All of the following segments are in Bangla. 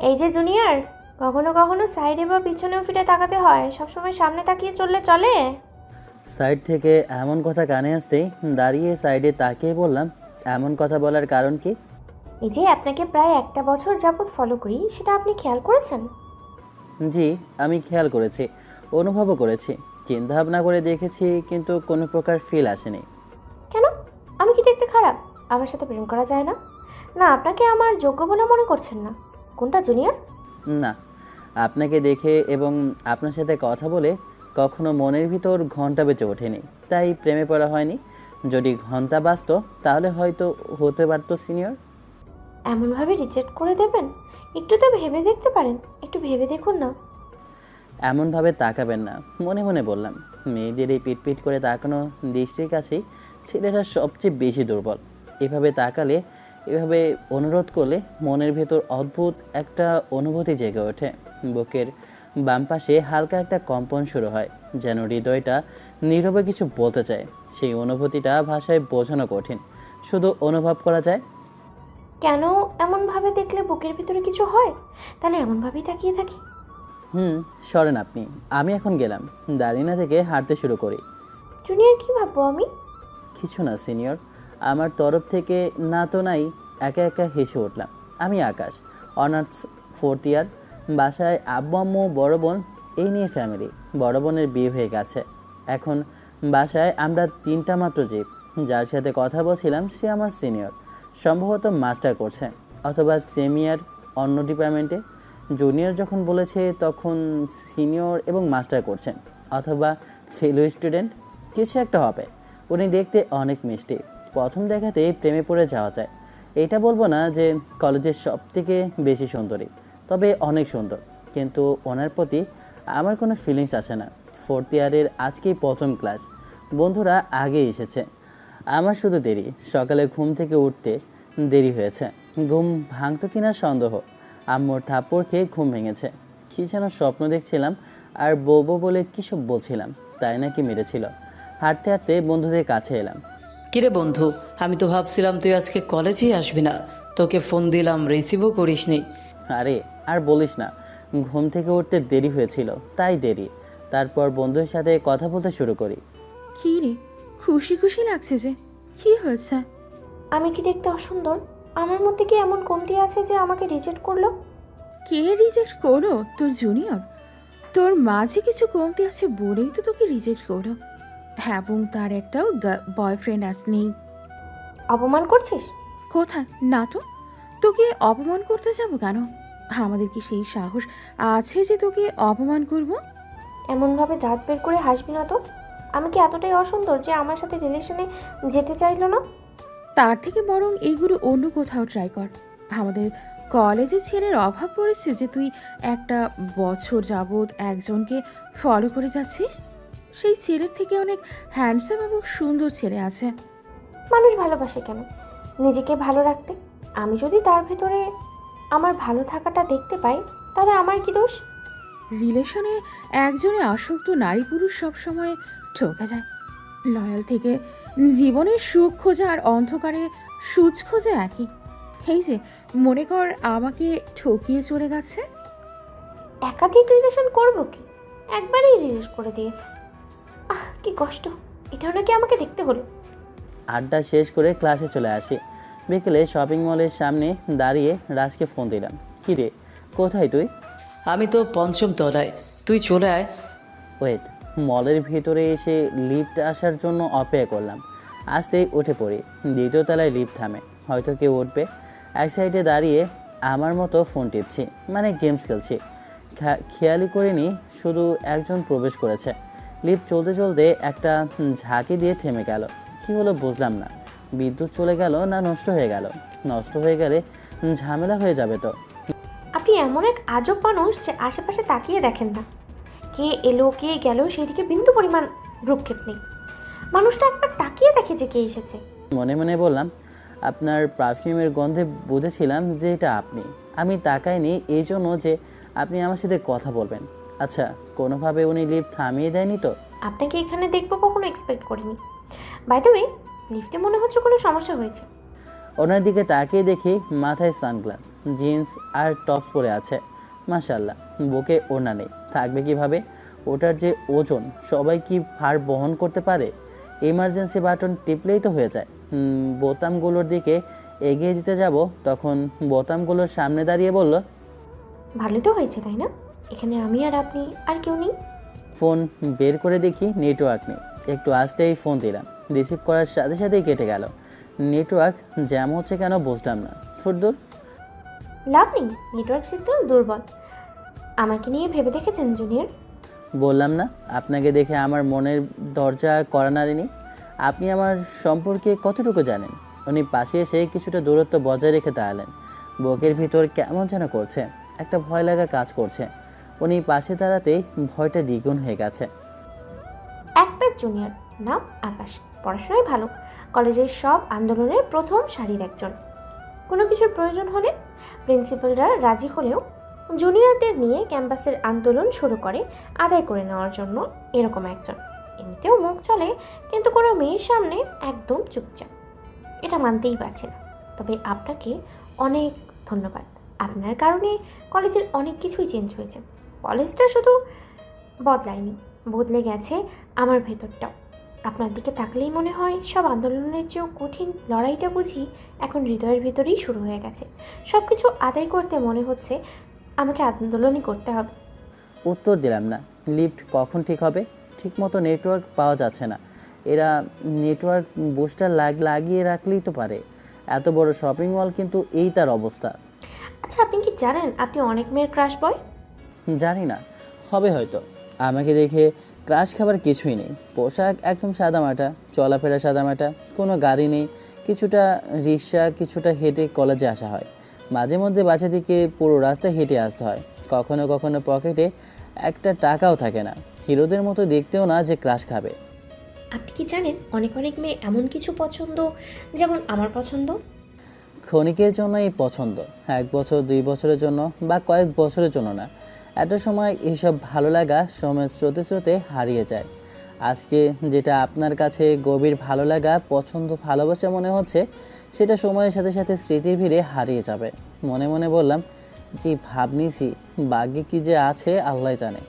এই যে জুনিয়র, কখনো কখনো সাইডে বা পিছনেও ফিরে তাকাতে হয়, সবসময় সামনে তাকিয়ে চললে চলে? সাইড থেকে এমন কথা কানে আসতেই দাঁড়িয়ে সাইডে তাকিয়ে বললাম, এমন কথা বলার কারণ কি? এই যে আপনাকে প্রায় একটা বছর যাবৎ ফলো করি, সেটা আপনি খেয়াল করেছেন? জি, আমি খেয়াল করেছি, অনুভবও করেছি, চিন্তা ভাবনা করে দেখেছি, কিন্তু কোনো প্রকার ফিল আসেনি। কেন? আমি কি দেখতে খারাপ? আমার সাথে প্রেম করা যায় না? না আপনাকে আমার যোগ্য বলে মনে করছেন না? কোনটা জুনিয়র? না, আপনাকে দেখে এবং আপনার সাথে কথা বলে কখনো মনের ভিতর ঘন্টা বেঁচে ওঠেনি, তাই প্রেমে পড়া হয়নি। যদি ঘন্টা বাজতো তাহলে হয়তো হতে পারতো সিনিয়র। এমনভাবে রিজেক্ট করে দেবেন? একটু তো ভেবে দেখতে পারেন, একটু ভেবে দেখুন না। এমনভাবে তাকাবেন না, মনে মনে বললাম। মেয়েদের এই পিটপিট করে তাকানো দৃষ্টির কাছেই ছেলেরা সবচেয়ে বেশি দুর্বল। এভাবে তাকালে, এভাবে অনুরোধ করলে মনের ভেতর অদ্ভুত একটা অনুভূতি জেগে ওঠে। বুকের বাম পাশে হালকা একটা কম্পন শুরু হয়, যেন হৃদয়টা নীরবে কিছু বলতে চায়। সেই অনুভূতিটা ভাষায় বোঝানো কঠিন, শুধু অনুভব করা যায়। কেন? এমনভাবে দেখলে বুকের ভিতরে কিছু হয়? তাহলে এমনভাবেই তাকিয়ে থাকি। সরেন আপনি, আমি এখন গেলাম। দাঁড়িয়ে না থেকে হাঁটতে শুরু করি। জুনিয়র, কি ভাববো আমি? কিছু না সিনিয়র, আমার তরফ থেকে না তো নাই। একা একা হেসে উঠলাম। আমি আকাশ, অনার্স ফোর্থ ইয়ার। বাসায় আব্বু আম্মু বড় বোন, এই নিয়ে ফ্যামিলি। বড় বোনের বিয়ে হয়ে গেছে। এখন বাসায় আমরা তিনটা মাত্র জীব। যার সাথে কথা বলছিলাম সে আমার সিনিয়র, সম্ভবত মাস্টার করছে, অথবা সেমিয়ার অন্য ডিপার্টমেন্টে। জুনিয়র যখন বলেছে তখন সিনিয়র এবং মাস্টার করছেন, অথবা ফেলো স্টুডেন্ট, কিছু একটা হবে। উনি দেখতে অনেক মিষ্টি, প্রথম দেখাতেই প্রেমে পড়ে যাওয়া যায়। এটা বলবো না যে কলেজের সব থেকে বেশি সুন্দরী, তবে অনেক সুন্দর। কিন্তু ওনার প্রতি আমার কোনো ফিলিংস আসে না। ফোর্থ ইয়ারের আজকেই প্রথম ক্লাস, বন্ধুরা আগে এসেছে, আমার শুধু দেরি। সকালে ঘুম থেকে উঠতে দেরি হয়েছে। ঘুম ভাঙতো কিনা সন্দেহ। আম্মুর থাপ্পড় খেয়ে ঘুম ভেঙেছে। কী যেন স্বপ্ন দেখছিলাম, আর বউ বউ বলে কী সব বলছিলাম, তাই নাকি মেরেছিল। হাঁটতে হাঁটতে বন্ধুদের কাছে এলাম। কিরে বন্ধু, আমি তো ভাবছিলাম তুই আজকে কলেজেই আসবি না। তোকে ফোন দিলাম, রিসিভও করিসনি। আরে আর বলিস না, ঘুম থেকে উঠতে দেরি হয়েছিল, তাই দেরি। তারপর বন্ধুদের সাথে কথা বলতে শুরু করি। কি রে, খুশি খুশি লাগছে যে? কি হয়েছে? আমি কি দেখতে অসুন্দর? আমার মধ্যে কি এমন কমতি আছে যে আমাকে রিজেক্ট করলো? কে রিজেক্ট করলো? তোর জুনিয়র? তোর মাঝে কিছু কমতি আছে বলেই তো তোকে রিজেক্ট করলো। হ্যাঁ, এবং তার একটাও বয়ফ্রেন্ড নেই। অপমান করছিস? কোথায়? না তো। তোকে অপমান করতে যাবো কেন? আমাদের কি সেই সাহস আছে যে তোকে অপমান করব? এমনভাবে দাঁত বের করে হাসবি না তো। আমি কি এতটাই অসুন্দর যে আমার সাথে রিলেশনে যেতে চাইলো না? তার থেকে বরং এইগুলো অন্য কোথাও ট্রাই কর। আমাদের কলেজে ছেলের অভাব পড়েছে যে তুই একটা বছর যাবৎ একজনকে ফলো করে যাচ্ছিস। সেই ছেলের থেকে অনেক হ্যান্ডসাম এবং সুন্দর ছেলে আছে। মানুষ ভালোবাসে কেন? নিজেকে ভালো রাখতে। আমি যদি তার ভেতরে আমার ভালো থাকাটা দেখতে পাই, তাহলে আমার কি দোষ? রিলেশনে একজনে আসক্ত নারী পুরুষ সবসময় ঠকে যায়। লয়াল থেকে জীবনের সুখ খোঁজা আর অন্ধকারে সূচ খোঁজা একই। এই যে মনে কর আমাকে ঠকিয়ে চলে গেছে। একাধিক রিলেশন করব কি? একবারেই রিজেক্ট করে দিয়েছে। কি কষ্ট! এটাও নাকি আমাকে দেখতে হলো। আড্ডা শেষ করে ক্লাসে চলে আসি। বিকেলে শপিং মলের সামনে দাঁড়িয়ে রাজকে ফোন দিলাম। কী রে, কোথায় তুই? আমি তো পঞ্চম তলায়, তুই চলে আয়। ওয়েট। মলের ভিতরে এসে লিফট আসার জন্য অপেক্ষা করলাম। আসতেই উঠে পড়ি। দ্বিতীয় তলায় লিফট থামে, হয়তো কেউ উঠবে। এক সাইডে দাঁড়িয়ে আমার মতো ফোন টিপছি, মানে গেমস খেলছি। খেয়ালই করিনি শুধু একজন প্রবেশ করেছে। লিফট চলতে চলতে একটা ঝাঁকি দিয়ে থেমে গেল। কী হলো বুঝলাম না। বিদ্যুৎ চলে গেল না নষ্ট হয়ে গেল? নষ্ট হয়ে গেলে ঝামেলা হয়ে যাবে তো। আপনি এমন এক আজব মানুষ যে আশেপাশে তাকিয়ে দেখেন না। কে এলো কে গেল সেদিকে বিন্দু পরিমাণ ভ্রুক্ষেপ নেই। মানুষটা একবার তাকিয়ে দেখে যে কে এসেছে। মনে মনে বললাম, আপনার পারফিউমের গন্ধে বুঝেছিলাম যে এটা আপনি। আমি তাকাইনি এই জন্য যে আপনি আমার সাথে কথা বলবেন। আচ্ছা, কোনোভাবে উনি লিফট থামিয়ে দেয়নি তো? আপনাকে এখানে দেখবো কখনো এক্সপেক্ট করিনি। বাই দ্য ওয়ে, লিফটে মনে হচ্ছে কোনো সমস্যা হয়েছে। ওনার দিকে তাকিয়ে দেখি মাথায় সানগ্লাস, জিন্স আর টপস পরে আছে। মাশাল্লাহ, বুকে ওড়না নেই, থাকবে কিভাবে? ওটার যে ওজন, সবাই কি ভার বহন করতে পারে? ইমার্জেন্সি বাটন টিপলেই তো হয়ে যায়। বোতামগুলোর দিকে এগিয়ে যেতে যাব, তখন বোতামগুলোর সামনে দাঁড়িয়ে বলল, ভালোই তো হয়েছে তাই না? এখানে আমি আর আপনি, আর কেউ নেই। ফোন বের করে দেখি নেটওয়ার্ক নেই। একটু আসতেই ফোন দিলাম, রিসিভ করার সাথে সাথেই কেটে গেল। নেটওয়ার্ক জ্যাম হচ্ছে কেন বুঝলাম না। ফুটদূর লাভ নেই, নেটওয়ার্ক সিগন্যাল দুর্বল। আমাকে নিয়ে ভেবে দেখেছেন জুনিয়র? বললাম না আপনাকে দেখে আমার মনের দরজা কড়া নাড়েনি। আপনি আমার সম্পর্কে কতটুকু জানেন? উনি পাশে এসে কিছুটা দূরত্ব বজায় রেখে দাঁড়ালেন। বুকের ভিতর কেমন যেন করছে, একটা ভয় লাগা কাজ করছে। উনি পাশে দাঁড়াতেই ভয়টা দ্বিগুণ হয়ে গেছে। এক ব্যাচ জুনিয়র, নাম আকাশ, পড়াশোনায় ভালো, কলেজের সব আন্দোলনের প্রথম সারির একজন। কোনো কিছুর প্রয়োজন হলে প্রিন্সিপালরা রাজি হলেও জুনিয়রদের নিয়ে ক্যাম্পাসের আন্দোলন শুরু করে আদায় করে নেওয়ার জন্য এরকম একজন। এমনিতেও মুখ চলে, কিন্তু কোনো মেয়ের সামনে একদম চুপচাপ। এটা মানতেই পারছি না। তবে আপনাকে অনেক ধন্যবাদ। আপনার কারণে কলেজের অনেক কিছুই চেঞ্জ হয়েছে। কলেজটা শুধু বদলায়নি, বদলে গেছে আমার ভেতরটাও। আপনার দিকে তাকলেই মনে হয় সব আন্দোলনের চেয়েও কঠিন লড়াইটা বুঝি এখন হৃদয়ের ভিতরেই শুরু হয়ে গেছে। সব কিছু আদায় করতে মনে হচ্ছে আমাকে আন্দোলনই করতে হবে। উত্তর দিলাম না। লিফট কখন ঠিক হবে? ঠিক মতো নেটওয়ার্ক পাওয়া যাচ্ছে না। এরা নেটওয়ার্ক বুস্টার লাগিয়ে রাখলেই তো পারে। এত বড় শপিং মল, কিন্তু এই তার অবস্থা। আচ্ছা, আপনি কি জানেন আপনি অনেক মেয়ের ক্রাশ বয়? জানি না, হবে হয়তো। আমাকে দেখে ক্রাশ খাবার কিছুই নেই। পোশাক একদম সাদামাটা, চলাফেরা সাদামাটা, কোনো গাড়ি নেই। কিছুটা রিক্সা, কিছুটা হেঁটে কলেজে আসা হয়। মাঝে মধ্যে বাসা থেকে পুরো রাস্তা হেঁটে আসতে হয়। কখনো কখনো পকেটে একটা টাকাও থাকে না। হিরোদের মতো দেখতেও না যে ক্রাশ খাবে। আপনি কি জানেন অনেক অনেক মেয়ে এমন কিছু পছন্দ, যেমন আমার পছন্দ। ক্ষণিকের জন্য এই পছন্দ, 1 বছর 2 বছরের জন্য বা কয়েক বছরের জন্য না। একটা সময় এইসব ভালো লাগা সময়ের স্রোতে স্রোতে হারিয়ে যায়। আজকে যেটা আপনার কাছে গভীর ভালো লাগা, পছন্দ, ভালোবাসা মনে হচ্ছে, সেটা সময়ের সাথে সাথে স্মৃতির ভিড়ে হারিয়ে যাবে। মনে মনে বললাম, যে ভাবনিছি, ভাগ্যে কি যে আছে আল্লাহ জানে।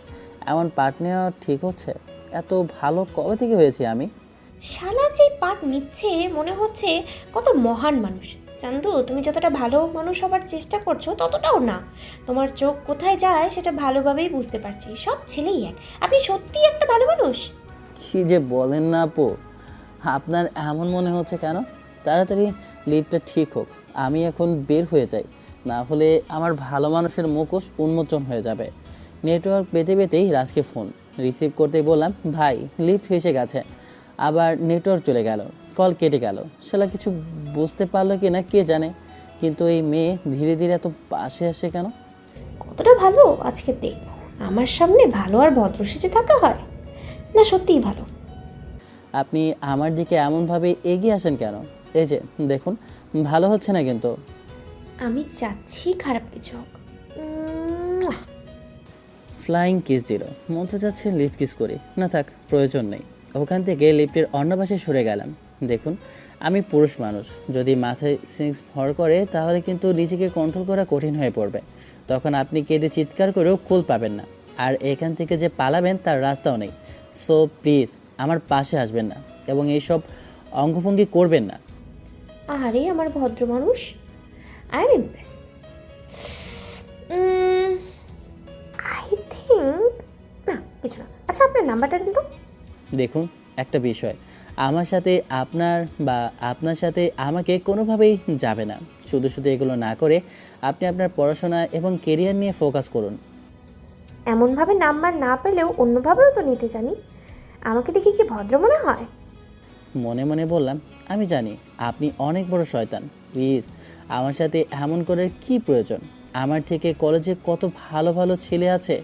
এমন পার্ট নেওয়া ঠিক হচ্ছে? এত ভালো কবে থেকে হয়েছি আমি? শালা যে পার্ট নিচ্ছে মনে হচ্ছে কত মহান মানুষ। চান্দু, তুমি যতটা ভালো মানুষ হবার চেষ্টা করছো ততটাও না। তোমার চোখ কোথায় যায় সেটা ভালোভাবেই বুঝতে পারছি। সব ছেলেই এক। আপনি সত্যিই একটা ভালো মানুষ। কি যে বলেন না আপু, আপনার এমন মনে হচ্ছে কেন? তাড়াতাড়ি লিফটটা ঠিক হোক, আমি এখন বের হয়ে যাই, না হলে আমার ভালো মানুষের মুখোশ উন্মোচন হয়ে যাবে। নেটওয়ার্ক পেতে পেতেই রাজকে ফোন রিসিভ করতেই বললাম, ভাই লিফট এসে গেছে। আবার নেটওয়ার্ক চলে গেল, কল কেটে গেল। শালা কিছু বুঝতে পারলো কি না কে জানে, কিন্তু এই মেয়ে ধীরে ধীরে এত পাশে আসে কেন? কতটা ভালো আজকে দেখবো। আমার সামনে ভালো আর ভদ্র সেজে থাকা হয় না? সত্যিই ভালো। আপনি আমার দিকে এমনভাবে এগিয়ে আসেন কেন? এই যে দেখুন, ভালো হচ্ছে না কিন্তু। আমি চাচ্ছি খারাপ কিছু হোক। ফ্লাইং কিস দিল, মনতে যাচ্ছে লিফট কিস করি, না থাক, প্রয়োজন নেই। ওখান থেকে লিফটের অন্য পাশে সরে গেলাম। দেখুন, আমি পুরুষ মানুষ, যদি মাথায় সিক্স ভর করে তাহলে কিন্তু নিজেকে কন্ট্রোল করা কঠিন হয়ে পড়বে। তখন আপনি কেঁদে চিৎকার করেও কুল পাবেন না, আর এখান থেকে যে পালাবেন তার রাস্তাও নেই। সো প্লিজ আমার পাশে আসবেন না এবং এইসব অঙ্গভঙ্গি করবেন না। আরে আমার ভদ্র মানুষ, I am Impress. I think না, কিছু না। আচ্ছা, আপনার নাম্বারটা দিন তো। দেখুন, একটা বিষয়, আমার সাথে আপনার বা আপনার সাথে আমাকে কোনোভাবেই যাবে না। শুধু শুধু এগুলো না করে আপনি আপনার পড়াশোনা এবং কেরিয়ার নিয়ে ফোকাস করুন। এমনভাবে নাম্বার না পেলেও অন্যভাবেও তো নিতে জানি। আমাকে দেখে কি ভদ্র মনে হয়? মনে মনে বললাম, আমি জানি আপনি অনেক বড় শয়তান। প্লিজ আমার সাথে এমন করার কি প্রয়োজন? আমার থেকে কলেজে কত ভালো ভালো ছেলে আছে,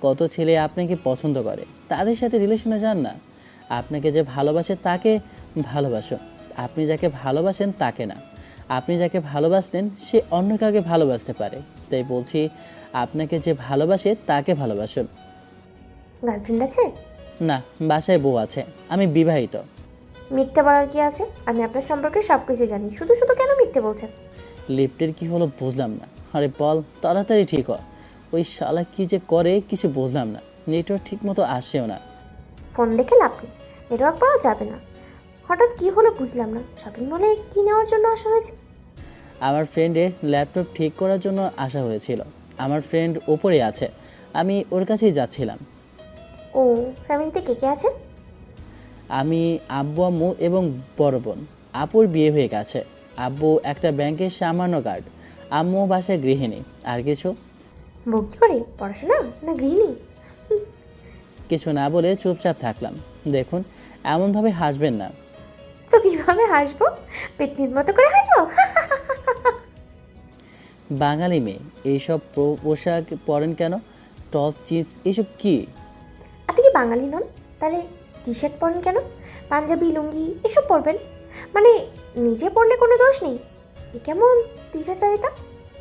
কত ছেলে আপনাকে পছন্দ করে, তাদের সাথে রিলেশনে যান না। আপনাকে যে ভালোবাসে তাকে ভালোবাসুন, আপনি যাকে ভালোবাসেন তাকে না। আপনি যাকে ভালোবাসলেন সে অন্য কাউকে ভালোবাসতে পারে, তাই বলছি আপনাকে যে ভালোবাসে তাকে ভালোবাসুন। গার্লফ্রেন্ড আছে? না, বাসায় বউ আছে, আমি বিবাহিত। মিথ্যে বলার কি আছে? আমি আপনার সম্পর্কে সব কিছু জানি, শুধু শুধু কেন মিথ্যে বলছেন? লিফটের কি হলো বুঝলাম না। আরে বল তাড়াতাড়ি ঠিক হ। ওই শালা কি যে করে কিছু বুঝলাম না। নেটওয়ার্ক ঠিক মতো আসেও না। ফোন দেখে লাভ নেই, নেটওয়ার্ক পাওয়া যাবে না। হঠাৎ কি হলো বুঝলাম না। শপিং মলে কি নেওয়ার জন্য আসা হয়েছে? আমার ফ্রেন্ডের ল্যাপটপ ঠিক করার জন্য আসা হয়েছিল। আমার ফ্রেন্ড ওপরে আছে, আমি ওর কাছেই যাচ্ছিলাম। ও, ফ্যামিলিতে কে কে আছে? আমি, আব্বু আম্মু এবং বড় বোন। আপুর বিয়ে হয়ে গেছে। আব্বু একটা ব্যাংকের সামান্য গার্ড, আম্মু বাসায় গৃহিণী। আর কিছু? বউ কি করে, পড়াশোনা না গৃহিণী? কিছু না বলে চুপচাপ থাকলাম। দেখুন, এমনভাবে হাসবেন না। তো কিভাবে হাসবো? পেতনির মতো করে হাসবো? বাঙালি মেয়ে এইসব পোশাক পরেন কেন? টপ চিপস এসব কি? আপনি কি বাঙালি নন? তাহলে টি শার্ট পরেন কেন? পাঞ্জাবি লুঙ্গি এসব পরবেন, মানে নিজে পরলে কোনো দোষ নেই। এ কেমন দ্বিধাচারিতা?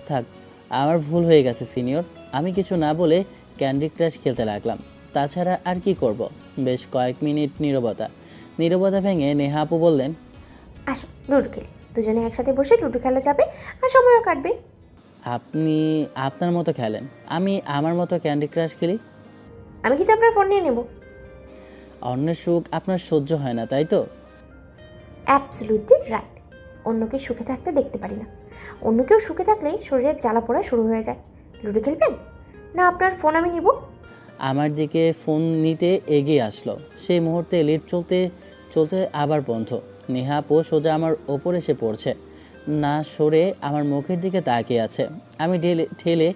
থাক, আমার ভুল হয়ে গেছে সিনিয়র। আমি কিছু না বলে ক্যান্ডি ক্রাশ খেলতে লাগলাম। তাছাড়া আর কি করব? বেশ কয়েক মিনিট নীরবতা ভেঙে নেহা আপু বললেন, আসো লুডো খেলি, দুজনে একসাথে বসে লুডো খেলা যাবে আর সময়ও কাটবে। আপনি আপনার মতো খেলেন, আমি আমার মতো ক্যান্ডি ক্রাশ খেলি। আমি কিন্তু আপনার ফোন নিয়ে নেব। অন্যের সুখ আপনার সহ্য হয় না, তাই তো? Absolutely right. অন্যকে সুখে থাকতে দেখতে পারি না। অন্য কেউ সুখে থাকলে শরীরের জ্বালা পোড়া শুরু হয়ে যায়। লুডো খেলবেন না আপনার ফোন আমি নিব? আমার দিকে ফোন নিতে এগিয়ে আসলো। সেই মুহূর্তে লিফট চলতে চলতে আবার বন্ধ। নেহা আপু সোজা আমার ওপর এসে পড়ছে, না সরে আমার মুখের দিকে তাকিয়ে আছে। আমি ঠেলে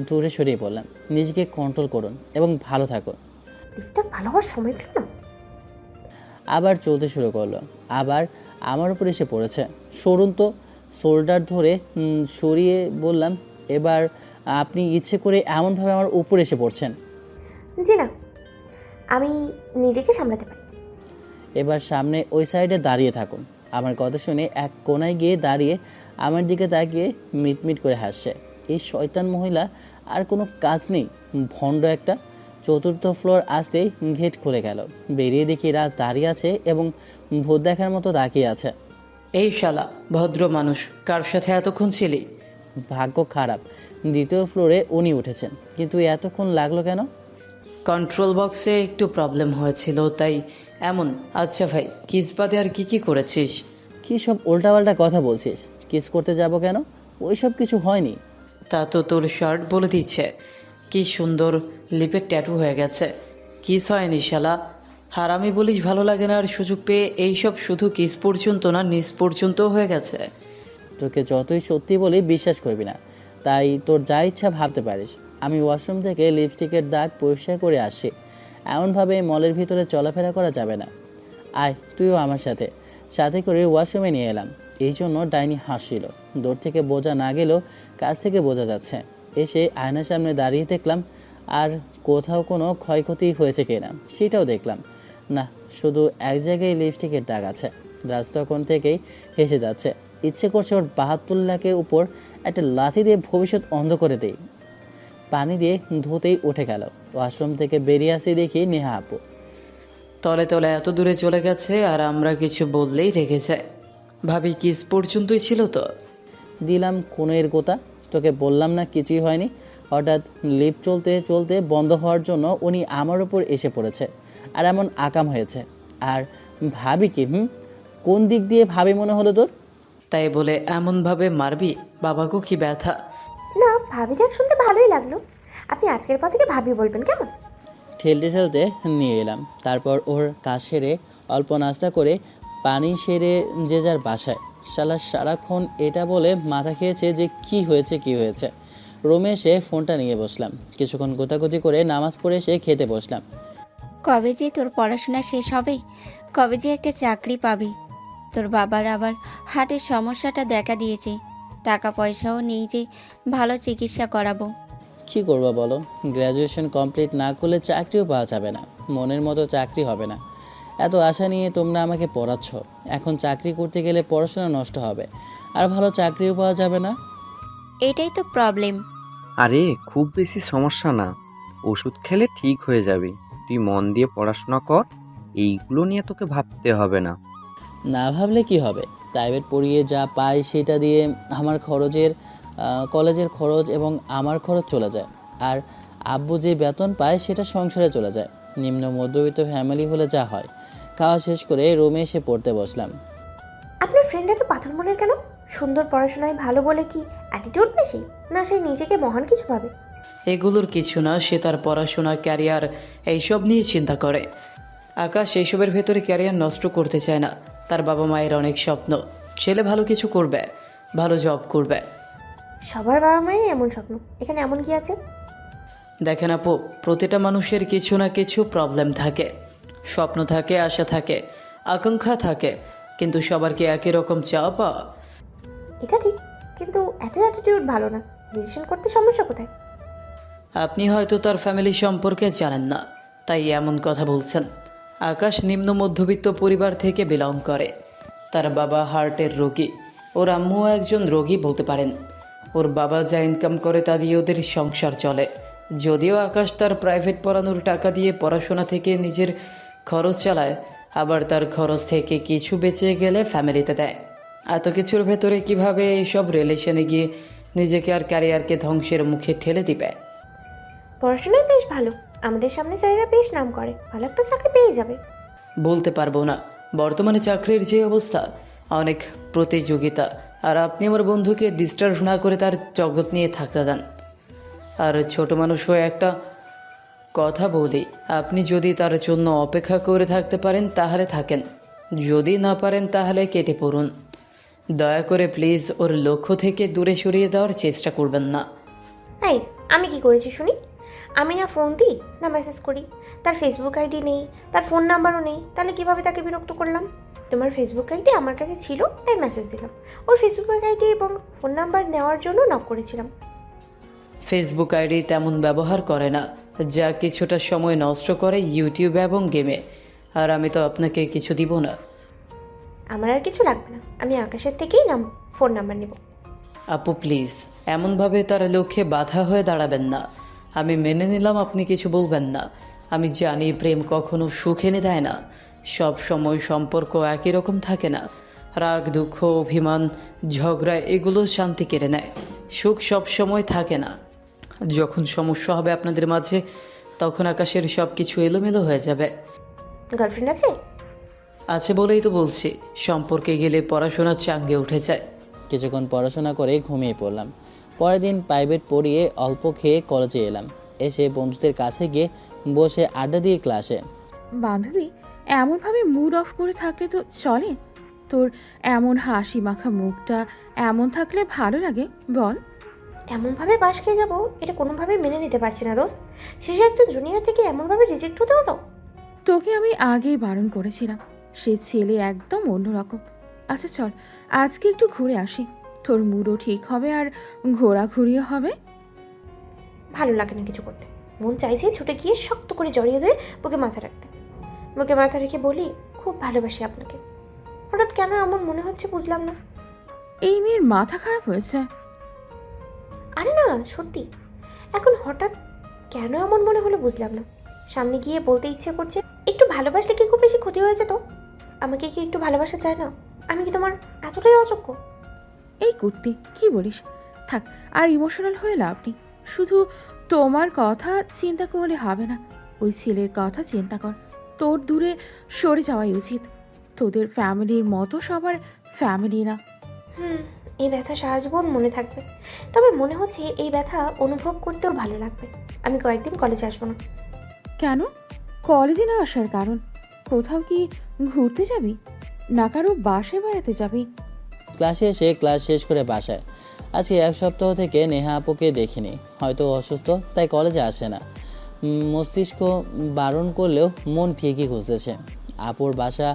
দূরে সরিয়ে বললাম, নিজেকে কন্ট্রোল করুন এবং ভালো থাকুন। লিফটটা ভালো হওয়ার সময় পেল না। আবার চলতে শুরু করলো, আবার আমার উপর এসে পড়েছে। সরুন তো। শোল্ডার ধরে সরিয়ে বললাম, এবার আপনি ইচ্ছে করে এমনভাবে আমার উপর এসে পড়ছেন। জি না, আমি নিজেকে সামলাতে পারি। এবার সামনে ওই সাইডে দাঁড়িয়ে থাকুন। আমার কথা শুনে এক কোনায় গিয়ে দাঁড়িয়ে আমার দিকে তাকিয়ে মিটমিট করে হাসছে। এই শয়তান মহিলা, আর কোনো কাজ নেই, ভণ্ড একটা। চতুর্থ ফ্লোর আসতেই গেট খুলে গেল। বেরিয়ে দেখি রাজ দাঁড়িয়ে আছে এবং ভূত দেখার মতো তাকিয়ে আছে। এই শালা ভদ্র মানুষ, কার সাথে এতক্ষণ ছিলি? ভাগ্য খারাপ, দ্বিতীয় ফ্লোরে উনি উঠেছেন, কিন্তু এতক্ষণ লাগলো কেন? কন্ট্রোল বক্সে একটু প্রবলেম হয়েছিল তাই এমন। আচ্ছা ভাই, কিস বাদে আর কি কি করেছিস? কী সব উল্টাপাল্টা কথা বলছিস? কিস করতে যাব কেন? ওই সব কিছু হয়নি। তা তো তোর শার্ট বলে দিচ্ছে। কি সুন্দর লিপে ট্যাটু হয়ে গেছে। কিস হয়নি শালা, হারামি বলিস ভালো লাগে না, আর সুযোগ পেয়ে এইসব শুধু কিস পর্যন্ত না নিচ পর্যন্তও হয়ে গেছে। তোকে যতই সত্যি বলি বিশ্বাস করবি না, তাই তোর যা ইচ্ছা ভাবতে পারিস। আমি ওয়াশরুম থেকে লিপস্টিকের দাগ পরিষ্কার করে আসছি। এমনভাবে মলের ভিতরে চলাফেরা করা যাবে না। আয় তুইও আমার সাথে। সাথে করে ওয়াশরুমে নিয়ে এলাম। এই জন্য ডাইনি হাসছিল। দূর থেকে বোঝা না গেলেও কাছ থেকে বোঝা যাচ্ছে। এসে আয়নার সামনে দাঁড়িয়ে দেখলাম, আর কোথাও কোনো ক্ষয়ক্ষতি হয়েছে কিনা সেটাও দেখলাম না, শুধু এক জায়গায় লিপস্টিকের দাগ আছে। রাজ তখন থেকেই হেসে যাচ্ছে। ইচ্ছে করছে ওর 72 লাখের উপর একটা লাথি দিয়ে ভবিষ্যৎ অন্ধ করে দেই। পানি দিয়ে ধুতেই উঠে গেল। ওয়াশরুম থেকে বেরিয়ে আসি দেখি নেহা আপু। তলে তলে এত দূরে চলে গেছে আর আমরা কিছু বললেই রেগে যায়। ভাবি কিস পর্যন্তই ছিল তো। দিলাম কোণের গোতা। তোকে বললাম না কিছুই হয়নি। হঠাৎ লিফট চলতে চলতে বন্ধ হওয়ার জন্য উনি আমার উপর এসে পড়েছে, আর এমন আকাম হয়েছে। আর ভাবি কি? কোন দিক দিয়ে ভাবি মনে হলো তোর? তাই বলে এমনভাবে মারবি? বাবাকেও কি ব্যথা। না, ভাবি ডাক শুনতে ভালোই লাগলো। আপনি আজকের পর থেকে ভাবি বলবেন কেমন? ঠেলতে ঠেলতে নিয়ে এলাম। তারপর ওর কাজ সেরে অল্প নাস্তা করে পানি সেরে যে যার বাসায়। শালা সারাক্ষণ এটা বলে মাথা খেয়েছে যে কি হয়েছে। রুমে এসে ফোনটা নিয়ে বসলাম। কিছুক্ষণ গোতাগুতি করে নামাজ পড়ে এসে খেতে বসলাম। কবে যে তোর পড়াশোনা শেষ হবে, কবে যে একটা চাকরি পাবি? তোর বাবার আবার হার্টের সমস্যাটা দেখা দিয়েছে, টাকা পয়সাও নেই যে ভালো চিকিৎসা করাবো। কি করবো বলো? গ্র্যাজুয়েশন কমপ্লিট না করলে চাকরিও পাওয়া যাবে না, মনের মতো চাকরি হবে না। এত আশা নিয়ে তোমরা আমাকে পড়াচ্ছ, এখন চাকরি করতে গেলে পড়াশোনা নষ্ট হবে, আর ভালো চাকরিও পাওয়া যাবে না। এটাই তো প্রবলেম। আরে খুব বেশি সমস্যা না, ওষুধ খেলে ঠিক হয়ে যাবে। তুই মন দিয়ে পড়াশোনা কর, এইগুলো নিয়ে তোকে ভাবতে হবে না। না ভাবলে কি হবে, প্রাইভেট পড়িয়ে যা পাই সেটা দিয়ে আমার কলেজের খরচ এবং আমার খরচ চলে যায়। আর আব্বু যে বেতন পায় সেটা সংসারে চলে যায়। নিম্ন মধ্যবিত্ত ফ্যামিলি হলে যা হয়। খাওয়া শেষ করে রুমে এসে পড়তে বসলাম। আপনার ফ্রেন্ড এত পাথর মনের কেন? সুন্দর পড়াশোনায় ভালো বলে কি অ্যাটিটিউড বেশি, না সে নিজেকে মহান কিছু ভাবে? এগুলোর কিছু না, সে তার পড়াশোনা, ক্যারিয়ার এইসব নিয়ে চিন্তা করে। আকাশ এইসবের ভেতরে ক্যারিয়ার নষ্ট করতে চায় না। তার বাবা মায়ের অনেক স্বপ্ন, ছেলে ভালো কিছু করবে, ভালো জব করবে। সবার বাবা মায়ের এমন স্বপ্ন, এখানে এমন কি আছে? দেখেন আপু, প্রতিটা মানুষের কিছু না কিছু প্রবলেম থাকে, স্বপ্ন থাকে, আশা থাকে, আকাঙ্ক্ষা থাকে, কিন্তু সবার কি একই রকম চাওয়া পাওয়া? এটা ঠিক, কিন্তু এত অ্যাটিটিউড ভালো না। ডিসিশন করতে সমস্যা কোথায়? আপনি হয়তো তার ফ্যামিলি সম্পর্কে জানেন না, তাই এমন কথা বলছেন। আকাশ নিম্ন মধ্যবিত্ত পরিবার থেকে বিলং করে। তার বাবা হার্টের রোগী, ওর আম্মুও একজন রোগী বলতে পারেন। ওর বাবা যা ইনকাম করে তা দিয়ে ওদের সংসার চলে। যদিও আকাশ তার প্রাইভেট পড়ানোর টাকা দিয়ে পড়াশোনা থেকে নিজের খরচ চালায়, আবার তার খরচ থেকে কিছু বেঁচে গেলে ফ্যামিলিতে দেয়। এত কিছুর ভেতরে কিভাবে এইসব রিলেশনে গিয়ে নিজেকে আর ক্যারিয়ারকে ধ্বংসের মুখে ঠেলে দিবে? পড়াশোনায় বেশ ভালো, আমাদের সামনে স্যারেরা বেশ নাম করে, ভালো একটা চাকরি পেয়ে যাবে। বলতে পারবো না, বর্তমানে চাকরির যে অবস্থা, অনেক প্রতিযোগিতা। আর আপনি আমার বন্ধুকে ডিস্টার্ব না করে তার জগৎ নিয়ে থাকতে দেন। আর ছোট মানুষ হয়ে একটা কথা বলি, আপনি যদি তার জন্য অপেক্ষা করে থাকতে পারেন তাহলে থাকেন, যদি না পারেন তাহলে কেটে পড়ুন। দয়া করে প্লিজ ওর লক্ষ্য থেকে দূরে সরিয়ে দেওয়ার চেষ্টা করবেন না। এই, আমি কি করেছি শুনি? আমি না ফোন দিই না মেসেজ করি, তার ফেসবুক আইডি নেই, তার ফোন নাম্বারও নেই, তাহলে কিভাবে তাকে বিরক্ত করলাম? তোমার ফেসবুক আইডি আমার কাছে ছিল তাই মেসেজ দিলাম, ওর ফেসবুক আইডি এবং ফোন নাম্বার নেওয়ার জন্য নক করেছিলাম। ফেসবুক আইডি তেমন ব্যবহার করে না, যা কিছুটা সময় নষ্ট করে ইউটিউব এবং গেমে। আর আমি তো আপনাকে কিছু দিব না। আমার আর কিছু লাগবে না, আমি আকাশের থেকেই ফোন নাম্বার নেব। আপু প্লিজ, এমনভাবে তার লক্ষ্যে বাধা হয়ে দাঁড়াবেন না। আমি মেনে নিলাম আপনি কিছু বলবেন না। আমি জানি প্রেম কখনো সুখ এনে দেয় না, সব সময় সম্পর্ক একই রকম থাকে না। রাগ, দুঃখ, অভিমান, ঝগড়া এগুলো শান্তি কেড়ে নেয়, সুখ সব সময় থাকে না। যখন সমস্যা হবে আপনাদের মাঝে, তখন আকাশের সব কিছু এলোমেলো হয়ে যাবে। গার্লফ্রেন্ড আছে? আছে বলেই তো বলছি, সম্পর্কে গেলে পড়াশোনা চাঙ্গে উঠে যায়। কিছুক্ষণ পড়াশোনা করে ঘুমিয়ে পড়লাম। পরের দিন প্রাইভেট পড়িয়ে অল্প খেয়ে কলেজে এলাম। এসে বন্ধুদের কাছে গিয়ে বসে আড্ডা দিয়ে ক্লাসে। বান্ধবী, এমনভাবে মুড অফ করে থাকলে তো চলে? তোর এমন হাসি মাখা মুখটা এমন থাকলে ভালো লাগে বল? এমনভাবে বাস খেয়ে যাবো এটা কোনোভাবেই মেনে নিতে পারছি না দোস্ত। শেষে একজন জুনিয়র থেকে এমনভাবে রিজেক্ট হতে হলো। তোকে আমি আগেই বারণ করেছিলাম, সে ছেলে একদম অন্যরকম। আচ্ছা চল, আজকে একটু ঘুরে আসি, তোর মুডও ঠিক হবে আর ঘোরাঘুরিও হবে। ভালো লাগে না কিছু করতে, মন চাইছে ছুটে গিয়ে শক্ত করে জড়িয়ে ধরে বুকে মাথা রাখতে। বুকে মাথা রেখে বলি, খুব ভালোবাসি আপনাকে। হঠাৎ কেন এমন মনে হচ্ছে বুঝলাম না। এই মেয়ের মাথা খারাপ হয়েছে। আরে না, সত্যি এখন হঠাৎ কেন এমন মনে হলো বুঝলাম না। সামনে গিয়ে বলতে ইচ্ছে করছে, একটু ভালোবাসলে কি খুব বেশি ক্ষতি হয়েছে তো? আমাকে কি একটু ভালোবাসা চায় না? আমি কি তোমার এতটাই অযোগ্য? এই কুর্তি কি বলিস? থাক, আর ইমোশনাল হয়ে লাভ নেই। শুধু তোমার কথা চিন্তা করলে হবে না, ওই ছেলের কথা চিন্তা কর। তোর দূরে সরে যাওয়াই উচিত। তোদের ফ্যামিলির মতো সবার ফ্যামিলি না। এই ব্যথা সারা জীবন মনে থাকবে। তবে মনে হচ্ছে এই ব্যথা অনুভব করতেও ভালো লাগবে। আমি কয়েকদিন কলেজে আসবো না। কেন কলেজে না আসার কারণ? কোথাও কি ঘুরতে যাবি, না কারো বাসায় বেড়াতে যাবি? ক্লাসে এসে ক্লাস শেষ করে বাসায়। আজকে এক সপ্তাহ থেকে নেহা আপুকে দেখিনি, হয়তো অসুস্থ তাই কলেজে আসে না। মস্তিষ্ক বারণ করলেও মন ঠিকই খুঁজতেছে। আপুর বাসা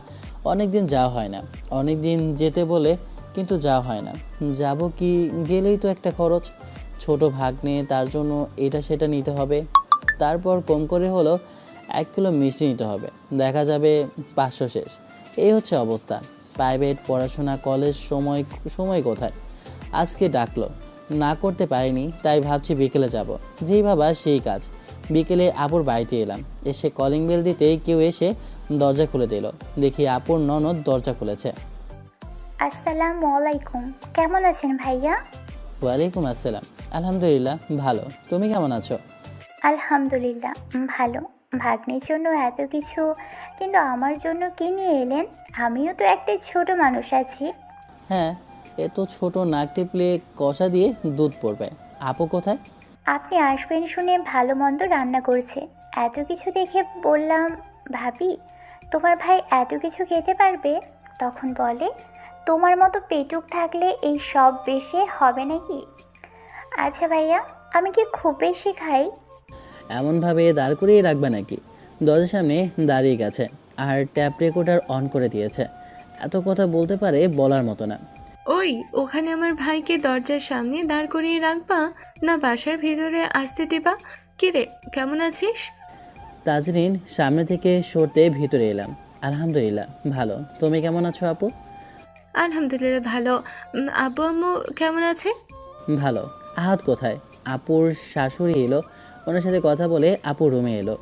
অনেক দিন যাওয়া হয় না, অনেক দিন যেতে বলে কিন্তু যাওয়া হয় না। যাব কি, গেলেই তো একটা খরচ, ছোট ভাগ্নে, তার জন্য এটা সেটা নিতে হবে। তারপর কম করে হলেও 1 কিলো মিষ্টি নিতে হবে, দেখা যাবে 500 শেষ। এই হচ্ছে অবস্থা। প্রাইভেট পড়াশোনা, কলেজ, সময় কোথায়? আজকে ডাকলো, না করতে পারিনি, তাই ভাবছি বিকেলে যাব। যেই ভাবা সেই কাজ। বিকেলে আপুর বাড়িতে এলাম। এসে কলিং বেল দিতেই কেউ এসে দরজা খুলে দিল। দেখি আপুর ননদ দরজা খুলেছে। আসসালামু আলাইকুম, কেমন আছেন ভাইয়া? ওয়ালাইকুম আসসালাম। আলহামদুলিল্লাহ ভালো, তুমি কেমন আছো? আলহামদুলিল্লাহ ভালো। ভাগ্নের জন্য এত কিছু, কিন্তু আমার জন্য কি নিয়ে এলেন? আমিও তো একটা ছোট মানুষ আছি। হ্যাঁ, এত ছোট নাক টিপলে কষা দিয়ে দুধ পড়বে। আপু কোথায়? আপনি আসবেন শুনে ভালো মন্দ রান্না করছে। এত কিছু দেখে বললাম, ভাবি তোমার ভাই এত কিছু খেতে পারবে? তখন বলে, তোমার মতো পেটুক থাকলে এই সব বেশি হবে নাকি? আচ্ছা ভাইয়া, আমি কি খুব বেশি খাই? এমনভাবে দাঁড় করিয়ে রাখবে নাকি? দরজার সামনে দাঁড়িয়ে গেছে আর ট্যাপ রেকর্ডার অন করে দিয়েছে। এত কথা বলতে পারে, বলার মতো না। ওই ওখানে আমার ভাইকে দরজার সামনে দাঁড় করিয়ে রাখবা না বাসার ভিতরে আসতে দিবা? কিরে, কেমন আছিস? তাজরিন সামনে থেকে সরতে ভিতরে এলাম। আলহামদুলিল্লাহ ভালো, তুমি কেমন আছো আপু? আলহামদুলিল্লাহ ভালো। আব্বু আম্মু কেমন আছে? ভালো। আহাত কোথায়? আপুর শাশুড়ি এলো, ওনার সাথে কথা বলে আপুর রুমে এলো।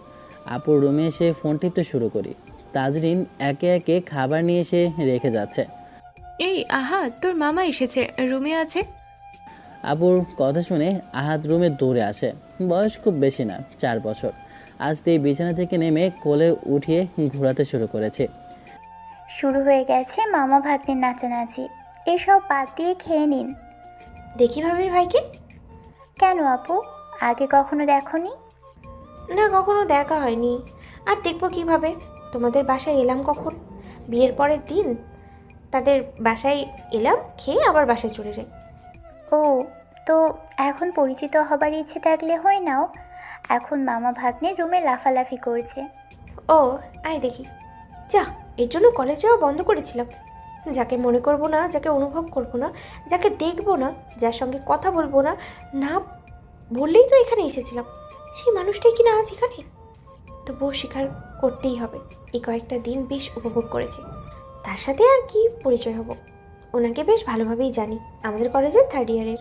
আপুর রুমে এসে ফোন টিপতে শুরু করি। তাজরিন একে একে খাবার নিয়ে এসে রেখে যাচ্ছে। এই আহাত, তোর মামা এসেছে, রুমে আছে। আপুর কথা শুনে আহাত রুমে দৌড়ে আসে। বয়স খুব বেশি না, 4 বছর। আসতেই বিছানা থেকে নেমে কোলে উঠিয়ে ঘোরাতে শুরু করেছে। শুরু হয়ে গেছে মামা ভাগ্নের নাচানাচি। এসব বাদ দিয়ে খেয়ে নিন। দেখি ভাবির ভাইকে। কেন আপু, আগে কখনো দেখোনি? না, কখনো দেখা হয়নি। আর দেখবো কিভাবে? তোমাদের বাসায় এলাম কখন? বিয়ের পরের দিন তাদের বাসায় এলাম, খেয়ে আবার বাসায় চলে যাই। ও, তো এখন পরিচিত হবার ইচ্ছে থাকলে হয় নাও। এখন মামা ভাগ্নের রুমে লাফালাফি করছে। ও, আয় দেখি। যা, এর জন্য কলেজ যাওয়া বন্ধ করেছিলাম। যাকে মনে করব না, যাকে অনুভব করব না, যাকে দেখব না, যার সঙ্গে কথা বলবো না, না বললেই তো এখানে এসেছিলাম, সেই মানুষটাই কিনা আজ এখানে। তবুও স্বীকার করতেই হবে, এই কয়েকটা দিন বেশ উপভোগ করেছি। তার সাথে আর কি পরিচয় হব? ওনাকে বেশ ভালোভাবেই জানি, আমাদের কলেজের 3rd ইয়ারের।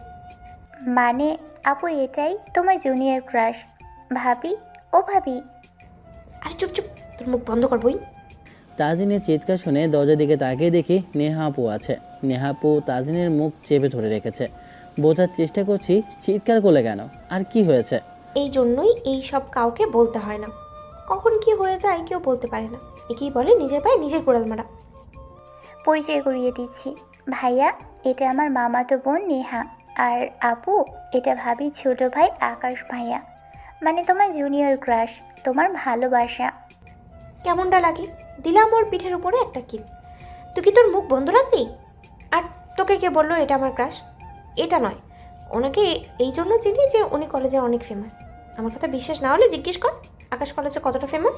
মানে আপু, এটাই তোমার জুনিয়র ক্রাশ ভাবি? ও ভাবি। আরে চুপ চুপ, তোর মুখ বন্ধ কর বই। তাজিনের চিৎকার শুনে দরজার দিকে তাকিয়ে দেখি নেহা আপু আছে। নেহা আপু তাজিনের মুখ চেপে ধরে রেখেছে। বোঝার চেষ্টা করছি চিৎকার করলে কেন, আর কি হয়েছে। এই জন্যই এই সব কাউকে বলতে হয় না। কখন কি হয়ে যায় কেউ বলতে পারে না। একেই বলে নিজের পায়ে নিজের কোড়াল মারা। পরিচয় করিয়ে দিচ্ছি, ভাইয়া এটা আমার মামাতো বোন নেহা, আর আপু এটা ভাবির ছোট ভাই আকাশ ভাইয়া, মানে তোমার জুনিয়র ক্রাশ, তোমার ভালোবাসা। কেমনটা লাগে? দিলাম ওর পিঠের উপরে একটা কিল। তুই কি তোর মুখ বন্ধ রাখবি? আর তোকে কে বললো এটা আমার ক্রাশ? এটা নয়, ওনাকে এই জন্য চিনি যে উনি কলেজে অনেক ফেমাস। আমার কথা বিশ্বাস না হলে জিজ্ঞেস কর আকাশ কলেজে কতটা ফেমাস।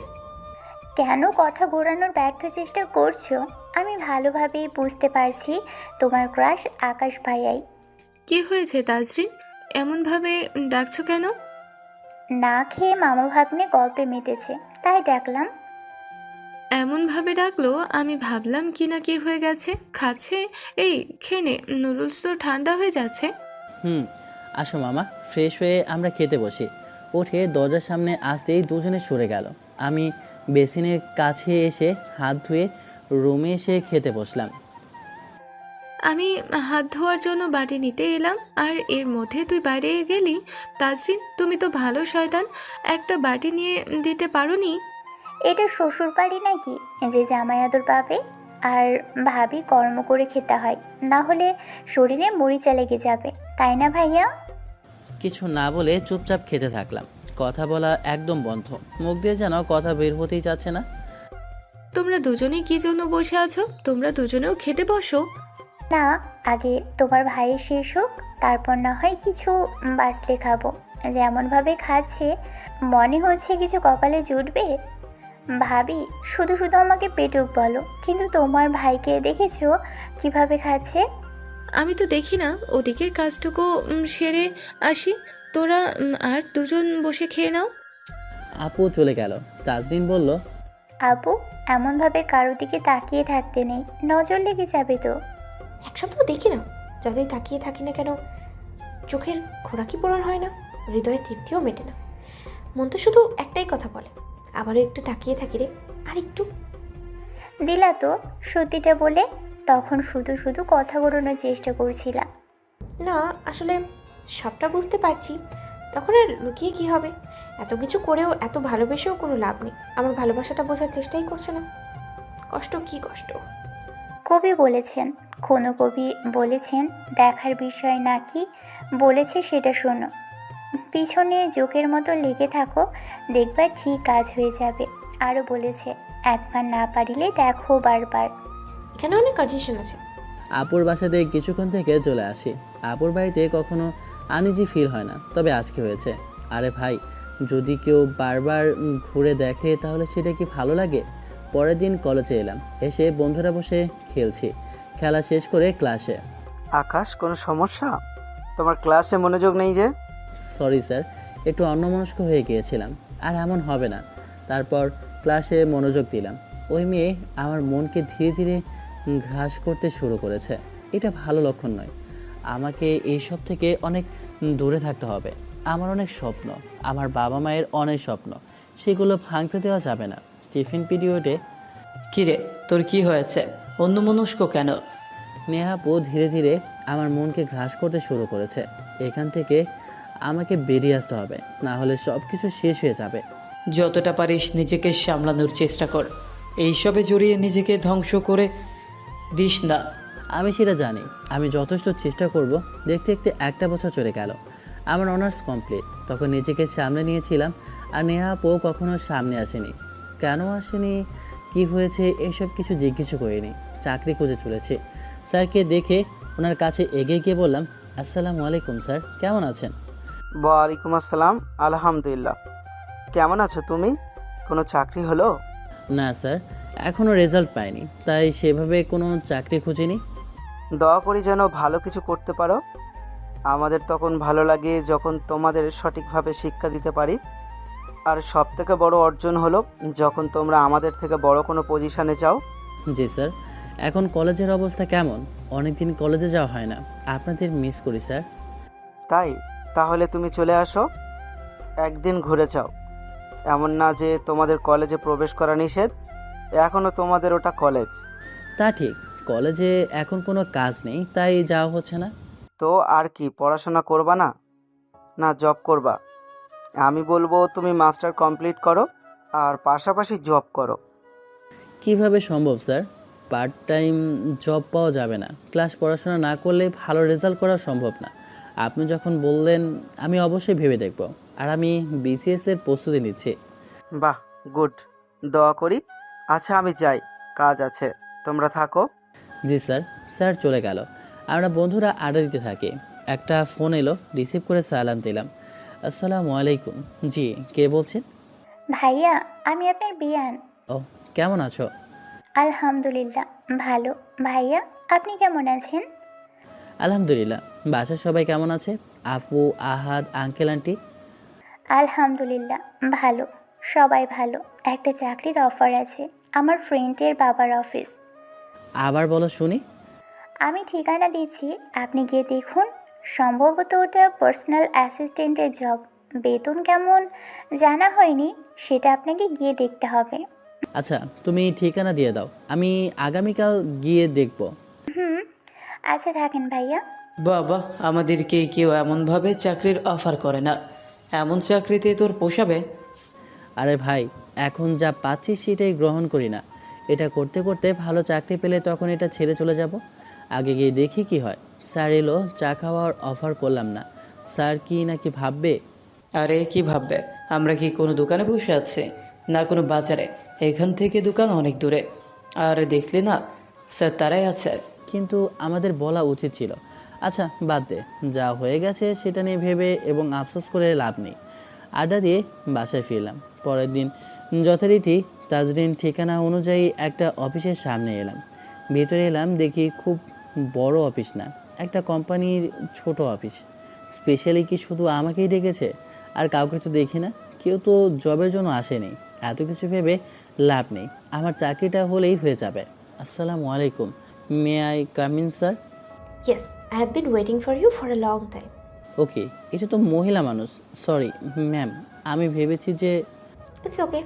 কেন কথা ঘোরানোর ব্যর্থ চেষ্টা করছো? আমি ভালোভাবেই বুঝতে পারছি তোমার ক্রাশ আকাশ ভাইয়াই। কি হয়েছে তাজরিন, এমনভাবে ডাকছো কেন? না খেয়ে মামা ভাগ্নে গল্পে মেতেছে, তাই ডাকলাম। এমনভাবে ডাকলো আমি ভাবলাম কি না কি হয়ে গেছে। খাচ্ছে? এই খেয়ে নে, নুডলস তো ঠান্ডা হয়ে যাচ্ছে। আসো মামা, ফ্রেশ হয়ে আমরা খেতে বসি। উঠে দরজার সামনে আসতেই দুজনে সরে গেল। আমি বেসিনের কাছে এসে হাত ধুয়ে রুমে এসে খেতে বসলাম। আমি হাত ধোয়ার জন্য বাটি নিতে এলাম, আর এর মধ্যে তুই বাইরে গেলি। তাজরিন, তুমি তো ভালো শয়তান, একটা বাটি নিয়ে দিতে পারোনি? এটা শ্বশুর বাড়ি নাকি যে জামাই আদর পাবে? আর ভাবি কর্ম করে খেতে হয়, না হলে শরীরে মরিচা লেগে যাবে, তাই না ভাইয়া? কিছু না বলে চুপচাপ খেতে থাকলাম। কথা বলা একদম বন্ধ, মুখ দিয়ে যেন কথা বের হতেই চাচ্ছে না। তোমরা দুজনেই কি জন্য বসে আছো? তোমরা দুজনেও খেতে বসো। না, আগে তোমার ভাইয়ের শেষ হোক, তারপর না হয় কিছু বাঁচলে খাবো। যেমনভাবে খাচ্ছে মনে হচ্ছে কিছু কপালে জুটবে। ভাবি শুধু শুধু আমাকে পেটুক বলো, কিন্তু তোমার ভাইকে দেখেছো কিভাবে খাচ্ছে? আমি তো দেখি না, ওদিকের কাজটুকু সেরে আসি। তোরা আর দুজন বসে খেয়ে নাও। আপু চলে গেল। তাজরিন বলল, আপু এমনভাবে কারোর দিকে তাকিয়ে থাকতে নেই, নজর লেগে যাবে তো। এক সপ্তাহ দেখি না, যতই তাকিয়ে থাকি না কেন চোখের খোরাকি পূরণ হয় না, হৃদয়ের তৃপ্তিও মেটে না। মন তো শুধু একটাই কথা বলে, আবারও একটু তাকিয়ে থাকি রে, আর একটু। দিলা তো সত্যিটা বলে। তখন শুধু শুধু কথা ঘোরানোর চেষ্টা করছিলাম। না আসলে সবটা বুঝতে পারছি, তখন আর লুকিয়ে কি হবে? এত কিছু করেও এত ভালোবেসেও কোনো লাভ নেই। আমার ভালোবাসাটা বোঝার চেষ্টাই করছে না। কষ্ট কি কষ্ট। কবি বলেছেন, কোনো কবি বলেছেন দেখার বিষয় নাকি বলেছে সেটা শোনো, পিছনে জোকের মতো লেগে থাকো, দেখবা ঠিক কাজ হয়ে যাবে। আরও বলেছে একবার না পারিলে দেখো বারবার। এখানে অনেক কন্ডিশন আছে। আপুর বাসাতে কিছুক্ষণ থেকে চলে আসি। আপুর বাড়িতে কখনো আনইজি ফিল হয় না, তবে আজকে হয়েছে। আরে ভাই, যদি কেউ বারবার ঘুরে দেখে তাহলে সেটা কি ভালো লাগে? পরের দিন কলেজে এলাম, এসে বন্ধুরা বসে খেলছি। খেলা শেষ করে ক্লাসে। আকাশ, কোনো সমস্যা? তোমার ক্লাসে মনোযোগ নেই যে? সরি স্যার, একটু অন্যমনস্ক হয়ে গিয়েছিলাম। আর এমন হবে না। তারপর ক্লাসে মনোযোগ দিলাম। ওই মেয়ে আমার মনকে ধীরে ধীরে গ্রাস করতে শুরু করেছে। এটা ভালো লক্ষণ নয়। আমাকে এইসব থেকে অনেক দূরে থাকতে হবে। আমার অনেক স্বপ্ন, আমার বাবা মায়ের অনেক স্বপ্ন, সেগুলো ভাঙতে দেওয়া যাবে না। টিফিন পিরিয়ডে কিরে, তোর কি হয়েছে? অন্যমনস্ক কেন? নেহাপু ধীরে ধীরে আমার মনকে গ্রাস করতে শুরু করেছে। এখান থেকে আমাকে বেরিয়ে আসতে হবে, না হলে সব কিছু শেষ হয়ে যাবে। যতটা পারিস নিজেকে সামলানোর চেষ্টা কর, এইসবে জড়িয়ে নিজেকে ধ্বংস করে দিস না। আমি সেটা জানি, আমি যথেষ্ট চেষ্টা করব। দেখতে দেখতে একটা বছর চলে গেল। আমার অনার্স কমপ্লিট। তখন নিজেকে সামনে নিয়েছিলাম। আর নেহাপু কখনো সামনে আসেনি। কেন আসেনি, কি হয়েছে, এইসব কিছু জিজ্ঞেস করিনি। চাকরি খুঁজে চলেছে। স্যারকে দেখে ওনার কাছে এগিয়ে গিয়ে বললাম, আসসালামু আলাইকুম স্যার, কেমন আছেন? ওয়ালাইকুম আসসালাম, আলহামদুলিল্লাহ। কেমন আছো তুমি? কোনো চাকরি হলো? না স্যার, এখনও রেজাল্ট পাইনি, তাই সেভাবে কোনো চাকরি খুঁজিনি। দয়া করি যেন ভালো কিছু করতে পারো। আমাদের তখন ভালো লাগে যখন তোমাদের সঠিকভাবে শিক্ষা দিতে পারি। আর সবথেকে বড় অর্জন হলো যখন তোমরা আমাদের থেকে বড় কোনো পজিশনে যাও। জি স্যার। এখন কলেজের অবস্থা কেমন? অনেকদিন কলেজে যাওয়া হয় না, আপনাদের মিস করি স্যার। তাই তাহলে তুমি চলে আসো, একদিন ঘুরে যাও। এমন না যে তোমাদের কলেজে প্রবেশ করা নিষেধ, এখনও তোমাদের ওটা কলেজ। তা ঠিক, কলেজে এখন কোনো কাজ নেই, তাই যাওয়া হচ্ছে না। তো আর কি, পড়াশোনা করবা না, না জব করবা? আমি বলবো তুমি মাস্টার কমপ্লিট করো আর পাশাপাশি জব করো। কিভাবে সম্ভব স্যার? পার্ট টাইম জব পাওয়া যাবে না। ক্লাস পড়াশোনা না করলে ভালো রেজাল্ট করা সম্ভব না। আপনি যখন বললেন আমি অবশ্যই ভেবে দেখব। আর আমি বিসিএস এর প্রস্তুতি নিচ্ছি। বাহ, গুড। দোয়া করি। আচ্ছা আমি যাই, কাজ আছে, তোমরা থাকো। জি স্যার। স্যার চলে গেল। আমরা বন্ধুরা আড্ডা দিতে থাকি। একটা ফোন এলো, রিসিভ করে সালাম দিলাম। আসসালামু আলাইকুম। জি, কে বলছেন? ভাইয়া, আমি আপনার বিয়ান। ও, কেমন আছো? আলহামদুলিল্লাহ ভালো। ভাইয়া, আপনি কেমন আছেন? আলহামদুলিল্লাহ। বাসার সবাই কেমন আছে? আপু, আহাদ, আঙ্কেল, আন্টি? আলহামদুলিল্লাহ ভালো, সবাই ভালো। একটা চাকরির অফার আছে আমার ফ্রেন্ডের বাবার অফিস। আবার বলো শুনি। আমি ঠিকানা দিচ্ছি, আপনি গিয়ে দেখুন। সম্ভবত ওটা পার্সোনাল অ্যাসিস্ট্যান্টের জব। বেতন কেমন জানা হয়নি, সেটা আপনাকে গিয়ে দেখতে হবে। আচ্ছা, তুমি ঠিকানা দিয়ে দাও, আমি আগামীকাল গিয়ে দেখব। আচ্ছা থাকেন ভাইয়া। বাবা, আমাদেরকে কেউ এমনভাবে চাকরির অফার করে না। এমন চাকরিতে তোর পোষাবে? আরে ভাই, এখন যা পাচ্ছি সেটাই গ্রহণ করি না। এটা করতে করতে ভালো চাকরি পেলে তখন এটা ছেড়ে চলে যাব। আগে গিয়ে দেখি কি হয়। স্যার এলো, চা খাওয়ার অফার করলাম না। স্যার কি নাকি ভাববে? আরে কি ভাববে? আমরা কি কোনো দোকানে বসে আছি, না কোনো বাজারে? এখান থেকে দোকান অনেক দূরে। আর দেখলে না, স্যার তারাই আছে। কিন্তু আমাদের বলা উচিত ছিল। আচ্ছা বাদ দে, যা হয়ে গেছে সেটা নিয়ে ভেবে এবং আফসোস করে লাভ নেই। আড্ডা দিয়ে বাসায় ফিরলাম। পরের দিন যথারীতি তাজরিন ঠিকানা অনুযায়ী একটা অফিসের সামনে এলাম। ভিতরে এলাম, দেখি খুব বড় অফিস না, একটা কোম্পানির ছোট অফিস। স্পেশালি কি শুধু আমাকেই ডেকেছে? আর কাউকে তো দেখি না, কেউ তো জবের জন্য আসেনি। এত কিছু ভেবে লাভ নেই, আমার চাকরিটা হলেই হয়ে যাবে। আসসালামু আলাইকুম, may I come in sir? Yes, I have been waiting for you for a long time. Okay, এটা তো মহিলা মানুষ। সরি ম্যাম, আমি ভেবেছি যে ইটস ওকে।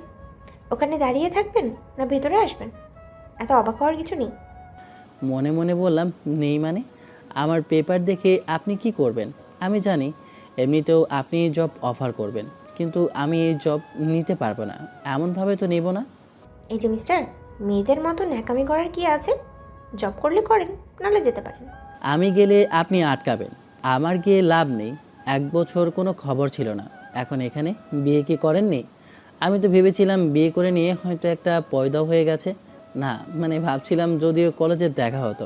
ওখানে দাঁড়িয়ে থাকবেন না ভেতরে আসবেন? এত অবাক হওয়ার কিছু নেই। মনে মনে বললাম, নেই মানে? আমার পেপার দেখে আপনি কি করবেন? আমি জানি এমনিতেও আপনি জব অফার করবেন, কিন্তু আমি এই জব নিতে পারবো না। এমনভাবে তো নেব না। এই যে মিস্টার, মেয়েদের মতো ন্যাকামি করার কি আছে? জব করলে করেন, নাহলে যেতে পারেন। আমি গেলে আপনি আটকাবেন, আমার গিয়ে লাভ নেই। 1 বছর কোনো খবর ছিল না, এখন এখানে বিয়ে কি করেননি? আমি তো ভেবেছিলাম বিয়ে করে নিয়ে হয়তো একটা পয়দাও হয়ে গেছে। না মানে ভাবছিলাম যদিও কলেজে দেখা হতো।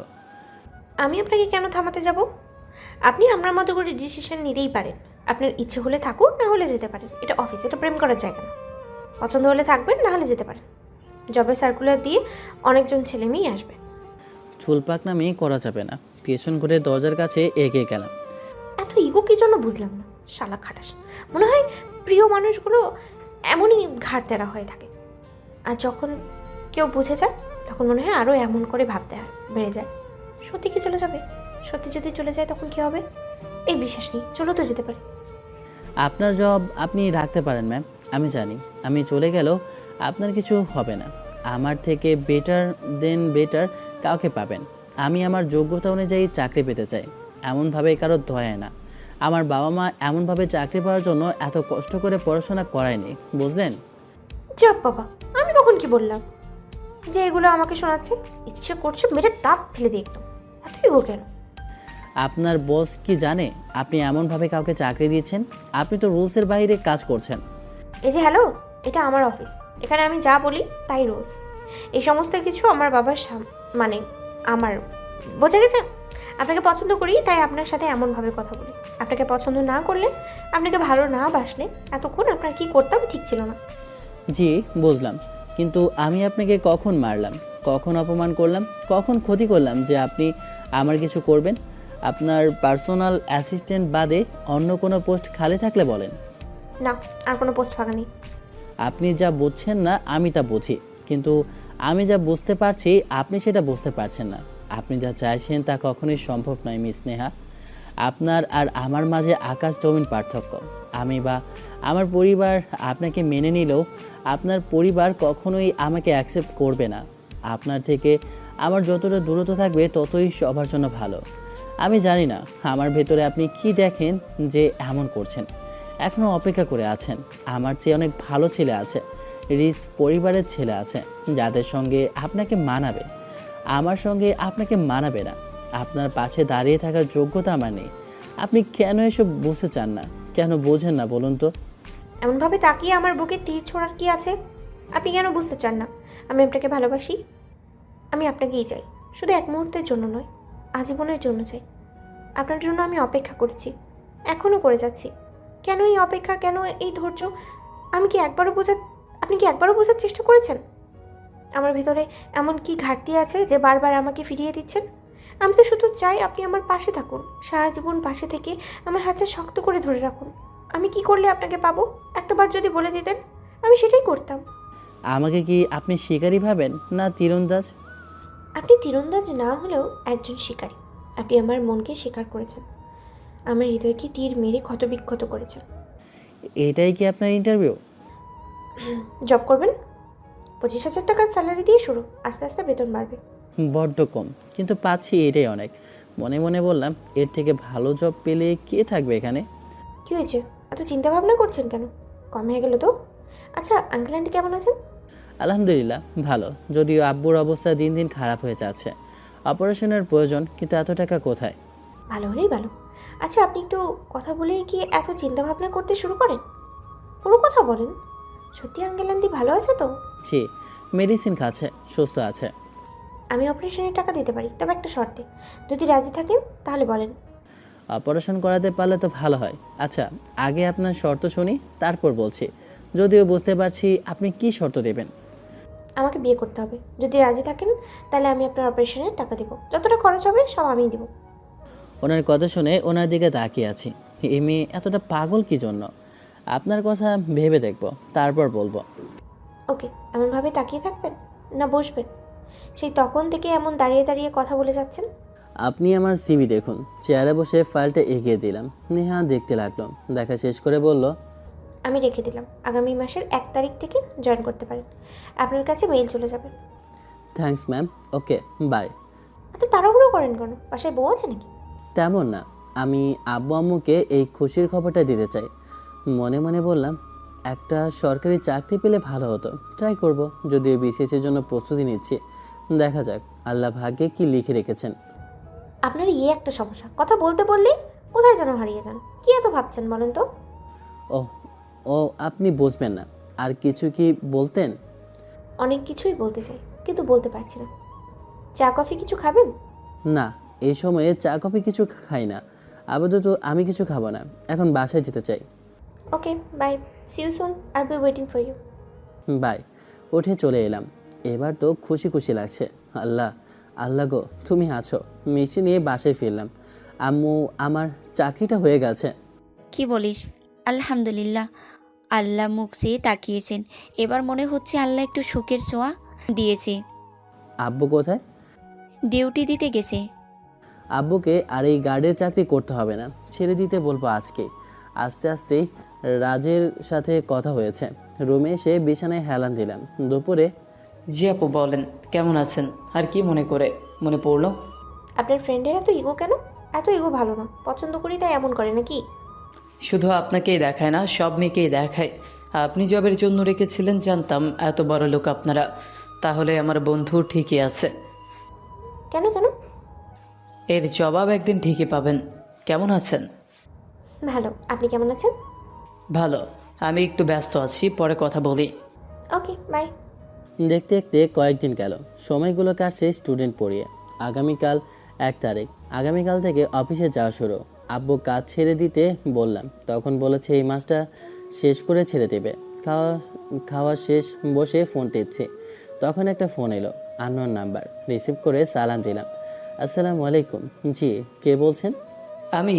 আমি আপনাকে কেন থামাতে যাব? আপনি আপনার মতো করে ডিসিশন নিতেই পারেন। আপনার ইচ্ছে হলে থাকুন, না হলে যেতে পারেন। এটা অফিস, এটা প্রেম করার জায়গা না। পছন্দ হলে থাকবেন, না হলে যেতে পারেন। জবের সার্কুলার দিয়ে অনেকজন ছেলে মেয়েই আসবে। চুলপাক নামে করা যাবে না। পেছন ঘুরে দরজার কাছে এগিয়ে গেলাম। এত ইগো কি জন্য বুঝলাম না। শালা খাটাস। মনে হয় প্রিয় মানুষগুলো এমনই ঘাড়তেরা হয়ে থাকে, আর যখন কেউ বুঝে যায় তখন মনে হয় আরও এমন করে ভাবতে বেড়ে যায়। সত্যি কি চলে যাবে? সত্যি যদি চলে যায় তখন কি হবে? এই বিশ্বাস নেই। চলো তো যেতে পারি। আপনার জব আপনি রাখতে পারেন ম্যাম, আমি জানি। আমি চলে গেলেও আপনার কিছু হবে না। আমার থেকে বেটার কাউকে পাবেন। আমি আমার যোগ্যতা অনুযায়ী চাকরি পেতে চাই, এমনভাবে কারো দয়া না। আমার বাবা মা এমনভাবে চাকরি পাওয়ার জন্য এত কষ্ট করে পড়াশোনা করায়নি, বুঝলেন? যাব বাবা, আমি কখন কি বললাম যে এগুলো আমাকে শোনাচ্ছে? ইচ্ছে করছে মেরে দাঁত ফেলে দিই একদম। এত ইগো কেন? আপনার বস কি জানে আপনি এমনভাবে কাউকে চাকরি দিয়েছেন? আপনি তো রুলসের বাইরে কাজ করছেন। এই যে হ্যালো, এটা আমার অফিস। এখানে আমি যা বলি তাই রোজ। এই সমস্ত কিছু আমার বাবার মানে আমার, বোঝা গেছে? আপনাকে পছন্দ করি তাই আপনার সাথে এমনভাবে কথা বলি। আপনাকে পছন্দ না করলে, আপনাকে ভালো না বাসলে এতক্ষণ আপনার কি করতাম ঠিক ছিল না। জি বুঝলাম, কিন্তু আমি আপনাকে কখন মারলাম, কখন অপমান করলাম, কখন ক্ষতি করলাম যে আপনি আমার কিছু করবেন? আপনার পার্সোনাল অ্যাসিস্ট্যান্ট বাদে অন্য কোনো পোস্ট খালি থাকলে বলেন। না, আর কোনো পোস্ট ফাঁকা নেই। আপনি যা বুঝছেন না আমি তা বুঝি, কিন্তু আমি যা বুঝতে পারছি আপনি সেটা বুঝতে পারছেন না। আপনি যা চাইছেন তা কখনোই সম্ভব নয় মিস নেহা। আপনার আর আমার মাঝে আকাশ জমিন পার্থক্য। আমি বা আমার পরিবার আপনাকে মেনে নিলেও আপনার পরিবার কখনোই আমাকে অ্যাকসেপ্ট করবে না। আপনার থেকে আমার যতটা দূরত্ব থাকবে ততই সবার জন্য ভালো। আমি জানি না আমার ভেতরে আপনি কি দেখেন যে এমন করছেন। এখনও অপেক্ষা করে আছেন। আমার চেয়ে অনেক ভালো ছেলে আছে, রিচ পরিবারের ছেলে আছে যাদের সঙ্গে আপনাকে মানাবে। আমার সঙ্গে আপনাকে মানাবে না। আপনার পাশে দাঁড়িয়ে থাকার যোগ্যতা আমার নেই। আপনি কেন এসব বুঝতে চান না? কেন বোঝেন না বলুন তো? এমনভাবে তাকিয়ে আমার বুকে তীর ছোড়ার কি আছে? আপনি কেন বুঝতে চান না আমি আপনাকে ভালোবাসি? আমি আপনাকেই চাই, শুধু এক মুহূর্তের জন্য নয়, আজীবনের জন্য চাই। আপনার জন্য আমি অপেক্ষা করেছি, এখনও করে যাচ্ছি। কেন এই অপেক্ষা, কেন এই ধৈর্য? আপনি কি একবারও বোঝার চেষ্টা করেছেন আমার ভিতরে এমন কি ঘাটতি আছে যে বারবার আমাকে ফিরিয়ে দিচ্ছেন? আমি তো শুধু চাই আপনি আমার পাশে থাকুন, সারা জীবন পাশে থেকে আমার হাতটা শক্ত করে ধরে রাখুন। আমি কি করলে আপনাকে পাবো একটাবার যদি বলে দিতেন, আমি সেটাই করতাম। আমাকে কি আপনি শিকারী ভাবেন না তীরন্দাজ? আপনি তীরন্দাজ না হলেও একজন শিকারী। আপনি আমার মনকে শিকার করেছেন, আমার হৃদয়কে তীর মেরে ক্ষতবিক্ষত করেছেন। এটাই কি আপনার ইন্টারভিউ? জব করবেন? 25,000 টাকার স্যালারি দিয়ে শুরু, আস্তে আস্তে বেতন বাড়বে। বড্ড কম, কিন্তু পাচ্ছি এটাই অনেক। মনে মনে বললাম, এর থেকে ভালো জব পেলে কে থাকবে এখানে? কি হয়েছে, এত চিন্তা ভাবনা করছেন কেন? কম হয়ে গেল তো? আচ্ছা, আঙ্কেল আন্টি কেমন আছেন? আলহামদুলিল্লাহ ভালো, যদিও আব্বুর অবস্থা দিন দিন খারাপ হয়ে যাচ্ছে। অপারেশনের প্রয়োজন, কিন্তু এত টাকা কোথায়? ভালো হলেই ভালো। আচ্ছা, আপনি একটু কথা বলেই কি এত চিন্তা ভাবনা করতে শুরু করেন? পুরো কথা বলেন। সত্যি আঙ্কেল আন্টি ভালো আছে তো? জি, মেডিসিন খাচ্ছে, সুস্থ আছে। আমি অপারেশনের টাকা দিতে পারি, তবে একটা শর্তে। যদি রাজি থাকেন তাহলে বলেন। অপারেশন করাতে পারলে তো ভালো হয়। আচ্ছা, আগে আপনার শর্ত শুনি, তারপর বলছি। যদিও বুঝতে পারছি আপনি কি শর্ত দেবেন। আমাকে বিয়ে করতে হবে। যদি রাজি থাকেন তাহলে আমি আপনার অপারেশনের টাকা দেবো, যতটা খরচ হবে সব আমিই দেবো। ওনার কথা শুনে ওনার দিকে তাকিয়ে আছি। এই মেয়ে এতটা পাগল কি জন্য? আপনার কথা ভেবে দেখব, তারপর বলবো। ওকে, এমনভাবে তাকিয়ে থাকবেন না বসবেন? সেই তখন থেকে এমন দাঁড়িয়ে দাঁড়িয়ে কথা বলে যাচ্ছেন। আপনি আমার সিভি দেখুন। চেয়ারে বসে ফাইলটা এগিয়ে দিলাম। নেহা দেখতে লাগলো। দেখা শেষ করে বলল, আমি রেখে দিলাম, আগামী মাসের 1 তারিখ থেকে জয়েন করতে পারেন। আপনার কাছে মেইল চলে যাবে। Thanks ma'am, okay bye. এত তাড়াহুড়ো করেন কেন? বাসায় বউ আছে নাকি? তেমন না, আমি আব্বু আম্মুকে এই খুশির খবরটা দিতে চাই। মনে মনে বললাম, একটা সরকারি চাকরি পেলে ভালো হতো। ট্রাই করব, যদিও বিসিএসের জন্য প্রস্তুতি নিচ্ছি। দেখা যাক আল্লাহ ভাগ্যে কি লিখে রেখেছেন। আপনার একটা সমস্যা, কথা বলতে বললেই কোথায় যেন হারিয়ে যান। কি এত ভাবছেন বলেন তো? ও ও আপনি বুঝবেন না। আর কিছু কি বলতেন? অনেক কিছুই বলতে চাই, কিন্তু বলতে পারছি না। চা কফি কিছু খাবেন? না, এই সময়ে চা কফি কিছু খাই না। আপাতত আমি কিছু খাবো না, এখন বাসায় যেতে চাই। Okay bye, see you soon, I will be waiting for you. Bye. উঠে চলে এলাম। এবার তো খুশি খুশি লাগছে। আল্লাহ আল্লাহ গো, তুমি আছো। মিষ্টি নিয়ে বাসায় ফিরলাম। আম্মু, আমার চাকরিটা হয়ে গেছে। কি বলিস? আলহামদুলিল্লাহ। আল্লাহ মুখ চেয়ে তাকিয়েছেন। এবার মনে হচ্ছে আল্লাহ একটু সুখের ছোঁয়া দিয়েছে। আব্বু কোথায়? ডিউটি দিতে গেছে। আব্বুকে আর এই গার্ডের চাকরি করতে হবে না, ছেড়ে দিতে বলবো আজকে। আস্তে আস্তেই রাজের সাথে কথা হয়েছে। রুমে এসে বিছানায় হেলান দিলাম। দুপুরে জি আপু বলেন, কেমন আছেন? আর কি মনে করে মনে পড়লো? আপনার ফ্রেন্ডের এত ইগো কেন? এত ইগো ভালো না, পছন্দ করি তাই এমন করে নাকি? শুধু আপনাকেই দেখায় না, সব মেয়েকেই দেখায়। আপনি জবের জন্য রেখেছিলেন জানতাম, এত বড় লোক আপনারা। তাহলে আমার বন্ধু ঠিকই আছে। কেন কেন? এর জবাব একদিন ঠিকই পাবেন। কেমন আছেন? ভালো, আপনি কেমন আছেন? ভালো। আমি একটু ব্যস্ত আছি, পরে কথা বলি। Okay bye. দেখতে দেখতে কয়েকদিন গেল। সময়গুলো কাটছে স্টুডেন্ট পড়িয়ে। আগামীকাল 1 তারিখ। আগামীকাল থেকে অফিসে যাওয়া শুরু। আব্বু কাজ ছেড়ে দিতে বললাম, তখন বলেছে এই মাসটা শেষ করে ছেড়ে দেবে। খাওয়া শেষ, বসে ফোন টিপছে। তখন একটা ফোন এলো, আননোন নাম্বার। রিসিভ করে সালাম দিলাম। আসসালামু আলাইকুম। জি, কে বলছেন? আমি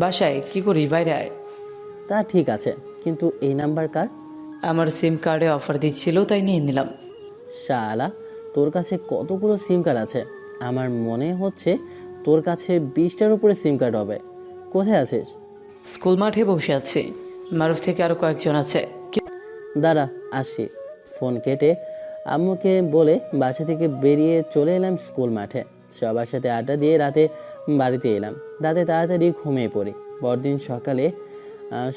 বাসায়, কি করি, বাইরে আয়। তা ঠিক আছে, কিন্তু এই নাম্বার কার? আমার সিম কার্ডে অফার দিচ্ছিল, তাই নিয়ে নিলাম। শালা, তোর কাছে কতগুলো সিম কার্ড আছে? আমার মনে হচ্ছে তোর কাছে 20টার উপরে সিম কার্ড হবে। কোথায় আছিস? স্কুল মাঠে বসে আছি। মারুফ থেকে আরও কয়েকজন আছে। দাঁড়া, আসি। ফোন কেটে আম্মুকে বলে বাসা থেকে বেরিয়ে চলে এলাম স্কুল মাঠে। সবার সাথে আড্ডা দিয়ে রাতে বাড়িতে এলাম। রাতে তাড়াতাড়ি ঘুমিয়ে পড়ি। পরদিন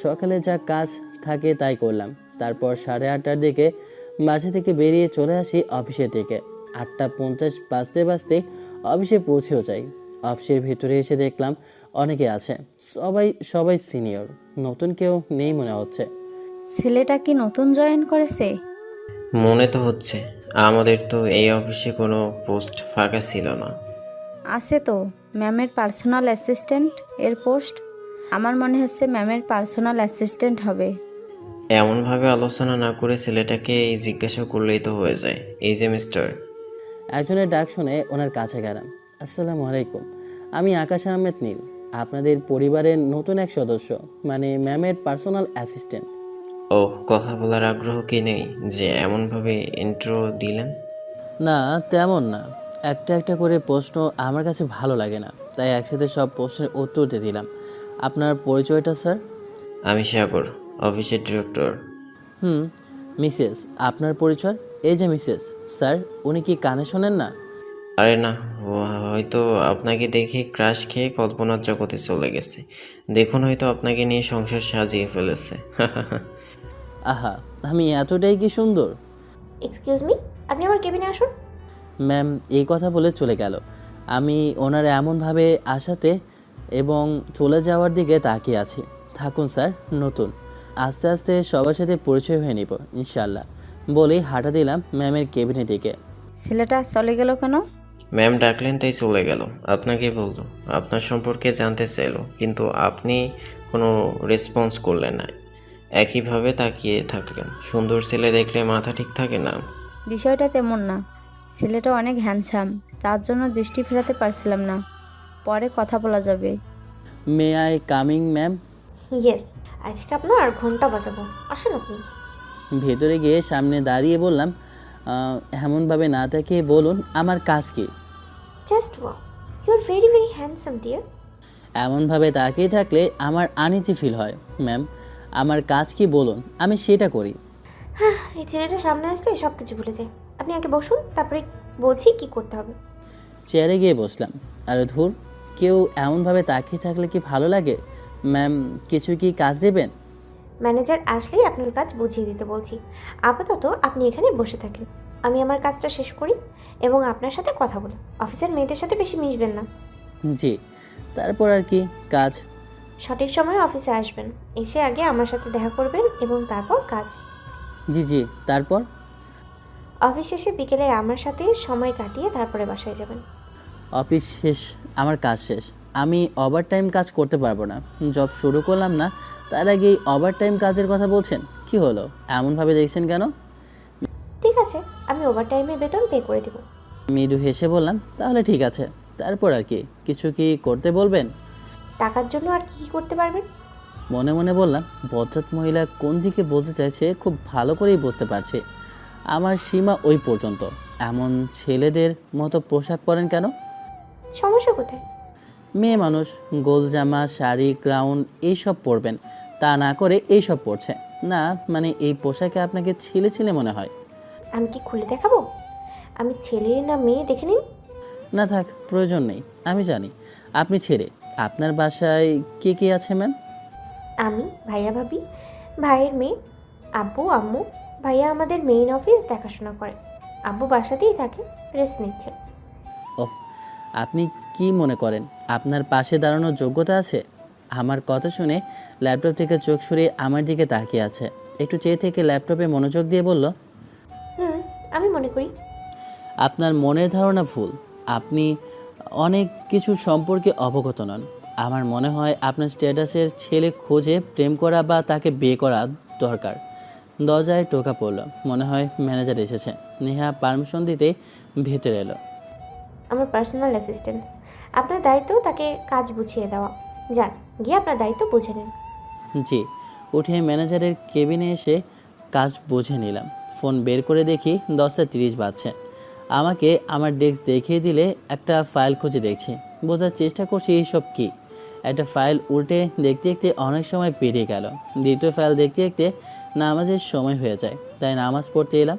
সকালে যা কাজ থাকে তাই করলাম। তারপর 8:30টার দিকে বাসা থেকে বেরিয়ে চলে আসি অফিসের দিকে। 8:50 বাজতে বাজতেই অফিসে পৌঁছেও যাই। অফিসের ভিতরে এসে দেখলাম অনেকে আছে। সবাই সিনিয়র, নতুন কেউ নেই মনে হচ্ছে। ছেলেটা কি নতুন জয়েন করেছে? মনে তো হচ্ছে। আমাদের তো এই অফিসে কোনো পোস্ট ফাঁকা ছিল না। আছে তো, ম্যামের পার্সোনাল অ্যাসিস্ট্যান্ট এর পোস্ট। আমার মনে হচ্ছে ম্যামের পার্সোনাল অ্যাসিস্ট্যান্ট হবে। এমনভাবে আলোচনা না করে ছেলেটাকে এই জিজ্ঞাসা করলেই তো হয়ে যায়। এই যে মিস্টার। একজনের ডাক শুনে ওনার কাছে গেলাম। আসসালামু আলাইকুম, আমি আকাশ আহমেদ নীল, আপনাদের পরিবারের নতুন এক সদস্য, মানে ম্যামের পার্সোনাল অ্যাসিস্ট্যান্ট। ও, কথা বলার আগ্রহ কি নেই যে এমনভাবে ইন্ট্রো দিলেন? না, তেমন না। একটা একটা করে প্রশ্ন আমার কাছে ভালো লাগে না, তাই একসাথে সব প্রশ্নের উত্তর দিয়ে দিলাম। আপনার পরিচয়টা স্যার? আমি সাগর, অফিসের ডিরেক্টর। মিসেস, আপনার পরিচয়? এই যে মিসেস। স্যার, উনি কি কানে শোনেন না? আরে না, ও হয়তো আপনাকে দেখে ক্রাশ খেয়ে কল্পনার জগতে চলে গেছে। দেখুন, হয়তো আপনাকে নিয়ে সংসার সাজিয়ে ফেলেছে। আহা, আমি এতটাই কি সুন্দর? এক্সকিউজ মি, আপনি আমার কেবিনে আসুন। ম্যাম এই কথা বলে চলে গেল। আমি ওনার এমনভাবে আসাতে এবং চলে যাওয়ার দিকে তাকিয়ে আছি। থাকুন স্যার, নতুন। আস্তে আস্তে সবার সাথে পরিচয় হয়ে নিব ইনশাল্লাহ, বলেই হাঁটা দিলাম ম্যামের কেবিনের দিকে। ছেলেটা চলে গেল কেন? ম্যাম ডাকলেন তাই চলে গেল। আপনাকে বললো, আপনার সম্পর্কে জানতে চাইলো, কিন্তু আপনি কোনো রেসপন্স করলেন না। একইভাবে তাকিয়ে থাকলেন। সুন্দর ছেলে দেখলে মাথা ঠিক থাকে না? বিষয়টা তেমন না, ছেলেটা অনেক হ্যান্ডসাম, তার জন্য দৃষ্টি ফেরাতে পারছিলাম না। পরে কথা বলা যাবে। May I coming ma'am? Yes, আজকে আপনার ঘন্টা বাজাবো, আসেন আপনি। ভেতরে গিয়ে সামনে দাঁড়িয়ে বললাম, এমনভাবে না তাকিয়ে বলুন আমার কাজ কি? Just wow, you are very very handsome dear. এমনভাবে তাকিয়ে থাকলে আমার আনইজি ফিল হয়। ম্যাম, আমার কাজ কি বলুন, আমি সেটা করি। এই ছেলেটা সামনে আসলে সব কিছু ভুলে যায়। আপনি আগে বসুন, তারপরে বলছি কি করতে হবে। চেয়ারে গিয়ে বসলাম। আরে ধুর, কেউ এমনভাবে তাকিয়ে থাকলে কি ভালো লাগে? ম্যাম, কিছু কি কাজ দেবেন? ম্যানেজার আসলেই আপনার কাজ বুঝিয়ে দিতে বলছি। আপাতত আপনি এখানে বসে থাকেন, আমি আমার কাজটা শেষ করি এবং আপনার সাথে কথা বলি। অফিসের মেয়েদের সাথে বেশি মিশবেন না। জি, তারপর আর কি কাজ? সঠিক সময়ে অফিসে আসবেন, এসে আগে আমার সাথে দেখা করবেন এবং তারপর কাজ। জি জি, তারপর? অফিস শেষে বিকেলে আমার সাথে সময় কাটিয়ে তারপরে বাসায় যাবেন। অফিস শেষ, আমার কাজ শেষ। আমি ওভারটাইম কাজ করতে পারবো না। জব শুরু করলাম না, তার আগেই ওভারটাইম কাজের কথা বলছেন। কি হলো, এমনভাবে দেখছেন কেন? ঠিক আছে, আমি ওভারটাইমের বেতন পে করে দেব। মৃদু হেসে বললাম, তাহলে ঠিক আছে। তারপর আর কি, কিছু কি করতে বলবেন? টাকার জন্য আর কি করতে পারবেন? মনে মনে বললাম, বজ্জাত মহিলা কোন দিকে বলতে চাইছে খুব ভালো করেই বুঝতে পারছি। আমার সীমা ওই পর্যন্ত। এমন ছেলেদের মতো পোশাক পরেন কেন? সমস্যা কোথায়? মেয়ে মানুষ, গোল জামা, শাড়ি, গ্রাউন এইসব পরবেন, তা না করে এইসব পরছে। না মানে এই পোশাকে আপনাকে ছেলে ছেলে মনে হয়। আমি কি খুলে দেখাবো? আমি ছেলে না মেয়ে দেখে নিন। না থাক, প্রয়োজন নেই। আমি জানি আপনি ছেলে। আপনার বাসায় কে কে আছে ম্যাম? আমি, ভাইয়া ভাবি, ভাইয়ের মেয়ে, আব্বু আম্মু। ভাইয়া আমাদের মেইন অফিস দেখাশোনা করে, আব্বু বাসাতেই থাকে, রেস্ট নিচ্ছে। ওহ, আপনি কি মনে করেন আপনার পাশে দাঁড়ানোর যোগ্যতা আছে? আমার কথা শুনে ল্যাপটপ থেকে চোখ সরিয়ে আমার দিকে তাকিয়ে আছে। একটু চেয়ে থেকে ল্যাপটপে মনোযোগ দিয়ে বলল, আমি মনে করি। আপনার মনের ধারণা ভুল। আপনি অনেক কিছু সম্পর্কে অবগত নন। আমার মনে হয় আপনার স্ট্যাটাসের ছেলে খোঁজে প্রেম করা বা তাকে বিয়ে করা দরকার। দরজায় টোকা পড়ল, মনে হয় ম্যানেজার এসেছে। নেহা পারমিশন দিতে ভেতরে এলো। আমার পার্সোনাল অ্যাসিস্ট্যান্ট, আপনার দায়িত্ব তাকে কাজ বুঝিয়ে দেওয়া। যান, গিয়ে আপনার দায়িত্ব বুঝে নিন। জি, উঠে ম্যানেজারের কেবিনে এসে কাজ বুঝে নিলাম। ফোন বের করে দেখি 10:30 বাজছে। আমাকে আমার ডেস্ক দেখিয়ে দিলে একটা ফাইল খুঁজে দেখছি। বোঝার চেষ্টা করছি এইসব কী। একটা ফাইল উল্টে দেখতে দেখতে অনেক সময় পেরিয়ে গেল। দ্বিতীয় ফাইল দেখতে দেখতে নামাজের সময় হয়ে যায়, তাই নামাজ পড়তে এলাম।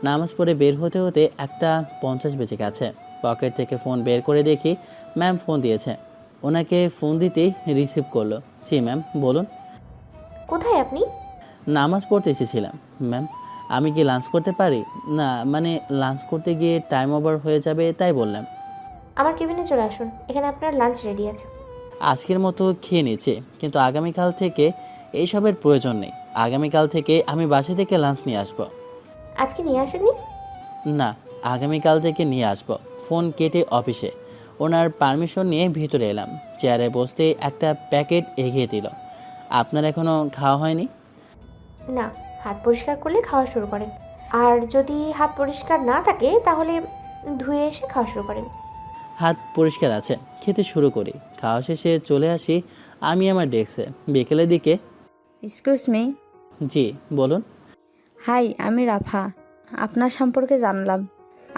নামাজ পড়ে বের হতে হতে 1:50 বেজে গেছে। পকেট থেকে ফোন বের করে দেখি ম্যাম ফোন দিয়েছে। ওনাকে ফোন দিতেই রিসিভ করলো। জি ম্যাম, বলুন। কোথায় আপনি? নামাজ পড়তে এসেছিলাম ম্যাম। আমি কি লাঞ্চ করতে পারি? না মানে লাঞ্চ করতে গিয়ে টাইম ওভার হয়ে যাবে তাই বললাম। আমার কেবিনে চলে আসুন, এখানে আপনার লাঞ্চ রেডি আছে। আজকের মতো খেয়ে নিচ্ছে, কিন্তু আগামীকাল থেকে এইসবের প্রয়োজন নেই। আগামীকাল থেকে আমি বাসা থেকে লাঞ্চ নিয়ে আসবো। আজকে নিয়ে আসেননি? না, আগামীকাল থেকে নিয়ে আসবো। ফোন কেটে অফিসে ওনার পারমিশন নিয়ে ভিতরে এলাম। চেয়ারে বসতে একটা প্যাকেট এগিয়ে দিল। আপনার এখনও খাওয়া হয়নি? না, হাত পরিষ্কার করলে খাওয়া শুরু করেন। আর যদি হাত পরিষ্কার না থাকে তাহলে ধুয়ে এসে খাওয়া শুরু করেন। হাত পরিষ্কার আছে, খেতে শুরু করি। খাওয়া শেষে চলে আসি আমি আমার ডেস্কে। বিকেলের দিকে। Excuse me. জি বলুন। হাই, আমি রাফা। আপনার সম্পর্কে জানলাম।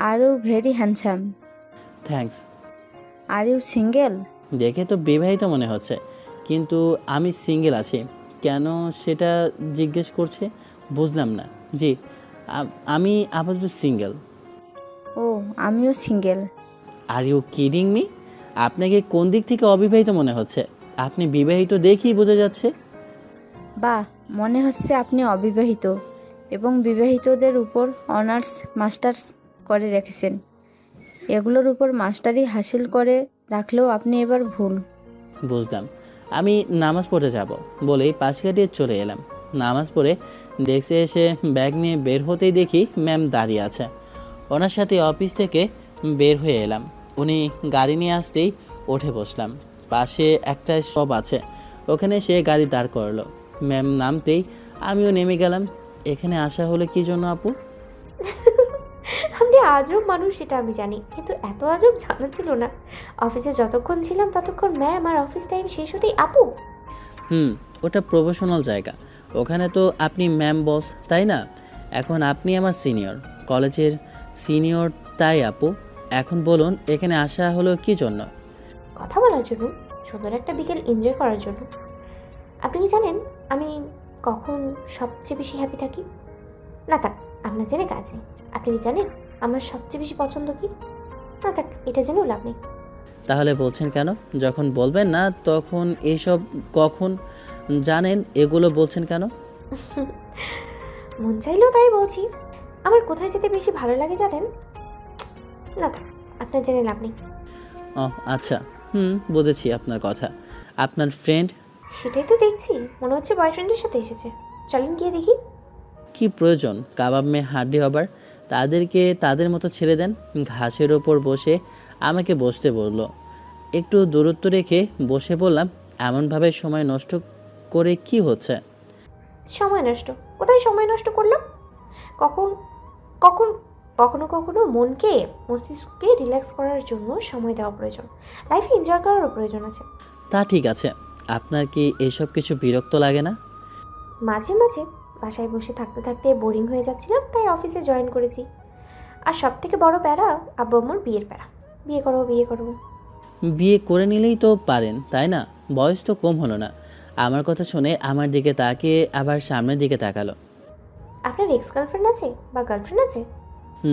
Are you very handsome. Thanks. Are you single? দেখে তো বিবাহিত মনে হচ্ছে, কিন্তু আমি সিঙ্গেল আছি। কেন সেটা জিজ্ঞেস করছে, বুঝলাম না। জি, আমি আপাতত সিঙ্গেল। ও, আমিও single. Are you kidding me? আপনাকে কোন দিক থেকে অবিবাহিত মনে হচ্ছে? আপনি বিবাহিত দেখেই বোঝা যাচ্ছে। বাহ, মনে হচ্ছে আপনি অবিবাহিত এবং বিবাহিতদের উপর অনার্স মাস্টার্স করে রেখেছেন। এগুলোর উপর মাস্টারি হাসিল করে রাখলেও আপনি এবার ভুল। বুঝলাম। আমি নামাজ পড়তে যাব বলেই পাশ কাটিয়ে চলে এলাম। নামাজ পড়ে ডেস্কে এসে ব্যাগ নিয়ে বের হতেই দেখি ম্যাম দাঁড়িয়ে আছে। ওনার সাথে অফিস থেকে বের হয়ে এলাম। উনি গাড়ি নিয়ে আসতেই উঠে বসলাম। পাশে একটা শপ আছে, ওখানে সে গাড়ি দাঁড় করলো। ম্যাম নামতেই আমিও নেমে গেলাম। এখানে আসা হলো কি জন্য আপু? আপনি আজব মানুষ সেটা আমি জানি, কিন্তু এত আজব জানা ছিল না। অফিসে যতক্ষণ ছিলাম ততক্ষণ ম্যাম আর অফিস টাইম শেষ হতেই আপু। ওটা প্রফেশনাল জায়গা, ওখানে তো আপনি ম্যাম বস, তাই না? এখন আপনি আমার সিনিয়র, কলেজের সিনিয়র, তাই আপু। এখন বলুন এখানে আসা হলো কি জন্য? কথা বলার জন্য, সুন্দর একটা বিকেল এনজয় করার জন্য। আপনি কি জানেন আমি কখন সবচেয়ে বেশি হ্যাপি থাকি? না থাক, আপনার জেনে কাজ নেই। আপনি কি জানেন আমার সবচেয়ে বেশি পছন্দ কি? না থাক, এটা জেনেও লাভ নেই। তাহলে বলছেন কেন? যখন বলবেন না তখন এইসব কখন জানেন এগুলো বলছেন কেন? মন চাইলেও তাই বলছি। আমার কোথায় যেতে বেশি ভালো লাগে জানেন? না থাক, আপনার জেনে লাভ নেই। ও আচ্ছা, বুঝেছি আপনার কথা। আপনার ফ্রেন্ড? সেটাই তো দেখছি, মনে হচ্ছে বয়ফ্রেন্ডের সাথে এসেছে। চলেন গিয়ে দেখি। কি প্রয়োজন কাবাব মেয়ে হাড্ডি হবার? তাদেরকে তাদের মতো ছেড়ে দেন। ঘাসের ওপর বসে আমাকে বসতে বলল। একটু দূরত্ব রেখে বসে বললাম, এমনভাবে সময় নষ্ট করে কি হচ্ছে? সময় নষ্ট? কোথায় সময় নষ্ট করলাম? কখন কখন কখনো কখনো মনকে, মস্তিষ্ককে রিল্যাক্স করার জন্য সময় দেওয়া প্রয়োজন। লাইফে এনজয় করারও প্রয়োজন আছে। তা ঠিক আছে, আপনার কি এসব কিছু বিরক্ত লাগে না? মাঝে মাঝে বাসায় বসে থাকতে থাকতে বোরিং হয়ে যাচ্ছিলাম, তাই অফিসে জয়েন করেছি। আর সব থেকে বড় প্যারা আব্বু আম্মুর বিয়ের প্যারা। বিয়ে করো বিয়ে করো। বিয়ে করে নিলেই তো পারেন, তাই না? বয়স তো কম হলো না। আমার কথা শুনে আমার দিকে তাকিয়ে আবার সামনের দিকে তাকালো। আপনার এক্স গার্লফ্রেন্ড আছে বা গার্লফ্রেন্ড আছে?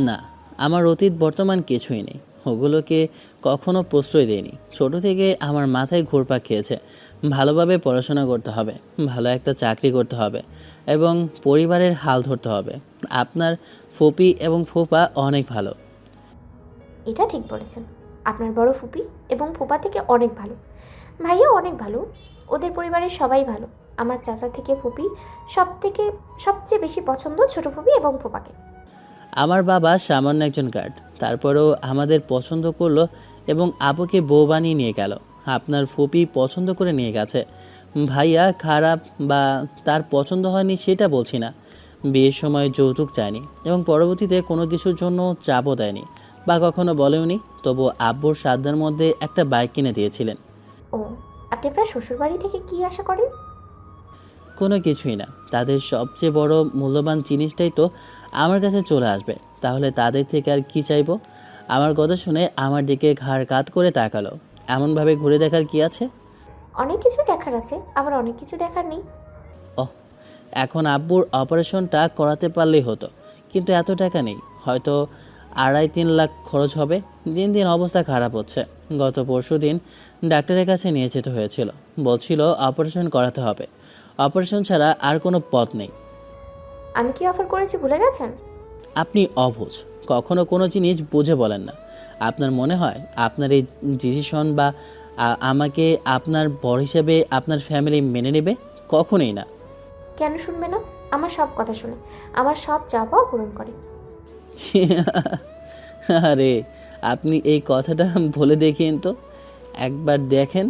না, আমার অতীত বর্তমান কিছুই নেই। ওগুলোকে কখনো প্রশ্রয় দেয়নি। ছোট থেকে আমার মাথায় ঘুরপাক খেয়েছে ভালোভাবে পড়াশোনা করতে হবে, ভালো একটা চাকরি করতে হবে এবং পরিবারের হাল ধরতে হবে। আপনার ফুপি এবং ফুপা অনেক ভালো। এটা ঠিক বলেছেন। আপনার বড় ফুপি এবং ফুপা থেকে অনেক ভালো। ভাইয়াও অনেক ভালো। ওদের পরিবারের সবাই ভালো। আমার চাচা থেকে ফুপি সবচেয়ে বেশি পছন্দ ছোট ফুপি এবং ফুপাকে। আমার বাবা সামান্য একজন গার্ড, তারপরেও আমাদের পছন্দ করলো এবং আবুকে বউ বানিয়ে নিয়ে গেল। আপনার ফুপি পছন্দ করে নিয়ে গেছে। ভাইয়া খারাপ বা তার পছন্দ হয়নি সেটা বলছি না। বিয়ের সময় যৌতুক চায়নি এবং পরবর্তীতে কোনো কিছুর জন্য চাপও দেয়নি বা কখনো বলেওনি। তবু আব্বুর সাধ্যের মধ্যে একটা বাইক কিনে দিয়েছিলেন। ও, আপনি আপনার শ্বশুরবাড়ি থেকে কি আশা করেন? কোনো কিছুই না। তাদের সবচেয়ে বড় মূল্যবান জিনিসটাই তো আমার কাছে চলে আসবে, তাহলে তাদের থেকে আর কি চাইবো? আমার কথা শুনে আমার দিকে ঘাড় কাত করে তাকালো। এমনভাবে ঘুরে দেখার কি আছে? অনেক কিছু দেখার আছে, আবার অনেক কিছু দেখার নেই। ওহ, এখন আব্বুর অপারেশনটা করাতে পারলেই হতো, কিন্তু এত টাকা নেই। হয়তো 2.5-3 লাখ খরচ হবে। দিন দিন অবস্থা খারাপ হচ্ছে। গত পরশুদিন ডাক্তারের কাছে নিয়ে যেতে হয়েছিল। বলছিল অপারেশন করাতে হবে। অপারেশন ছাড়া আর কোনো পথ নেই। আমি কি অফার করেছি ভুলে গেছেন? আপনি অবুঝ, কখনো কোনো জিনিস বুঝে বলেন না। আপনার মনে হয় আপনার এই ডিসিশন বা আমাকে আপনার বড় হিসেবে আপনার ফ্যামিলি মেনে নেবে? কখনোই না। কেন শুনবে না? আমার সব কথা শুনে, আমার সব চাওয়াও পূরণ করে। আরে, আপনি এই কথাটা বলে দেখিয়েন তো। একবার দেখেন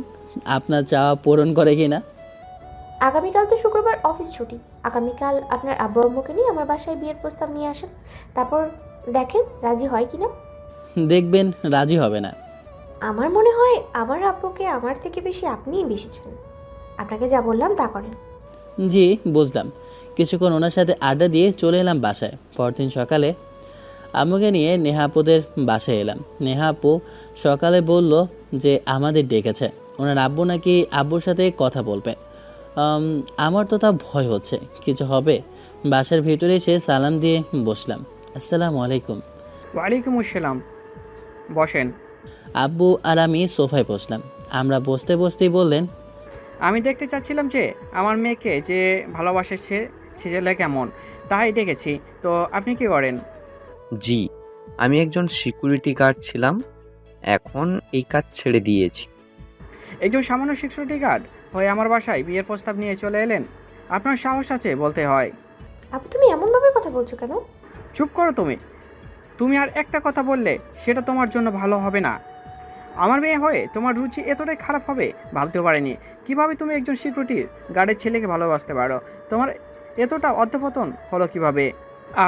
আপনার চাওয়া পূরণ করে কি না। আগামীকাল তো শুক্রবার, অফিস ছুটি। আগামীকাল আপনার আব্বু আম্মুকে নিয়ে আমার বাসায় বিয়ের প্রস্তাব নিয়ে আসেন। তারপর দেখেন রাজি হয় কিনা। দেখবেন রাজি হবে না। আমার মনে হয় আমার আব্বুকে আমার থেকে বেশি আপনিই বেশি চান। আপনাকে যা বললাম তা করেন। জি, বুঝলাম। কিছুক্ষণ ওনার সাথে আড্ডা দিয়ে চলে এলাম বাসায়। পরদিন সকালে আম্মুকে নিয়ে নেহাপুদের বাসায় এলাম। নেহাপু সকালে বলল যে আমাদের ডেকেছে। ওনার আব্বু নাকি আব্বুর সাথে কথা বলবে। আমার তো তা ভয় হচ্ছে কিছু হবে। বাসার ভিতরে এসে সালাম দিয়ে বসলাম। আসসালামু আলাইকুম। ওয়ালাইকুম আসসালাম, বসেন। আব্বু আর আমি সোফায় বসলাম। আমরা বসতে বসতেই বললেন, আমি দেখতে চাচ্ছিলাম যে আমার মেয়েকে যে ভালোবাসে সে ছেলে কেমন, তাই ডেকেছি। তো আপনি কি করেন? জি, আমি একজন সিকিউরিটি গার্ড ছিলাম, এখন এই কাজ ছেড়ে দিয়েছি। একজন সামান্য সিকিউরিটি গার্ড হয়ে আমার বাসায় বিয়ের প্রস্তাব নিয়ে চলে এলেন? আপনার সাহস আছে বলতে হয়। আব্বু তুমি এমনভাবে কথা বলছো কেন? চুপ করো তুমি। তুমি আর একটা কথা বললে সেটা তোমার জন্য ভালো হবে না। আমার মেয়ে হয়ে তোমার রুচি এতটাই খারাপ হবে ভাবতেও পারিনি। কিভাবে তুমি একজন সিকিউরিটি গার্ডের ছেলেকে ভালোবাসতে পারো? তোমার এতটা অধঃপতন হলো কিভাবে?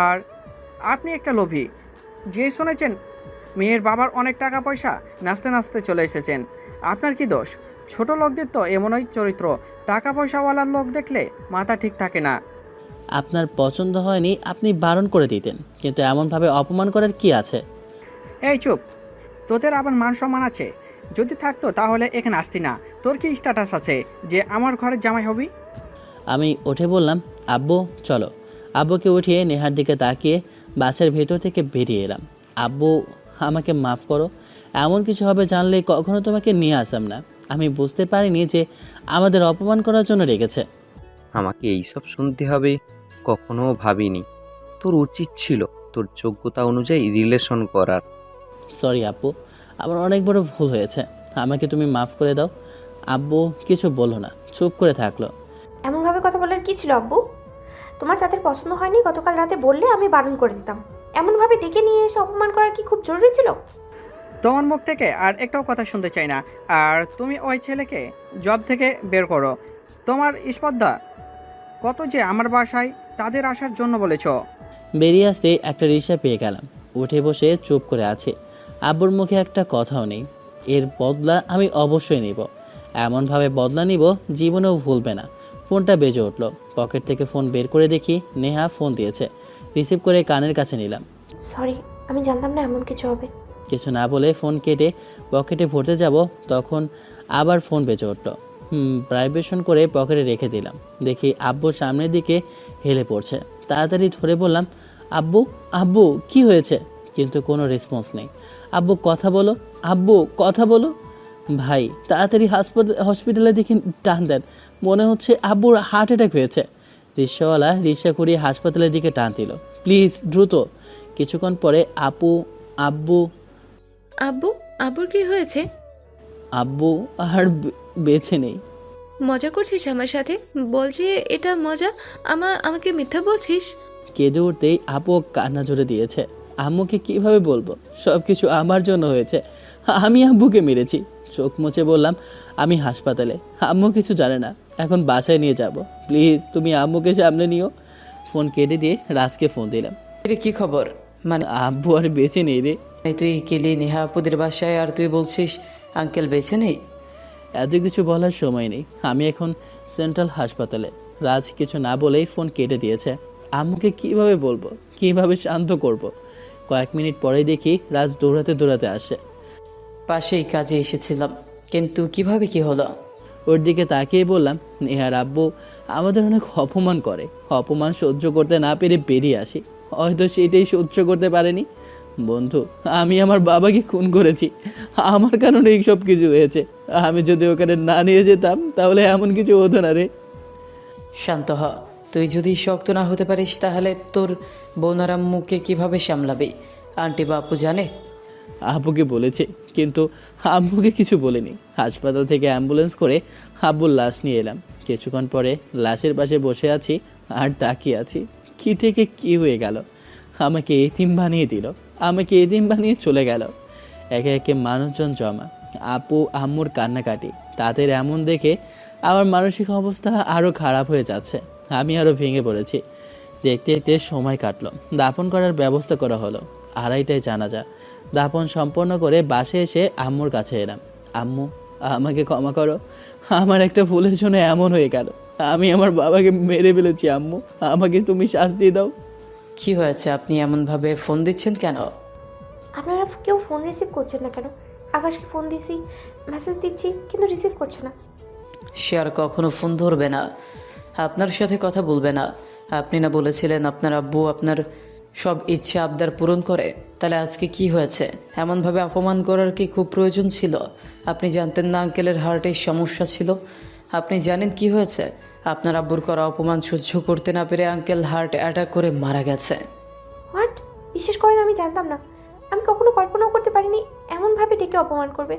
আর আপনি একটা লোভী। যে শুনেছেন মেয়ের বাবার অনেক টাকা পয়সা, নাচতে নাচতে চলে এসেছেন। আপনার কি দোষ? ছোট লোকদের তো এমনই চরিত্র, টাকা পয়সাওয়ালার লোক দেখলে মাথা ঠিক থাকে না। আপনার পছন্দ হয়নি, আপনি বারণ করে দিতেন, কিন্তু এমনভাবে অপমান করার কি আছে? এই চুপ, তোদের আবার মান সম্মান আছে? যদি থাকতো তাহলে এখানে আসতি না। তোর কি স্ট্যাটাস আছে যে আমার ঘরের জামাই হবি? আমি উঠে বললাম, আব্বু চলো। আব্বুকে উঠিয়ে নেহার দিকে তাকিয়ে বাসার ভেতর থেকে বেরিয়ে এলাম। আব্বু আমাকে মাফ করো, এমন কিছু হবে জানলে কখনো তোমাকে নিয়ে আসতাম না। আমি বুঝতে পারিনি যে আমাদের অপমান করার জন্য রেখেছে। আমাকে এইসব শুনতে হবে কখনো ভাবিনি। তোর উচিত ছিল তোর যোগ্যতা অনুযায়ী রিলেশন করার। সরি আব্বু, আমার অনেক বড় ভুল হয়েছে, আমাকে তুমি মাফ করে দাও। আব্বু কিছু বললো না, চুপ করে থাকলো। এমনভাবে কথা বলার কি ছিল আব্বু? তোমার তাদের পছন্দ হয়নি গতকাল রাতে বললে আমি বারণ করে দিতাম। এমনভাবে ডেকে নিয়ে এসে অপমান করার কি খুব জরুরি ছিল? তোমার মুখ থেকে আর একটাও কথা শুনতে চাই না। আর তুমি ওই ছেলেকে জব থেকে বের করো। তোমার স্পর্ধা কত যে আমার বাসায় তাদের আসার জন্য বলেছ। বেরিয়ে আসতে একটা রিক্সা পেয়ে গেলাম। উঠে বসে চুপ করে আছে। আব্বুর মুখে একটা কথাও নেই। এর বদলা আমি অবশ্যই নিব, এমনভাবে বদলা নিব জীবনেও ভুলবে না। ফোনটা বেজে উঠল। পকেট থেকে ফোন বের করে দেখি নেহা ফোন দিয়েছে। রিসিভ করে কানের কাছে নিলাম। সরি, আমি জানতাম না এমন কিছু হবে। কিছু না বলে ফোন কেটে পকেটে ভরতে যাব, তখন আবার ফোন বেজে উঠল। ভাইব্রেশন করে পকেটে রেখে দিলাম। দেখি আব্বু সামনের দিকে হেলে পড়ছে। তাড়াতাড়ি ধরে বললাম, আব্বু আব্বু কি হয়েছে? কিন্তু কোনো রেসপন্স নেই। আব্বু কথা বলো, আব্বু কথা বলো। ভাই তাড়াতাড়ি হসপিটালের দিকে টান দেন, মনে হচ্ছে আব্বুর হার্ট অ্যাটাক হয়েছে। রিক্সাওয়ালা রিক্সা করিয়ে হাসপাতালের দিকে টান দিল। প্লিজ দ্রুত। কিছুক্ষণ পরে আব্বু আব্বু আব্বুর কি হয়েছে? আব্বু আর বেঁচে নেই। মজা করছিস আমার সাথে? বলছি এটা মজা, আমাকে মিথ্যা বলছিস? কেঁদে উঠতেই আপু কান্না জুড়ে দিয়েছে। আম্মুকে কিভাবে বলবো? সব কিছু আমার জন্য হয়েছে, আমি আব্বুকে মেরেছি। চোখ মুছে বললাম, আমি হাসপাতালে, আম্মু কিছু জানে না, এখন বাসায় নিয়ে যাব। প্লিজ তুমি আম্মুকে সামনে নিও। ফোন কেটে দিয়ে রাজকে ফোন দিলাম। রে কি খবর? মানে আব্বু আর বেঁচে নেই রে। তুই গেলি নেহা আপুদের বাসায় আর তুই বলছিস আঙ্কেল বেঁচে নেই? এত কিছু বলার সময় নেই, আমি এখন সেন্ট্রাল হাসপাতালে। রাজ কিছু না বলেই ফোন কেটে দিয়েছে। আম্মুকে কিভাবে বলবো, কিভাবে শান্ত করব? কয়েক মিনিট পরেই দেখি রাজ দৌড়াতে দৌড়াতে আসে। পাশেই কাজে এসেছিলাম, কিন্তু কিভাবে কি হলো? ওর দিকে তাকিয়ে বললাম, নেহার আব্বু আমাদের অনেক অপমান করে, অপমান সহ্য করতে না পেরে বেরিয়ে আসি। হয়তো সেটাই সহ্য করতে পারেনি। বন্ধু, আমি আমার বাবাকে খুন করেছি, আমার কারণে এই সব কিছু হয়েছে। আমি যদি ওখানে না নিয়ে যেতাম তাহলে এমন কিছু হতো না রে। শান্ত হ। তুই যদি শক্ত না হতে পারিস তাহলে তোর বোনার আম্মুকে কিভাবে সামলাবি? আন্টি বাপু জানে? আব্বুকে বলেছে, কিন্তু আব্বুকে কিছু বলেনি। হাসপাতাল থেকে অ্যাম্বুলেন্স করে আব্বুর লাশ নিয়ে এলাম। কিছুক্ষণ পরে লাশের পাশে বসে আছি আর তাকিয়ে আছি। কি থেকে কি হয়ে গেল? আমাকে এতিম বানিয়ে দিল, আমাকে এতিম বানিয়ে চলে গেল। একে একে মানুষজন জমা, আপু আম্মুর কান্নাকাটি। তাদের এমন দেখে আমার মানসিক অবস্থা আরও খারাপ হয়ে যাচ্ছে। আমি আরও ভেঙে পড়েছি। দেখতে দেখতে সময় কাটলো। দাফন করার ব্যবস্থা করা হলো। 2:30টায় জানাজা। দাফন সম্পন্ন করে বাসে এসে আম্মুর কাছে এলাম। আম্মু আমাকে ক্ষমা করো, আমার একটা ভুলের জন্য এমন হয়ে গেল। আমি আমার বাবাকে মেরে ফেলেছি। আম্মু আমাকে তুমি শাস্তি দাও। কি হয়েছে? আপনি এমনভাবে ফোন দিচ্ছেন কেন? আপনারা কেউ ফোন রিসিভ করছেন না কেন? আকাশকে ফোন দিছি, মেসেজ দিচ্ছি, কিন্তু রিসিভ করছে না। সে আর কখনো ফোন ধরবে না, আপনার সাথে কথা বলবে না। আপনি না বলেছিলেন আপনার আব্বু আপনার সব ইচ্ছা আবদার পূরণ করে? তাহলে আজকে কি হয়েছে? এমনভাবে অপমান করার কি খুব প্রয়োজন ছিল? আপনি জানতেন না আঙ্কেলের হার্টের সমস্যা ছিল? আপনি জানেন কি হয়েছে? আপনার আব্বুর করা অপমান সহ্য করতে না পেরে আঙ্কেল হার্ট অ্যাটাক করে মারা গেছে। হোয়াট? বিশেষ করেন আমি জানতাম না। আমি কখনো কল্পনাও করতে পারিনি এমনভাবে ডেকে অপমান করবে।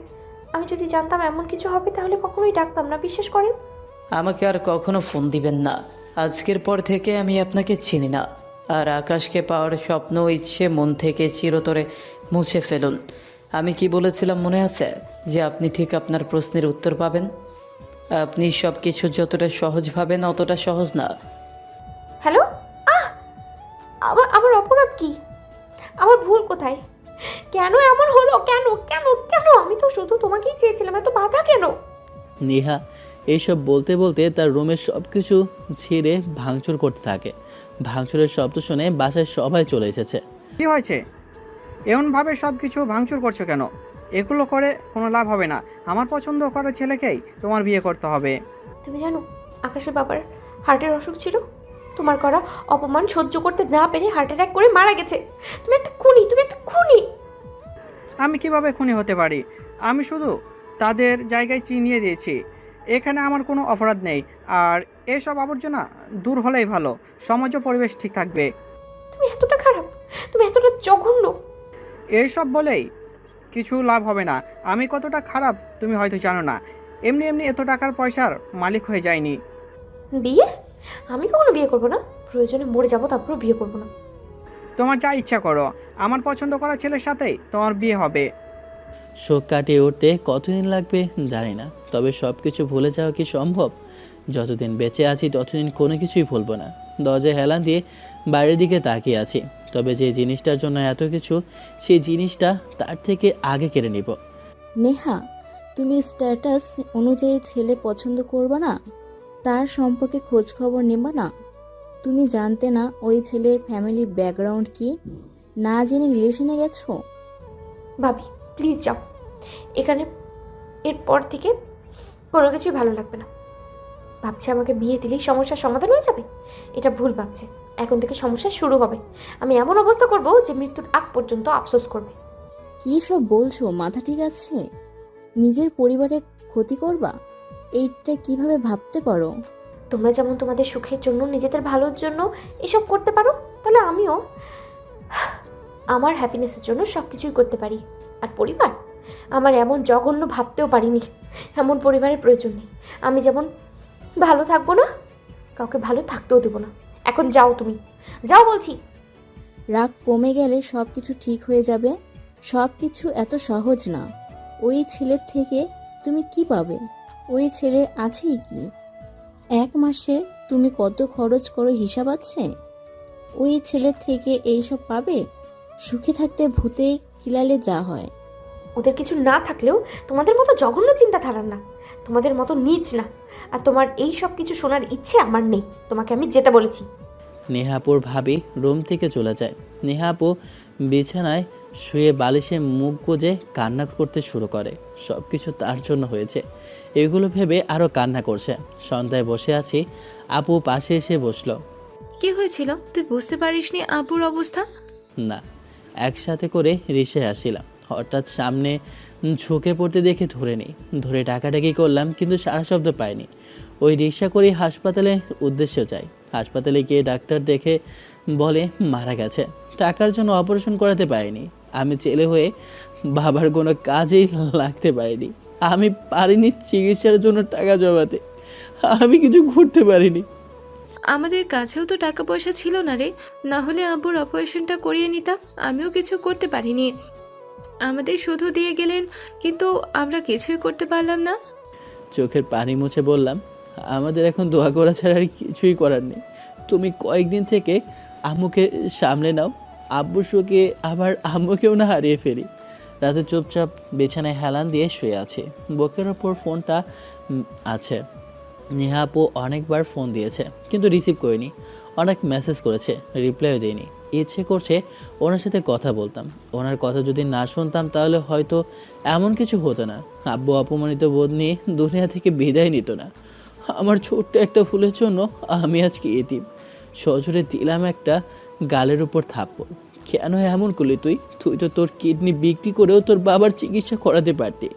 আমি যদি জানতাম এমন কিছু হবে তাহলে কখনোই ডাকতাম না, বিশ্বাস করেন। আমাকে আর কখনো ফোন দিবেন না। আজকের পর থেকে আমি আপনাকে চিনি না। আর আকাশকে পাওয়ার স্বপ্ন ইচ্ছে মন থেকে চিরতরে মুছে ফেলুন। আমি কি বলেছিলাম মনে আছে? যে আপনি ঠিক আপনার প্রশ্নের উত্তর পাবেন। আপনি সব কিছু যতটা সহজ ভাবেন অতটা সহজ না। হ্যালো, আমার অপরাধ কি? আমার ভুল কোথায়? কেন এমন হলো? কেন কেন কেন? আমি তো শুধু তোমাকেই চেয়েছিলাম, এত বাধা কেন? নেহা এইসব বলতে বলতে তার রুমের সব কিছু ছিঁড়ে ভাঙচুর করতে থাকে। ভাঙচুরের শব্দ শুনে বাসায় সবাই চলে এসেছে। কি হয়েছে? এমনভাবে সব কিছু ভাঙচুর করছো কেন? এগুলো করে কোনো লাভ হবে না। আমার পছন্দ করা ছেলেকেই তোমার বিয়ে করতে হবে। তুমি জানো আকাশের বাবার হার্টের অসুখ ছিল, তোমার করা অপমান সহ্য করতে না পেরে হার্ট অ্যাটাক করে মারা গেছে। তুমি একটা খুনি, তুমি একটা খুনি। আমি কিভাবে খুনি হতে পারি? আমি শুধু তাদের জায়গায় চিনিয়ে দিয়েছি। এখানে আমার কোনো অপরাধ নেই। আর এসব আবর্জনা দূর হলেই ভালো, সমাজ ও পরিবেশ ঠিক থাকবে। তুমি এতটা খারাপ, তুমি এতটা জঘন্য। এইসব বলেই কিছু লাভ হবে না। আমি কতটা খারাপ তুমি হয়তো জানো না। এমনি এমনি এত টাকার পয়সার মালিক হয়ে যায়নি। বিয়ে? আমি কখনো বিয়ে করবো না। প্রয়োজনে মরে যাবো, তারপরেও বিয়ে করবো না। তোমার যা ইচ্ছা করো, আমার পছন্দ করা ছেলের সাথেই তোমার বিয়ে হবে। শোক কাটিয়ে উঠতে কতদিন লাগবে জানি না, তবে সব কিছু ভুলে যাওয়া কি সম্ভব? যতদিন বেঁচে আছি ততদিন কোনো কিছুই ভুলবো না। দরজায় হেলান দিয়ে বাইরের দিকে তাকিয়ে আছি, তবে যে জিনিসটার জন্য এত কিছু, সেই জিনিসটা তার থেকে আগে কেড়ে নিব। নেহা, তুমি স্ট্যাটাস অনুযায়ী ছেলে পছন্দ করবে না? তার সম্পর্কে খোঁজ খবর নেবা না? তুমি জানতে না ওই ছেলের ফ্যামিলির ব্যাকগ্রাউন্ড কি? না জেনে রিলেশনে গেছো? ভাবি প্লিজ যাও এখানে। এরপর থেকে কোনো কিছুই ভালো লাগবে না। ভাবছে আমাকে বিয়ে দিলেই সমস্যার সমাধান হয়ে যাবে। এটা ভুল ভাবছে। এখন থেকে সমস্যা শুরু হবে। আমি এমন অবস্থা করব যে মৃত্যুর আগ পর্যন্ত আফসোস করবে। কি সব বলছো? মাথা ঠিক আছে? নিজের পরিবারের ক্ষতি করবা? এইটা কিভাবে ভাবতে পারো? তোমরা যেমন তোমাদের সুখের জন্য, নিজেদের ভালোর জন্য এসব করতে পারো, তাহলে আমিও আমার হ্যাপিনেসের জন্য সব কিছুই করতে পারি। আর পরিবার, আমার এমন জঘন্য ভাবতেও পারিনি। এমন পরিবারের প্রয়োজন নেই। আমি যেমন ভালো থাকবো না, কাউকে ভালো থাকতেও দেবো না। এখন যাও, তুমি যাও বলছি। রাগ কমে গেলে সব কিছু ঠিক হয়ে যাবে। সব কিছু এত সহজ না। ওই ছেলের থেকে তুমি কি পাবে? ওই ছেলের আছেই কি? এক মাসে তুমি কত খরচ করো হিসাব আছে? ওই ছেলের থেকে এইসব পাবে? সুখে থাকতে ভূতে কিলালে যা হয়। ওদের কিছু না থাকলেও তোমাদের মতো জঘন্য চিন্তাধারা না, তোমাদের মতো নীচ না। আর তোমার এই সব কিছু শোনার ইচ্ছে আমার নেই। তোমাকে আমি যেতে বলেছি। নেহাপুর ভাবি রুম থেকে চলে যায়। নেহাপু বিছানায় শুয়ে বালিশে মুখ গুজে কান্না করতে শুরু করে। সব কিছু তার জন্য হয়েছে, এগুলো ভেবে আরও কান্না করছে। সন্ধ্যায় বসে আছি, আপু পাশে এসে বসলো। কি হয়েছিল? তুই বুঝতে পারিসনি আব্বুর অবস্থা? না, একসাথে করে রিক্সায় আসছিলাম, হঠাৎ সামনে ঝুঁকে পড়তে দেখে ধরে নিই। ধরে ডাকাডাকি করলাম, কিন্তু সারা শব্দ পাইনি। ওই রিক্সা করেই হাসপাতালে উদ্দেশ্যে যাই। হাসপাতালে গিয়ে ডাক্তার দেখে বলে মারা গেছে। টাকার জন্য অপারেশন করাতে পারিনি। আমি ছেলে হয়ে বাবার কোনো কাজেই লাগতে পারিনি। আমি পারিনি চিকিৎসার জন্য টাকা জমাতে। আমি কিছু করতে পারিনি। আমাদের কাছেও তো টাকা পয়সা ছিল না রে, না হলে আব্বুর অপারেশনটা করিয়ে নিতাম। আমিও কিছু করতে পারিনি। আমাদের শুধু দিয়ে গেলেন, কিন্তু আমরা কিছুই করতে পারলাম না। চোখের পানি মুছে বললাম, আমাদের এখন দোয়া করা ছাড়া আর কিছুই করার নেই। তুমি কয়েকদিন থেকে আম্মুকে সামলে নাও। আব্বু শোকে আবার আম্মুকেও না হারিয়ে ফেলি। রাতে চুপচাপ বিছানায় হেলান দিয়ে শুয়ে আছে। বুকের ওপর ফোনটা আছে। নেহা আপু অনেকবার ফোন দিয়েছে, কিন্তু রিসিভ করিনি। অনেক মেসেজ করেছে, রিপ্লাইও দিইনি। ইচ্ছে করছে ওনার সাথে কথা বলতাম। ওনার কথা যদি না শুনতাম তাহলে হয়তো এমন কিছু হতো না। আব্বু অপমানিত বোধ নিয়ে দুনিয়া থেকে বিদায় নিত না। আমার ছোট্ট একটা ভুলের জন্য আমি আজকে এতিম। সজোরে দিলাম একটা গালের উপর থাপ্পড়। কেন এমন করলি তুই? তুই তো তোর কিডনি বিক্রি করেও তোর বাবার চিকিৎসা করাতে পারতি।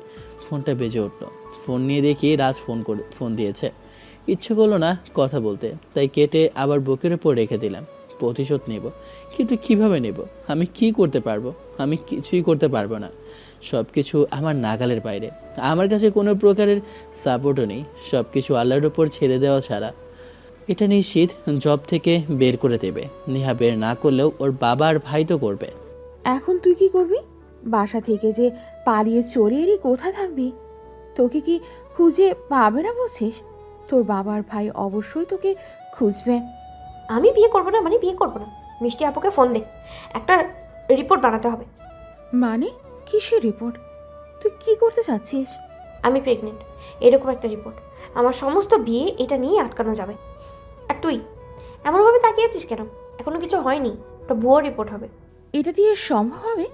ফোনটা বেজে উঠলো। ফোন নিয়ে দেখি রাজ ফোন দিয়েছে। ইচ্ছে করলো না কথা বলতে, তাই কেটে আবার বুকের উপর রেখে দিলাম। প্রতিশোধ নেব, কিন্তু কিভাবে নেব? আমি কি করতে পারবো? আমি কিছুই করতে পারবো না। সব কিছু আমার নাগালের বাইরে। আমার কাছে কোনো প্রকারের সাপোর্টও নেই। সব কিছু আল্লাহর উপর ছেড়ে দেওয়া ছাড়া। এটা নিশ্চিত জব থেকে বের করে দেবে। নেহা বের না করলেও ওর বাবা আর ভাই তো করবে। এখন তুই কি করবি? বাসা থেকে যে পালিয়ে চলে এলি, কোথায় থাকবি? তোকে কি খুঁজে পাবে না বুঝিস? তোর বাবার ভাই অবশ্যই তোকে খুঁজবে। আমি বিয়ে করবো না মানে বিয়ে করবো না। মিষ্টি আপুকে ফোন দে, একটা রিপোর্ট বানাতে হবে। মানে কিসের রিপোর্ট? তুই কি করতে চাচ্ছিস? আমি প্রেগনেন্ট, এরকম একটা রিপোর্ট। আমার সমস্ত বিয়ে এটা নিয়ে আটকানো যাবে। আর তুই এমনভাবে তাকিয়েছিস কেন? এখনো কিছু হয়নি, ওটা ভুয়ো রিপোর্ট হবে। এটা দিয়ে সম্ভব হবে?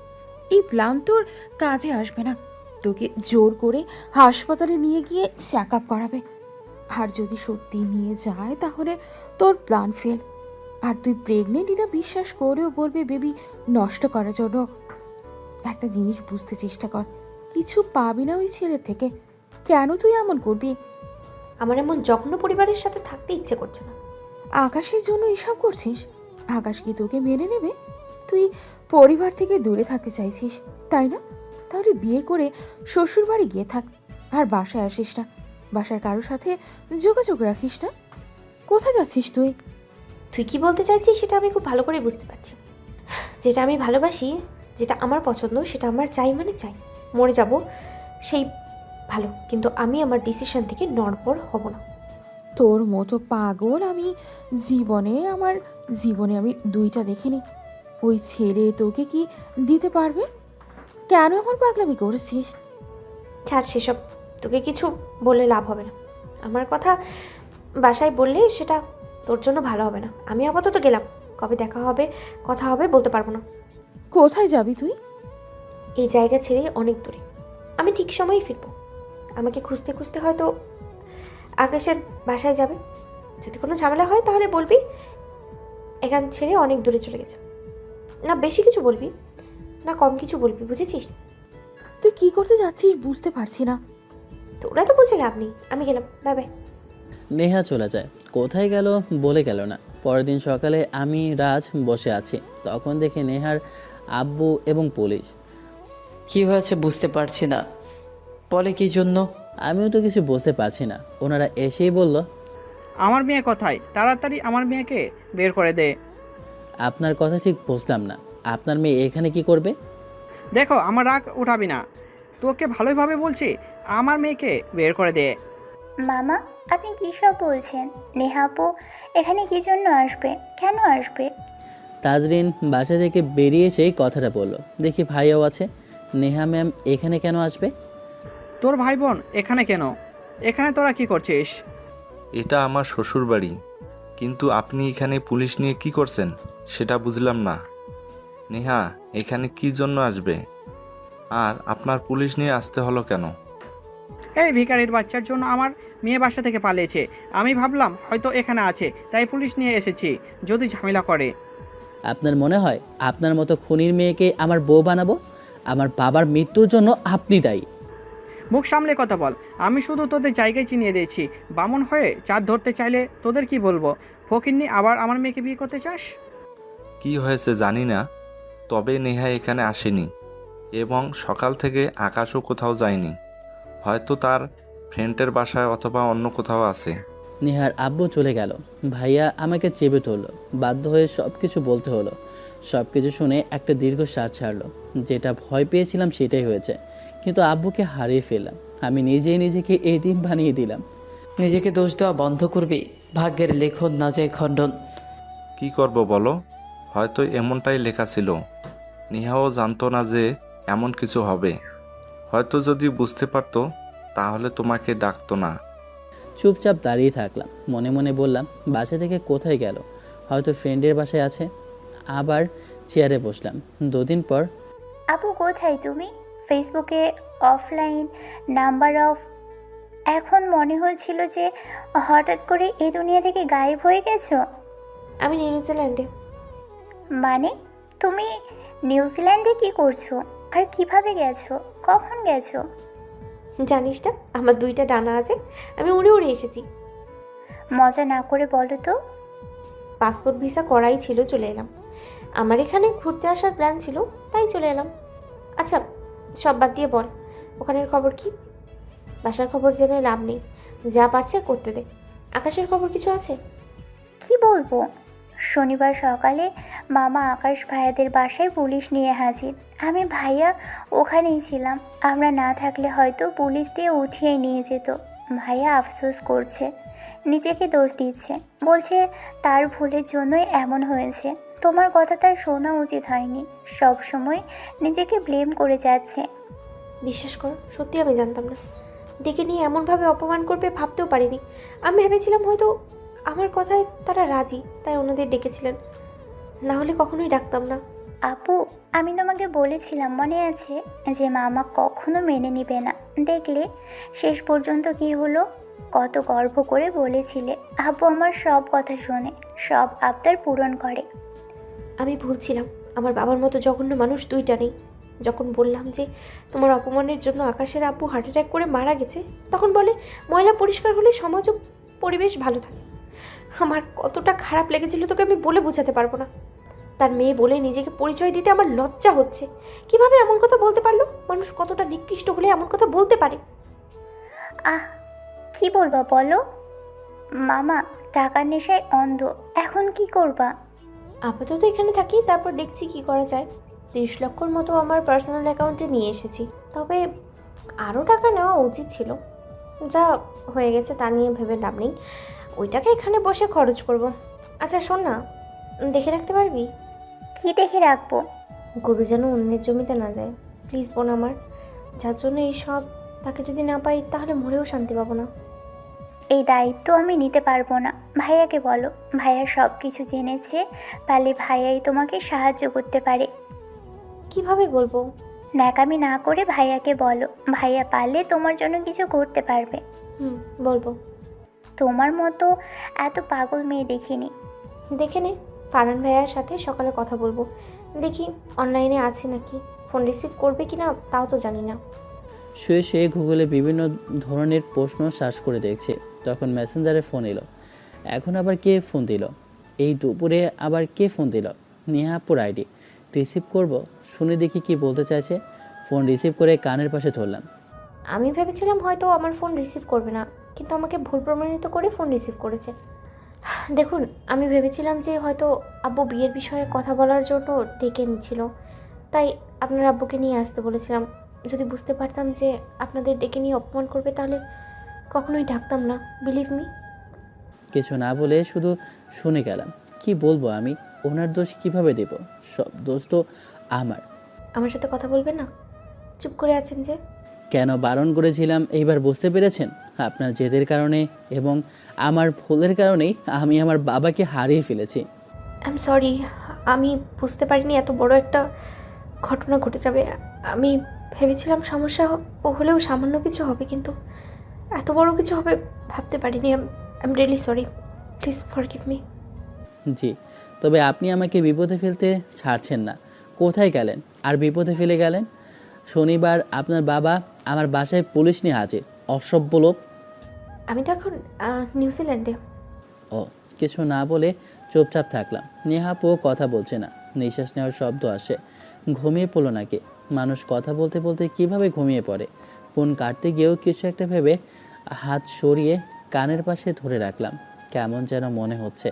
এই প্ল্যান তোর কাজে আসবে না। তোকে জোর করে হাসপাতালে নিয়ে গিয়ে চেক আপ করাবে। আর যদি সত্যি নিয়ে যায় তাহলে তোর প্ল্যান ফেল। আর তুই প্রেগনেন্ট এটা বিশ্বাস করেও বলবে বেবি নষ্ট করার জন্য। একটা জিনিস বুঝতে চেষ্টা কর, কিছু পাবি না ওই ছেলের থেকে। কেন তুই এমন করবি? আমার এমন জঘন্য পরিবারের সাথে থাকতে ইচ্ছে করছে না। আকাশের জন্য এসব করছিস? আকাশ কি তোকে মেনে নেবে? তুই পরিবার থেকে দূরে থাকতে চাইছিস, তাই না? তাহলে বিয়ে করে শ্বশুর বাড়ি গিয়ে থাক, আর বাসায় আসিস না। বাসার কারোর সাথে যোগাযোগ রাখিস না। কোথায় যাচ্ছিস তুই? তুই কি বলতে চাইছিস সেটা আমি খুব ভালো করে বুঝতে পারছি। যেটা আমি ভালোবাসি, যেটা আমার পছন্দ, সেটা আমার চাই মানে চাই। মরে যাব সেই ভালো, কিন্তু আমি আমার ডিসিশন থেকে নড়বড় হব না। তোর মতো পাগল আমি আমার জীবনে আমি দুইটা দেখিনি। ওই ছেলে তোকে কি দিতে পারবে? কেন এমন পাগলামি করেছিস? ছাড় সেসব, তোকে কিছু বললে লাভ হবে না। আমার কথা বাসায় বললে সেটা তোর জন্য ভালো হবে না। আমি আপাতত গেলাম, কবে দেখা হবে কথা হবে বলতে পারবো না। কোথায় যাবি তুই? এই জায়গা ছেড়ে অনেক দূরে। আমি ঠিক সময়ই ফিরবো। আমাকে খুঁজতে খুঁজতে হয়তো আকাশের বাসায় যাবে। যদি কোনো ঝামেলা হয় তাহলে বলবি এখান ছেড়ে অনেক দূরে চলে গেছে। না বেশি কিছু বলবি, না কম কিছু বলবি, বুঝেছিস? তুই কি করতে যাচ্ছিস বুঝতে পারছি না। তোরা তো বুঝে লাভ নেই। আমি গেলাম, বাই বাই। নেহা চলে যায়। কোথায় গেল বলে গেল না। পরের দিন সকালে আমি রাজ বসে আছি, তখন দেখি নেহার আব্বু এবং পুলিশ। কি হয়েছে বুঝতে পারছি না, বলে কি জন্য? আমিও তো কিছু বুঝতে পারছি না। ওনারা এসেই বলল, আমার মেয়ে কোথায়? তাড়াতাড়ি আমার মেয়েকে বের করে দে। আপনার কথা ঠিক বুঝলাম না। আপনার মেয়ে এখানে কি করবে? দেখো, আমার রাগ উঠাবি না, তোকে ভালোইভাবে বলছি, আমার মেয়েকে বের করে দে। মামা, আপনি কী সব বলছেন? নেহা আপু এখানে কী জন্য আসবে? কেন আসবে? তাজরিন বাসা থেকে বেরিয়ে সেই কথাটা বলল। দেখি ভাইয়াও আছে। নেহা ম্যাম এখানে কেন আসবে? তোর ভাই বোন এখানে কেন? এখানে তোরা কি করছিস? এটা আমার শ্বশুর বাড়ি, কিন্তু আপনি এখানে পুলিশ নিয়ে কি করছেন সেটা বুঝলাম না। নেহা এখানে কি জন্য আসবে, আর আপনার পুলিশ নিয়ে আসতে হলো কেন? এই ভিখারির বাচ্চার জন্য আমার মেয়ে বাসা থেকে পালিয়েছে। আমি ভাবলাম হয়তো এখানে আছে, তাই পুলিশ নিয়ে এসেছি, যদি ঝামেলা করে। আপনার মনে হয় আপনার মতো খুনির মেয়েকে আমার বউ বানাবো? আমার বাবার মৃত্যুর জন্য আপনি দায়ী। মুখ সামলে কথা বল। আমি শুধু তোদের জায়গায় চিনিয়ে দিয়েছি। বামন হয়ে চাঁদ ধরতে চাইলে তোদের কি বলবো? ফকিন্নি, আবার আমার মেয়েকে বিয়ে করতে চাস? কি হয়েছে জানি না, তবে নেহা এখানে আসেনি এবং সকাল থেকে আকাশও কোথাও যায়নি। হয়তো তার ফ্রেন্ডের বাসায় অথবা অন্য কোথাও আছে। নেহার আব্বু চলে গেল। ভাইয়া আমাকে চেপে ধরলো। বাধ্য হয়ে সব কিছু বলতে হলো। সব কিছু শুনে একটা দীর্ঘ শ্বাস ছাড়লো। যেটা ভয় পেয়েছিলাম সেটাই হয়েছে, কিন্তু আব্বুকে হারিয়ে ফেললাম। আমি নিজেই নিজেকে এই দিন বানিয়ে দিলাম। নিজেকে দোষ দেওয়া বন্ধ করবি, ভাগ্যের লেখন না যায় খণ্ডন। কি করব বলো? হয়তো এমনটাই লেখা ছিল। নেহাও জানতো না যে এমন কিছু হবে। হয়তো যদি বুঝতে পারতো তাহলে তোমাকে ডাকতো না। চুপচাপ দাঁড়িয়ে থাকলাম। মনে মনে বললাম, বাসা থেকে কোথায় গেল? হয়তো ফ্রেন্ডের বাসায় আছে। আবার চেয়ারে বসলাম। 2 দিন পর, আপু কোথায় তুমি? ফেসবুকে অফলাইন নাম্বার অফ। এখন মনে হয়েছিল যে হঠাৎ করে এই দুনিয়া থেকে গায়েব হয়ে গেছো। আমি নিউজিল্যান্ডে। মানে তুমি নিউজিল্যান্ডে কি করছো? আর কিভাবে গেছো? কখন গেছো? জানিস না আমার 2টা ডানা আছে, আমি উড়ে উড়ে এসেছি। মজা না করে বলো তো। পাসপোর্ট ভিসা করাই ছিল, চলে এলাম। আমার এখানে ঘুরতে আসার প্ল্যান ছিল, তাই চলে এলাম। আচ্ছা সব বাদ দিয়ে বল, ওখানের খবর কি? বাসার খবর জেনে লাভ নেই, যা পারছে করতে দে। আকাশের খবর কিছু আছে? কি বলবো, শনিবার সকালে মামা আকাশ ভাইয়াদের বাসায় পুলিশ নিয়ে হাজির। আমি ভাইয়া ওখানেই ছিলাম। আমরা না থাকলে হয়তো পুলিশ দিয়ে উঠিয়ে নিয়ে যেত। ভাইয়া আফসোস করছে, নিজেকে দোষ দিচ্ছে, বলছে তার ভুলের জন্যই এমন হয়েছে। তোমার কথা তার শোনা উচিত হয়নি, সব সময় নিজেকে ব্লেম করে যাচ্ছে। বিশ্বাস করো, সত্যি আমি জানতাম না ডেকে নিয়ে এমনভাবে অপমান করবে, ভাবতেও পারিনি। আমি ভেবেছিলাম হয়তো আমার কথায় তারা রাজি, তাই ওনাদের ডেকেছিলেন, না হলে কখনোই ডাকতাম না। আপু, আমি তোমাকে বলেছিলাম মনে আছে যে মামা কখনো মেনে নিবে না। দেখলে শেষ পর্যন্ত কি হলো? কত গর্ব করে বলেছিলে। আপু আমার সব কথা শোনে, সব আবদার পূরণ করে। আমি ভুলছিলাম, আমার বাবার মতো জঘন্য মানুষ দুইটা নেই। যখন বললাম যে তোমার অপমানের জন্য আকাশের আব্বু হার্ট অ্যাটাক করে মারা গেছে, তখন বলে ময়লা পরিষ্কার হলে সমাজ ও পরিবেশ ভালো থাকে। আমার কতটা খারাপ লেগেছিল তোকে আমি বলে বোঝাতে পারবো না। তার মেয়ে বলে নিজেকে পরিচয় দিতে আমার লজ্জা হচ্ছে। কিভাবে এমন কথা বলতে পারলো? মানুষ কতটা নিকৃষ্ট হলে এমন কথা বলতে পারে? আহ, কি বলবা বলো? মামা টাকার নেশায় অন্ধ, এখন কি করবা? আপাতত এখানে থাকি, তারপর দেখছি কি করা যায়। 30 লক্ষর মতো আমার পার্সোনাল অ্যাকাউন্টে নিয়ে এসেছি, তবে আরও টাকা নেওয়া উচিত ছিল। যা হয়ে গেছে তা নিয়ে ভেবে লাভ নেই, ওইটাকে এখানে বসে খরচ করব। আচ্ছা শোন না, দেখে রাখতে পারবি? কি দেখে রাখবো? গরু যেন অন্যের জমিতে না যায়, প্লিজ বোন আমার। যার জন্য এই সব, তাকে যদি না পাই তাহলে মরেও শান্তি পাবো না। এই দায়িত্ব আমি নিতে পারবো না। ভাইয়াকে বলো, ভাইয়া সব কিছু জেনেছে, পারলে ভাইয়াই তোমাকে সাহায্য করতে পারে। কিভাবে বলবো? ন্যাকামি না করে ভাইয়াকে বলো, ভাইয়া পারলে তোমার জন্য কিছু করতে পারবে। বলবো। তোমার মতো এত পাগল মেয়ে দেখিনি। দেখে নে, ফারহান ভাইয়ার সাথে সকালে কথা বলবো, দেখি অনলাইনে আছে নাকি। ফোন রিসিভ করবে কি না তাও তো জানি না। শুয়ে শুয়ে গুগলে বিভিন্ন ধরনের প্রশ্ন সার্চ করে দেখছে, তখন মেসেঞ্জারে ফোন এলো। এখন আবার কে ফোন দিল? এই দুপুরে আবার কে ফোন দিল? নেহাপুর আইডি। রিসিভ করব, শুনে দেখি কি বলতে চাইছে। ফোন রিসিভ করে কানের পাশে ধরলাম। আমি ভেবেছিলাম হয়তো আমার ফোন রিসিভ করবে না, কিন্তু আমাকে ভুল প্রমাণিত করে ফোন রিসিভ করেছে। দেখুন, আমি ভেবেছিলাম যে হয়তো আব্বু বিয়ের বিষয়ে কথা বলার জন্য ডেকে নিচ্ছিল, তাই আপনার আব্বুকে নিয়ে আসতে বলেছিলাম। যদি বুঝতে পারতাম যে আপনাদের ডেকে নিয়ে অপমান করবে তাহলে কখনোই ডাকতাম না, বিলিভ মি। কিছু না বলে শুধু শুনে গেলাম। কি বলবো আমি? ওনার দোষ কিভাবে দেব? সব দোষ তো আমার। আমার সাথে কথা বলবেন না? চুপ করে আছেন যে? কেন বারণ করেছিলাম এইবার বুঝতে পেরেছেন? আপনার জেদের কারণে এবং আমার ভুলের কারণেই আমি আমার বাবাকে হারিয়ে ফেলেছি। আই এম সরি, আমি বুঝতে পারিনি এত বড় একটা ঘটনা ঘটে যাবে। আমি ভেবেছিলাম সমস্যা হলেও সামান্য কিছু হবে, কিন্তু এত বড় কিছু হবে ভাবতে পারিনি। I am really sorry, please forgive me. জি, তবে আপনি আমাকে বিপদে ফেলতে ছাড়ছেন না। কোথায় গেলেন আর বিপদে ফেলে গেলেন? শনিবার আপনার বাবা আমার বাসায় পুলিশ নিয়ে হাজির। অসভ্য লোক। আমি তো এখন নিউজিল্যান্ডে। ও, কিছু না বলে চুপচাপ থাকলাম। নেহাপও কথা বলছে না, নিঃশ্বাস নেওয়ার শব্দ আসে। ঘুমিয়ে পড়লো নাকি? মানুষ কথা বলতে বলতে কিভাবে ঘুমিয়ে পড়ে? ফোন কাটতে গিয়েও কিছু একটা ভেবে হাত সরিয়ে কানের পাশে ধরে রাখলাম। কেমন যেন মনে হচ্ছে।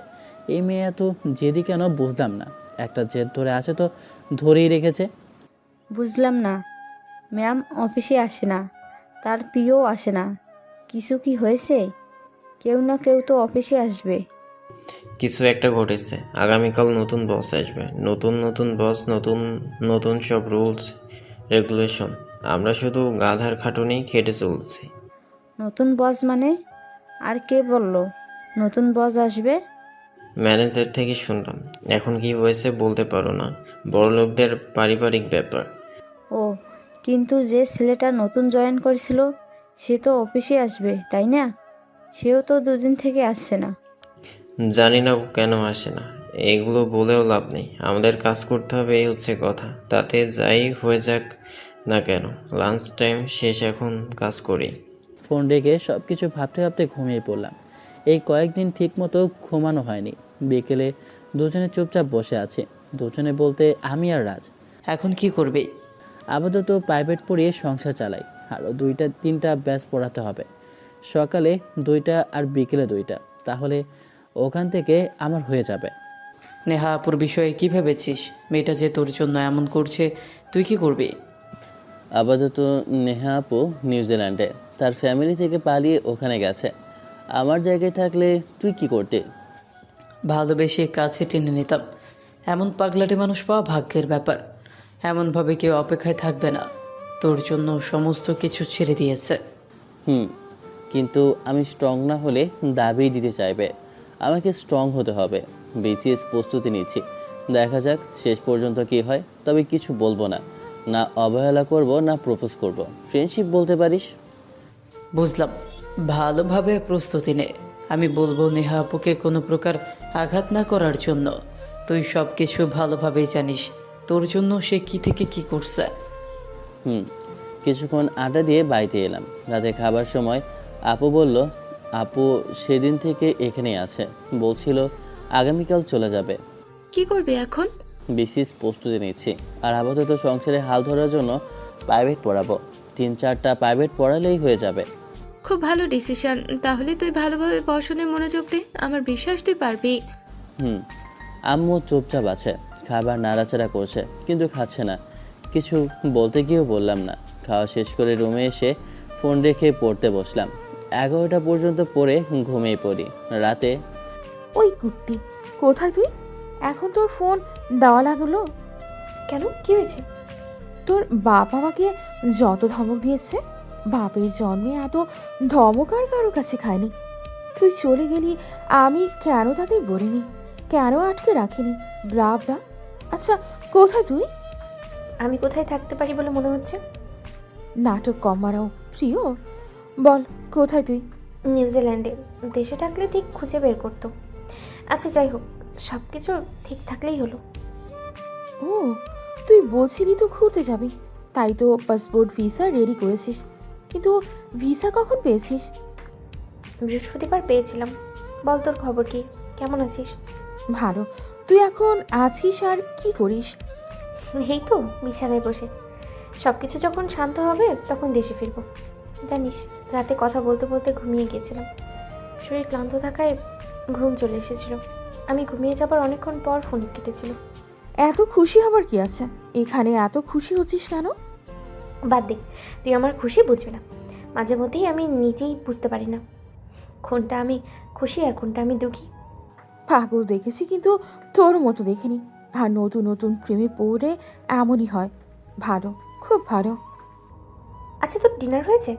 এই মেয়ে এত জেদি কেন বুঝলাম না। একটা জেদ ধরে আছে তো ধরেই রেখেছে। বুঝলাম না। ম্যাম অফিসে আসে না, তার পিও আসে না, কিছু কি হয়েছে? কেউ না কেউ তো অফিসে আসবে। কিছু একটা ঘটেছে। আগামীকাল নতুন বস আসবে, নতুন নতুন বস, নতুন নতুন সব রুলস রেগুলেশন। আমরা শুধু গাধার খাটুনি খেটে চলছি। নতুন বস মানে? আর কে বলল নতুন বস আসবে? ম্যানেজার থেকে শুনলাম। এখন কি হয়েছে বলতে পারো না, বড় লোকদের পারিবারিক ব্যাপার। ও, কিন্তু যে ছেলেটা নতুন জয়েন করেছিল সে তো অফিসে আসবে, তাই না? সেও তো দুদিন থেকে আসছে না। জানি না ও কেন আসে না, এগুলো বলেও লাভ নেই। আমাদের কাজ করতে হবে, এই হচ্ছে কথা। তাতে যাই হয়ে যাক না কেন, লাঞ্চ টাইম শেষ, এখন কাজ করি। ফোন রেখে সব কিছু ভাবতে ভাবতে ঘুমিয়ে পড়লাম। এই কয়েকদিন ঠিকমতো ঘুমানো হয়নি। বিকেলে দুজনে চুপচাপ বসে আছে। দুজনে বলতে আমি আর রাজ। এখন কি করবে? আপাতত প্রাইভেট পড়িয়ে সংসার চালাই, আরও 2-3টা ব্যাচ পড়াতে হবে। সকালে 2টা আর বিকেলে 2টা, তাহলে ওখান থেকে আমার হয়ে যাবে। নেহাপুর বিষয়ে কি ভেবেছিস? মেয়েটা যে তোর জন্য এমন করছে, তুই কি করবি? আপাতত নেহা আপু নিউজিল্যান্ডে, তার ফ্যামিলি থেকে পালিয়ে ওখানে গেছে। আমার জায়গায় থাকলে তুই কি করতে? ভালোবেসে কাছে টেনে নিতাম। এমন পাগলাটে মানুষ পাওয়া ভাগ্যের ব্যাপার। এমনভাবে কেউ অপেক্ষায় থাকবে না। তোর জন্য সমস্ত কিছু ছেড়ে দিয়েছে। কিন্তু আমি স্ট্রং না হলে দাবি দিতে চাইবে। আমাকে স্ট্রং হতে হবে। বিসিএস প্রস্তুতি নিচ্ছি, দেখা যাক শেষ পর্যন্ত কি হয়। তবে কিছু বলবো না, না অবহেলা করব না প্রপোজ করব। ফ্রেন্ডশিপ বলতে পারিস। বুঝলাম, ভালোভাবে প্রস্তুতি নে। আমি বলবো নেহা আপুকে কোনো প্রকার আঘাত না করার জন্য। তুই সব কিছু ভালোভাবেই জানিস, তোর জন্য সে কি থেকে কি করছে। কিছুক্ষণ আড্ডা দিয়ে বাড়িতে এলাম। রাতে খাবার সময় আপু বলল, আপু সেদিন থেকে এখানেই আছে, বলছিল আগামীকাল চলে যাবে। কি করবে এখন? বিসিএস প্রস্তুতি নিচ্ছি, আর আপাতত সংসারে হাল ধরার জন্য প্রাইভেট পড়াবো। 3-4টা প্রাইভেট পড়ালেই হয়ে যাবে। খুব ভালো ডিসিশন। তাহলে তুই ভালোভাবে পড়াশোনায় মনোযোগ দে, আমার বিশ্বাস তুই পারবি। আম্মু চুপচাপ আছে, খাবার নাড়াচাড়া করছে কিন্তু খাচ্ছে না। কিছু বলতে গিয়েও বললাম না। খাওয়া শেষ করে রুমে এসে ফোন রেখে পড়তে বসলাম। 11টা পর্যন্ত পড়ে ঘুমিয়ে পড়ি। রাতে ওই কুত্তি, কোথায় তুই? এখন তোর ফোন দেওয়া লাগলো কেন, কি হয়েছে? তোর বাপ আমাকে যত ধমক দিয়েছে, বাপের জন্মে এত ধমক আর কারো কাছে খায়নি। তুই চলে গেলি, আমি কেন তাদের বলিনি, কেন আটকে রাখিনি? ব্রা। আচ্ছা, কোথায় তুই? আমি কোথায় থাকতে পারি বলে মনে হচ্ছে? নাটক কম মারাও প্রিয়, বল কোথায় তুই? নিউজিল্যান্ডে। দেশে থাকলে ঠিক খুঁজে বের করতো। আচ্ছা যাই হোক, সব কিছু ঠিক থাকলেই হলো। ও, তুই বলছিলি তো ঘুরতে যাবি, তাই তো পাসপোর্ট ভিসা রেডি করেছিস, কিন্তু ভিসা কখন পেয়েছিস? বৃহস্পতিবার পেয়েছিলাম। বল তোর খবর কি, কেমন আছিস? ভালো। তুই এখন আছিস আর কি করিস? এই তো বিছানায় বসে। সব কিছু যখন শান্ত হবে তখন দেশে ফিরবো। জানিস, রাতে কথা বলতে বলতে ঘুমিয়ে গেছিলাম। শরীর ক্লান্ত থাকায় ঘুম চলে এসেছিল। আমি ঘুমিয়ে যাবার অনেকক্ষণ পর ফোন কেটেছিল। এত খুশি হবার কি আছে? এখানে এত খুশি হচ্ছিস কেন? বাদ দে, তুই আমার খুশি বুঝবি না। মাঝে মধ্যেই আমি নিজেই বুঝতে পারি না কোনটা আমি খুশি আর কোনটা আমি দুঃখী। পাগল দেখেছি, কিন্তু তোর মতো দেখিনি। আর নতুন নতুন প্রেমে পড়ে এমনই হয়। ভালো, খুব ভালো। আচ্ছা, তোর ডিনার হয়েছে?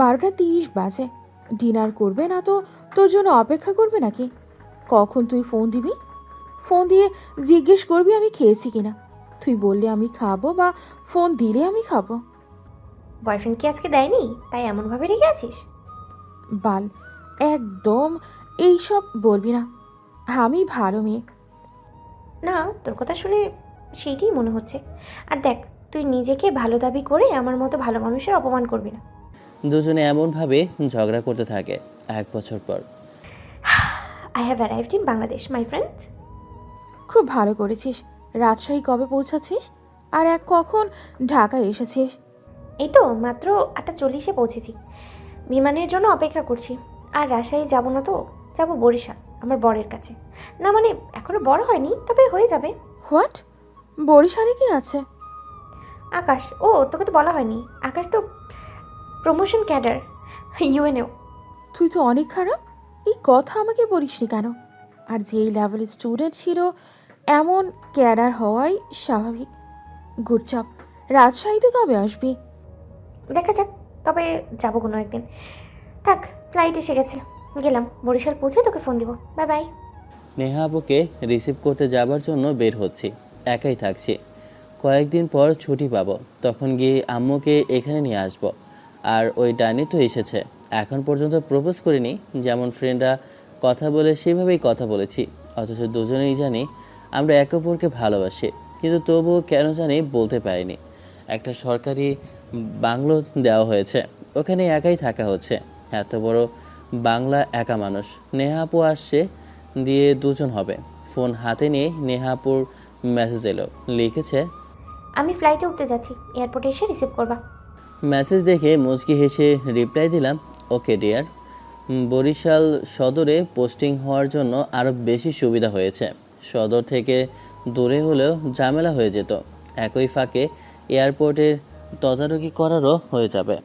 12:30 বাজে। ডিনার করবে না তো তোর জন্য অপেক্ষা করবে নাকি? কখন তুই ফোন দিবি? ফোন দিয়ে জিজ্ঞেস করবি আমি খেয়েছি কিনা। তুই বললে আমি খাবো, বা ফোন দিলে আমি খাবো। বয়ফ্রেন্ড কি আজকে দেয়নি তাই এমনভাবে রেখে আছিস? বাল, একদম এইসব বলবি না। আমি ভালো মেয়ে। না, তোর কথা শুনে সেইটাই মনে হচ্ছে। আর দেখ, তুই নিজেকে ভালো দাবি করে আমার মতো ভালো মানুষের অপমান করবি না। দুজনে এমনভাবে ঝগড়া করতে থাকে। 1 বছর পর I have arrived in Bangladesh my friend. খুব ভালো করেছিস। রাজশাহী কবে পৌঁছাচ্ছিস? আর কখন ঢাকায় এসেছিস? এই তো মাত্র 8:40-এ পৌঁছেছি। বিমানের জন্য অপেক্ষা করছি। আর রাজশাহী যাব না তো, যাব বরিশাল আমার বরের কাছে। না মানে এখনো বড় হয়নি, তবে হয়ে যাবে। হোয়াট? বরিশালে কি আছে? আকাশ, ও তোকে তো বলা হয়নি, আকাশ তো প্রমোশন ক্যাডার ইউএনও। তুই তো অনেক খারাপ, এই কথা আমাকে বলিসনি কেন? আর যেই লেভেলের স্টুডেন্ট ছিল এমন ক্যাডার হওয়াই স্বাভাবিক। Good job. রাজশাহীতে কবে আসবি? দেখা যাক, তবে যাবো কোনো একদিন। থাক, ফ্লাইট এসে গেছে, গেলাম। বরিশাল পৌঁছে তোকে ফোন দিব। Bye bye. নেহা আপুকে রিসিভ করতে যাবার জন্য বের হচ্ছি। একাই থাকছি। কয়েকদিন পর ছুটি পাবো, তখন গিয়ে আম্মুকে এখানে নিয়ে আসব। আর ওই ডাইনি তো এসেছে, এখন পর্যন্ত প্রপোজ করিনি। যেমন ফ্রেন্ডরা কথা বলে সেভাবেই কথা বলেছি। অথচ দুজনেই জানি আমরা একে অপরকে ভালোবাসি, কিন্তু তবুও কেন জানি বলতে পারিনি। একটা সরকারি বাংলো দেওয়া হয়েছে, ওখানে একাই থাকা হচ্ছে। এত বড় বাংলা, একা মানুষ। নেহা আপু আসছে, দিয়ে 2 জন হবে। ফোন হাতে নিয়ে নেহা আপুর মেসেজ এলো। লিখেছে, আমি ফ্লাইটে উঠতে যাচ্ছি, এয়ারপোর্টে এসে রিসিভ করবা। মেসেজ দেখে মুচকি হেসে রিপ্লাই দিলাম, ওকে ডিয়ার। বরিশাল সদরে পোস্টিং হওয়ার জন্য আরও বেশি সুবিধা হয়েছে। সদর থেকে দূরে হলেও ঝামেলা হয়ে যেত। একই ফাঁকে এয়ারপোর্টের তদারকি করারও হয়ে যাবে।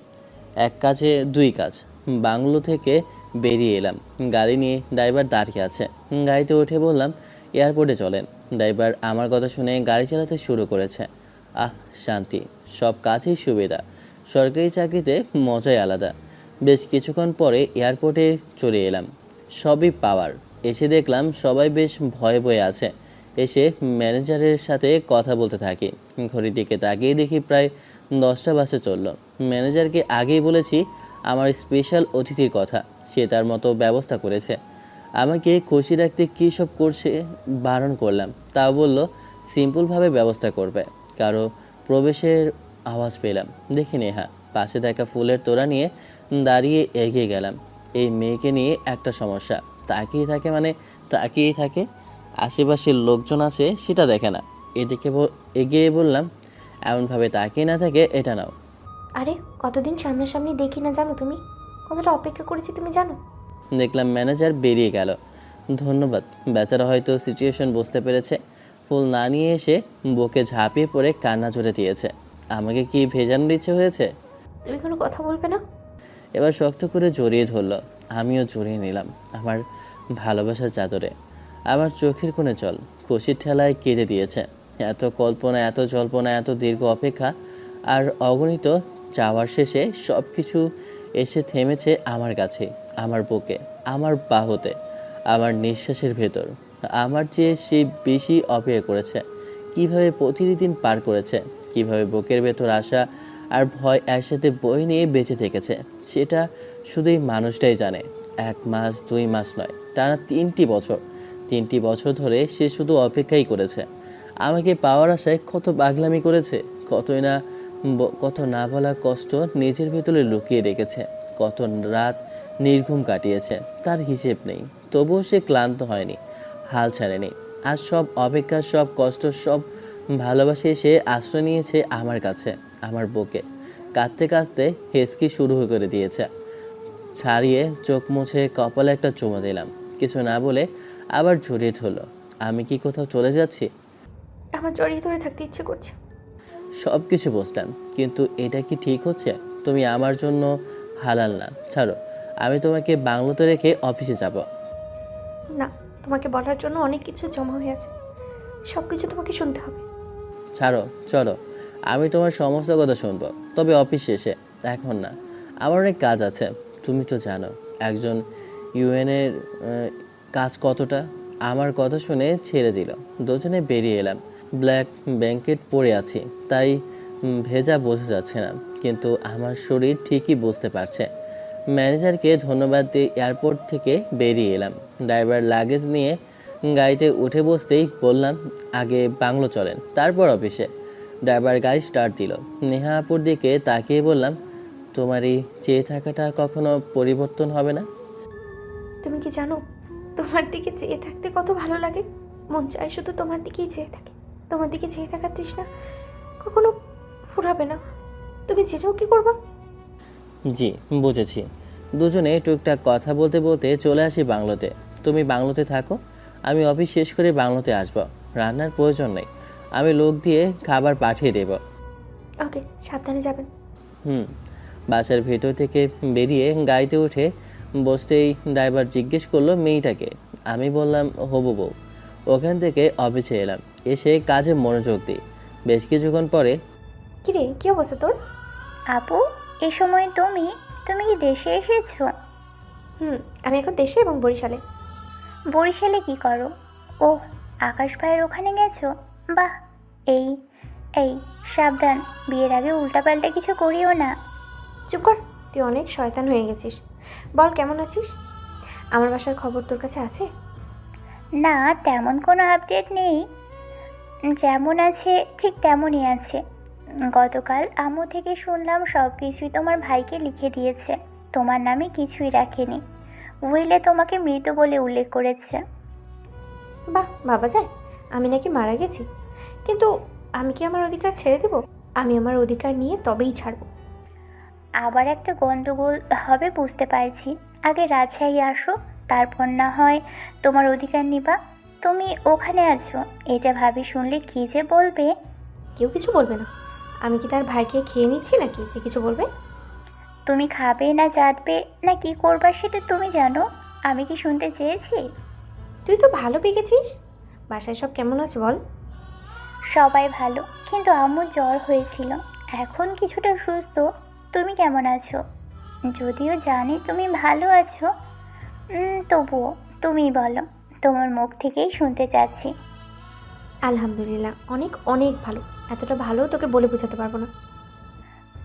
এক কাজে 2 কাজ। বাংলো থেকে বেরিয়ে এলাম, গাড়ি নিয়ে। ড্রাইভার দাঁড়িয়ে আছে। গাড়িতে উঠে বললাম, এয়ারপোর্টে চলেন। ড্রাইভার আমার কথা শুনে গাড়ি চালাতে শুরু করেছে। আহ, শান্তি। সব কাজেই সুবিধা। সরকারি চাকরিতে মজাই আলাদা। বেশ কিছুক্ষণ পরে এয়ারপোর্টে চলে এলাম। সবই পাওয়ার। এসে দেখলাম সবাই বেশ ভয়ে ভয়ে আছে। এসে ম্যানেজারের সাথে কথা বলতে থাকি। ঘড়ির দিকে তাকিয়ে দেখি প্রায় 10টা বাজে চলল। ম্যানেজারকে আগেই বলেছি আমার স্পেশাল অতিথির কথা, সে তার মতো ব্যবস্থা করেছে। আমাকে খুশি রাখতে কী সব করছে বারণ করলাম, তাও বলল সিম্পলভাবে ব্যবস্থা করবে। কারো প্রবেশের আওয়াজ পেলাম, দেখি নেহা পাশে দেখা ফুলের তোড়া নিয়ে দাঁড়িয়ে এগিয়ে গেলাম। এই মেয়েকে নিয়ে একটা সমস্যা, তাকিয়ে থাকে মানে তাকিয়েই থাকে, আশেপাশের লোকজন আছে সেটা দেখে না। এদিকে এগিয়ে বললাম, এমনভাবে তাকিয়ে না থাকে এটা নাও। আরে কতদিন সামনাসামনি দেখি না জানো তুমি, কতটা অপেক্ষা করেছি তুমি জানো। দেখলাম ম্যানেজার বেরিয়ে গেল। ধন্যবাদ, বেচারা হয়তো সিচুয়েশন বুঝতে পেরেছে। ফুল না নিয়ে এসে বুকে ঝাঁপিয়ে পড়ে কান্না জুড়ে দিয়েছে। আমাকে কি ভেজানোর ইচ্ছে হয়েছে? তুমি কোনো কথা বলবে না? এবার শক্ত করে জড়িয়ে ধরলো, আমিও জড়িয়ে নিলাম আমার ভালোবাসার চাদরে। আমার চোখের কোণে জল খুশির ঠেলায় কেঁদে দিয়েছে। এত কল্পনা, এত জল্পনা, এত দীর্ঘ অপেক্ষা আর অগণিত চাওয়ার শেষে সব কিছু এসে থেমেছে আমার কাছে, আমার বুকে, আমার বাহুতে, আমার নিঃশ্বাসের ভেতর। আমার চেয়ে সে বেশি অপেক্ষা করেছে। কিভাবে প্রতিটি দিন পার করেছে, কিভাবে বুকের ভেতর আসা আর ভয় একসাথে বই নিয়ে বেঁচে থেকেছে, সেটা শুধু এই মানুষটাই জানে। 1 মাস 2 মাস নয়, টানা 3টি বছর ধরে সে শুধু অপেক্ষাই করেছে। আমাকে পাওয়ার আশায় কত পাগলামি করেছে, কত না বলা কষ্ট নিজের ভেতরে লুকিয়ে রেখেছে, কত রাত নির্ঘুম কাটিয়েছে, তার হিসেব নেই। তবুও সে ক্লান্ত হয়নি, হাল ছাড়েনি। আজ সব অপেক্ষা, সব কষ্ট, সব ভালোবাসে সে আশ্রয় নিয়েছে আমার কাছে, আমার বুকে। কাঁদতে কাঁদতে হেসকি শুরু করে দিয়েছে। ছাড়িয়ে চোখ মুছে কপালে একটা চুমো দিলাম। কিছু না বলে আবার জড়িয়ে ধরলো। আমি কি কোথাও চলে যাচ্ছি? আমার জড়িয়ে ধরে থাকতে ইচ্ছে করছে। সব কিছু বুঝলাম, কিন্তু এটা কি ঠিক হচ্ছে? তুমি আমার জন্য হালাল না। ছাড়ো, আমি তোমাকে বাংলোতে রেখে অফিসে যাব। না, তোমাকে বলার জন্য অনেক কিছু জমা হয়ে আছে, সব কিছু তোমাকে শুনতে হবে। ছাড়ো, চলো, আমি তোমার সমস্ত কথা শুনবো, তবে অফিস শেষে, এখন না। আমার অনেক কাজ আছে। তুমি তো জানো একজন ইউএনের কাজ কতটা। আমার কথা শুনে ছেড়ে দিল। দুজনে বেরিয়ে এলাম। ব্ল্যাক ব্ল্যাঙ্কেট পরে আছি, তাই ভেজা বোঝা যাচ্ছে না, কিন্তু আমার শরীর ঠিকই বুঝতে পারছে। ম্যানেজারকে ধন্যবাদ দিয়ে এয়ারপোর্ট থেকে বেরিয়ে এলাম। ড্রাইভার লাগেজ নিয়ে গাড়িতে উঠে বসতেই বললাম, আগে বাংলো চলেন, তারপর অফিসে। ড্রাইভার গাড়ি স্টার্ট দিল। নেহা আপুর দিকে তাকিয়ে বললাম, তোমার এই চেয়ে থাকাটা কখনো পরিবর্তন হবে না? তুমি কি জানো তোমার দিকে চেয়ে থাকতে কত ভালো লাগে? মন চায় শুধু তোমার দিকেই চেয়ে থাকে। তোমার দিকে চেয়ে থাকার তৃষ্ণা কখনো ফুরাবে না। তুমি জেনেও কি করবা? জি, বুঝেছি। দুজনে টুকটাক কথা বলতে বলতে চলে আসি বাংলোতে। তুমি বাংলোতে থাকো, আমি অফিস শেষ করে বাংলোতে আসবো। রান্নার প্রয়োজন নেই, আমি লোক দিয়ে খাবার পাঠিয়ে দেব। ওকে, সাবধানে যাবেন। বাসার ভেতর থেকে বেরিয়ে গাড়িতে উঠে বসতেই ড্রাইভার জিজ্ঞেস করলো মেয়েটাকে। আমি বললাম হবু বউ। ওখান থেকে অফিসে এলাম, এসে কাজে মনোযোগ দিই। বেশ কিছুক্ষণ পরে, কিরে, কি অবস্থা তোর? আপু, এই সময় তুমি তুমি কি দেশে এসেছো? আমি এখন দেশে এবং বরিশালে। বরিশালে কি করো? ও, আকাশ ভাইয়ের ওখানে গেছো? বাহ। এই এই সাবধান, বিয়ের আগে উল্টাপাল্টা কিছু করিও না। চুপ কর, তুই অনেক শয়তান হয়ে গেছিস। বল, কেমন আছিস? আমার বাসার খবর তোর কাছে আছে? না, তেমন কোনো আপডেট নেই। যেমন আছে ঠিক তেমনই আছে। গতকাল আম্মু থেকে শুনলাম সব কিছুই তোমার ভাইকে লিখে দিয়েছে, তোমার নামে কিছুই রাখেনি। উইলে তোমাকে মৃত বলে উল্লেখ করেছে। বাহ, বাবা যায়, আমি নাকি মারা গেছি। কিন্তু আমি কি আমার অধিকার ছেড়ে দেব? আমি আমার অধিকার নিয়ে তবেই ছাড়ব। আবার একটা গন্ডগোল হবে বুঝতে পারছি। আগে রাজশাহী আসো, তারপর না হয় তোমার অধিকার নিবা। তুমি ওখানে আছো, এটা ভাবি শুনলে কী যে বলবে। কেউ কিছু বলবে না। আমি কি তার ভাইকে খেয়ে নিচ্ছি নাকি যে কিছু বলবে? তুমি খাবে না চাটবে না কি করবা সেটা তুমি জানো, আমি কি শুনতে চেয়েছি? তুই তো ভালো পেকেছিস। বাসায় সব কেমন আছে বল? সবাই ভালো, কিন্তু আম্মুর জ্বর হয়েছিল, এখন কিছুটা সুস্থ। তুমি কেমন আছো? যদিও জানি তুমি ভালো আছো, তবুও তুমি বলো, তোমার মুখ থেকেই শুনতে চাচ্ছি। আলহামদুলিল্লাহ, অনেক অনেক ভালো। এতটা ভালো তোকে বলে বোঝাতে পারবো না।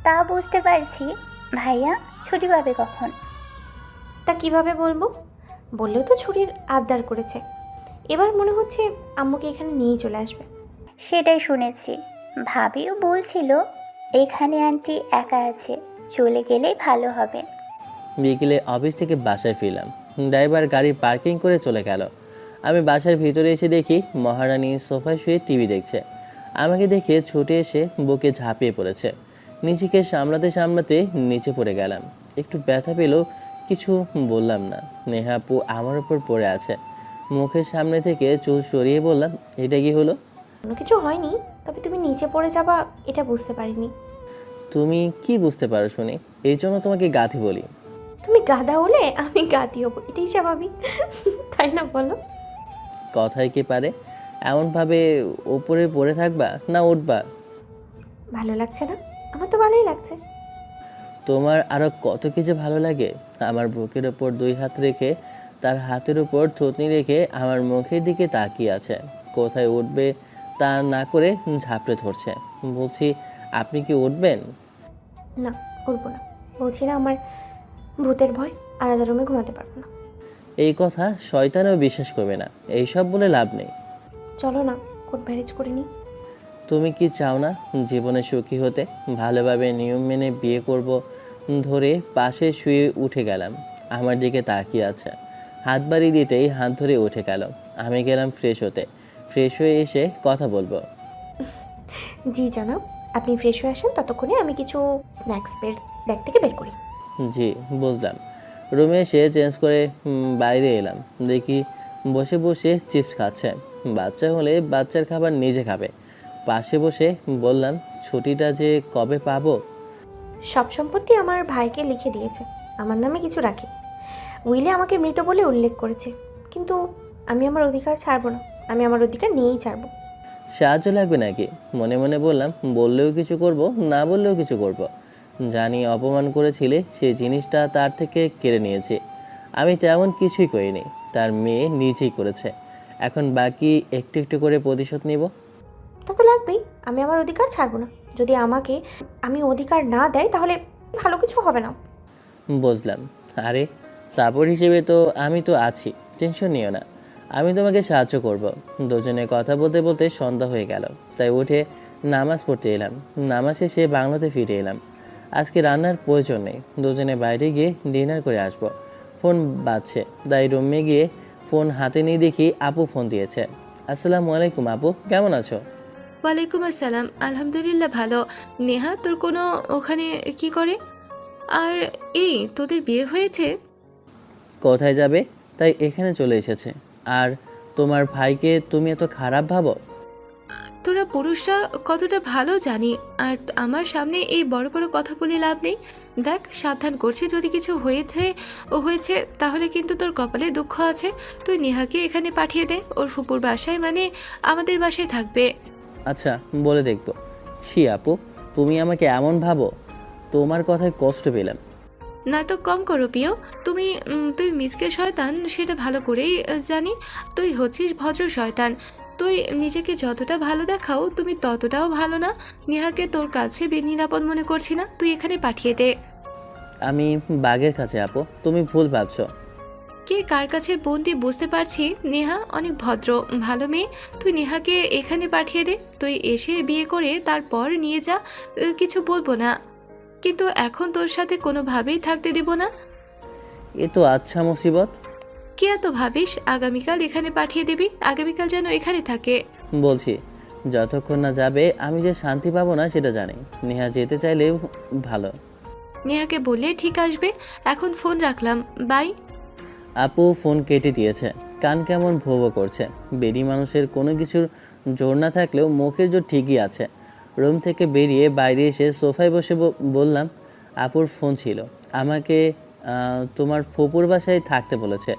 তা বুঝতে পারছি। ভাইয়া ছুটি পাবে কখন? তা কিভাবে বলবো? বললেও তো ছুটির আবদার করেছে। এবার মনে হচ্ছে আম্মুকে এখানে নিয়েই চলে আসবে। সেটাই শুনেছি। ভাবিও বলছিল এখানে আন্টি একা আছে, চলে গেলেই ভালো হবে। বিকেলে অফিস থেকে বাসায় ফিরলাম। ড্রাইভার গাড়ি পার্কিং করে চলে গেল। আমি বাসার ভিতরে এসে দেখি মহারানী সোফায় শুয়ে টিভি দেখছে। আমাকে দেখে ছুটে এসে বুকে ঝাঁপিয়ে পড়েছে। নিজেকে সামলাতে সামলাতে নিচে পড়ে গেলাম। একটু ব্যথা পেলেও কিছু বললাম না। নেহা আপু আমার উপর পড়ে আছে। মুখের সামনে থেকে চুল সরিয়ে বললাম, এটা কি হলো? কোনো কিছু হয়নি, তবে তুমি নিচে পড়ে যাবা এটা বুঝতে পারিনি। তুমি কি বুঝতে পারো শুনি? এই জন্য তোমাকে গাথি বলি। তুমি গাধা হলে আমি গাধি হবো, এটাই স্বাভাবিক, তাই না বলো? কথায় কি পারে? এমনভাবে উপরে পড়ে থাকবা না উঠবা? ভালো লাগছে না? আমার তো ভালোই লাগছে। তোমার আরো কত কিছু ভালো লাগে। আমার বুকের ওপর দুই হাত রেখে তার হাতের উপর থুতনি রেখে আমার মুখের দিকে তাকিয়ে আছে। কোথায় উঠবে তা না করে ঝাপড়ে ধরছে। বলছি, আপনি কি উঠবেন? না, উঠবো না। বলছি না আমার ভূতের ভয়, আলাদা রুমে ঘুমাতে পারবো না। এই কথা শয়তানেও বিশ্বাস করবে না। এইসব বলে লাভ নেই। চলো না কোর্ট ম্যারেজ করে নিই। তুমি কি চাও না জীবনে সুখী হতে? ভালোভাবে নিয়ম মেনে বিয়ে করব ধরে পাশে শুয়ে উঠে গেলাম। আমার দিকে তাকিয়ে আছে। হাত বাড়ি দিতেই হাত ধরে উঠে গেল। আমি গেলাম ফ্রেশ হতে। ফ্রেশ হয়ে এসে কথা বলবো। জি জানাব, আপনি ফ্রেশ হয়ে আসেন, ততক্ষণে আমি কিছু স্ন্যাক্স ব্যাগ থেকে বের করি। জি বুঝলাম। রুমে এসে চেঞ্জ করে বাইরে এলাম। দেখি বসে বসে চিপস খাচ্ছে। বাচ্চা হলে বাচ্চার খাবার নিজে খাবে। পাশে বসে বললাম, ছুটিটা যে কবে পাবো? সব সম্পত্তি আমার ভাইকে লিখে দিয়েছে, আমার নামে কিছু রাখে। উইলে আমাকে মৃত বলে উল্লেখ করেছে, কিন্তু আমি আমার অধিকার ছাড়বো না। আমি আমার অধিকার নিয়েই ছাড়বো। সাহায্য লাগবে নাকি? মনে মনে বললাম, বললেও কিছু করব, না বললেও কিছু করব। জানি অপমান করেছিলে, সেই জিনিসটা তার থেকে কেড়ে নিয়েছি। আমি তেমন কিছুই করিনি, তার মেয়ে নিজেই করেছে। এখন বাকি একটু একটু করে প্রতিশোধ নিব। তা তো লাগবেই। আমি আমার অধিকার ছাড়বো না। যদি আমাকে আমি অধিকার না দেয় তাহলে ভালো কিছু হবে না। বুঝলাম। আরে সাপোর্ট হিসেবে তো আমি তো আছি, টেনশন নিও না। আমি তোমাকে সাহায্য করব। দুজনে কথা বলতে বলতে সন্ধ্যা হয়ে গেল। তাই উঠে নামাজ পড়তে এলাম। নামাজ শেষে বাংলোতে ফিরে এলাম। আজকে রান্নার প্রয়োজন নেই, দুজনে বাইরে গিয়ে ডিনার করে আসব। ফোন বাজছে, তাই রুমে গিয়ে ফোন হাতে নিয়ে দেখি আপু ফোন দিয়েছে। আসসালামু আলাইকুম আপু, কেমন আছো? ওয়ালাইকুম আসসালাম, আলহামদুলিল্লাহ ভালো। নেহা তোর কোনো ওখানে কি করে? আর এই তোদের বিয়ে হয়েছে? কোথায় যাবে তাই এখানে চলে এসেছে। আর তোমার ভাইকে তুমি এত খারাপ ভাবো? তোরা পুরুষরা কতটা ভালো জানি। আর আমার সামনে এই বড় বড় কথা বলে লাভ নেই। দেখ, সাবধান করছি, যদি কিছু হয়েছে তাহলে কিন্তু তোর কপালে দুঃখ আছে। তুই নেহাকে এখানে পাঠিয়ে দে, ওর ফুপুর বাসায়, মানে আমাদের বাসায় থাকবে। আচ্ছা, বলে দেখবো। ছি আপু, তুমি আমাকে এমন ভাবো? তোমার কথায় কষ্ট পেলাম। নাটক কম করো প্রিয়। তুই মিসকে শয়তান সেটা ভালো করেই জানি। তুই হচ্ছিস ভদ্র শয়তান। তুই নিজেকে যতটা ভালো দেখাও তুমি ততটাও ভালো না। নেহাকে তোর কাছে বেনিরাপদ মনে করছি না, তুই এখানে পাঠিয়ে দে। আমি বাঘের কাছে আপু, তুমি ভুল ভাবছো। কে কার কাছে বন্দি বুঝতে পারছি। নেহা অনেক ভদ্র ভালো মেয়ে। তুই নেহাকে এখানে পাঠিয়ে দে। তুই এসে বিয়ে করে তারপর নিয়ে যা, কিছু বলবো না, কিন্তু এখন তোর সাথে কোনোভাবেই থাকতে দেব না। এ তো আচ্ছা মুসিবত। কি এত ভাবিস? আগামীকাল এখানে পাঠিয়ে দিবি, আগামীকাল যেন এখানে থাকে। বলছি, যতক্ষণ না যাবে আমি যে শান্তি পাবো না সেটা জানি। নেহা যেতে চাইলে ভালো। নেহাকে বললে ঠিক আসবে। এখন ফোন রাখলাম, বাই। আপু ফোন কেটে দিয়েছে। কান কেমন ভো ভো করছে। বেরি মানুষের কোনো কিছুর জোর না থাকলেও মুখের জোর ঠিকই আছে। রুম থেকে বেরিয়ে বাইরে এসে সোফায় বসে বললাম, আপুর ফোন ছিল, আমাকে তোমার ফুপুর বাসায় থাকতে বলেছে।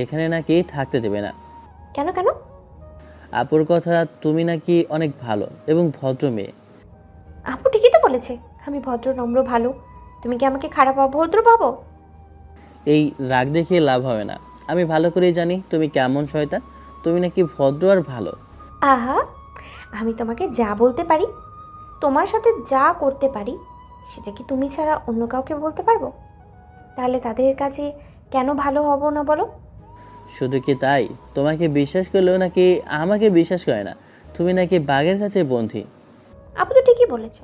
এখানে নাকি থাকতে দেবে না। কেন কেন? আপুর কথা, তুমি নাকি অনেক ভালো এবং ভদ্র মেয়ে। আপু ঠিকই তো বলেছে, আমি ভদ্র নম্র ভালো। তুমি কি আমাকে খারাপ অভদ্র ভাবো? এই রাগ দেখিয়ে লাভ হবে না। আমি ভালো করেই জানি তুমি কেমন শয়তান। তুমি নাকি ভদ্র আর ভালো। আহা, আমি তোমাকে যা বলতে পারি, তোমার সাথে যা করতে পারি, সেটা কি তুমি ছাড়া অন্য কাউকে বলতে পারবো? তাহলে তাদের কাছে কেন ভালো হব না বলো? শুধু কি তাই? তোমাকে বিশ্বাস করলেও নাকি আমাকে বিশ্বাস করে না। তুমি নাকি বাঘের কাছে বন্ধী। আপু তো ঠিকই বলেছে।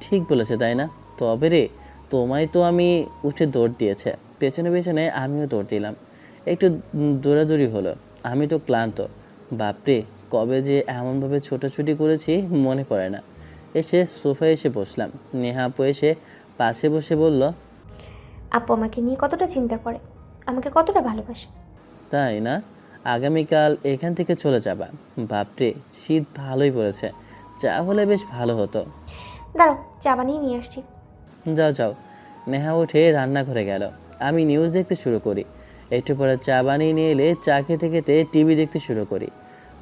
ঠিক বলেছে তাই না? তবে রে, তোমায় তো আমি উঠে দৌড় দিয়েছে, পেছনে পেছনে আমিও দৌড় দিলাম। একটু দৌড়াদৌড়ি হলো। আমি তো ক্লান্ত। বাপরে, কবে যে এমনভাবে ছোটাছুটি করেছি মনে পড়ে না। এসে সোফায় এসে বসলাম। নেহা আপু এসে পাশে বসে বলল, আপু আমাকে নিয়ে কতটা চিন্তা করে, আমাকে কতটা ভালোবাসে। তাই না? আগামীকাল এখান থেকে চলে যাবা। বাপরে, শীত ভালোই পড়েছে। চা হলে বেশ ভালো হতো। দাঁড়াও, চা বানিয়ে নিয়ে আসছি। যাও যাও। নেহা উঠে রান্নাঘরে গেল। আমি নিউজ দেখতে শুরু করি। একটু পরে চা বানিয়ে নিয়ে এলে চা খেতে খেতে টিভি দেখতে শুরু করি।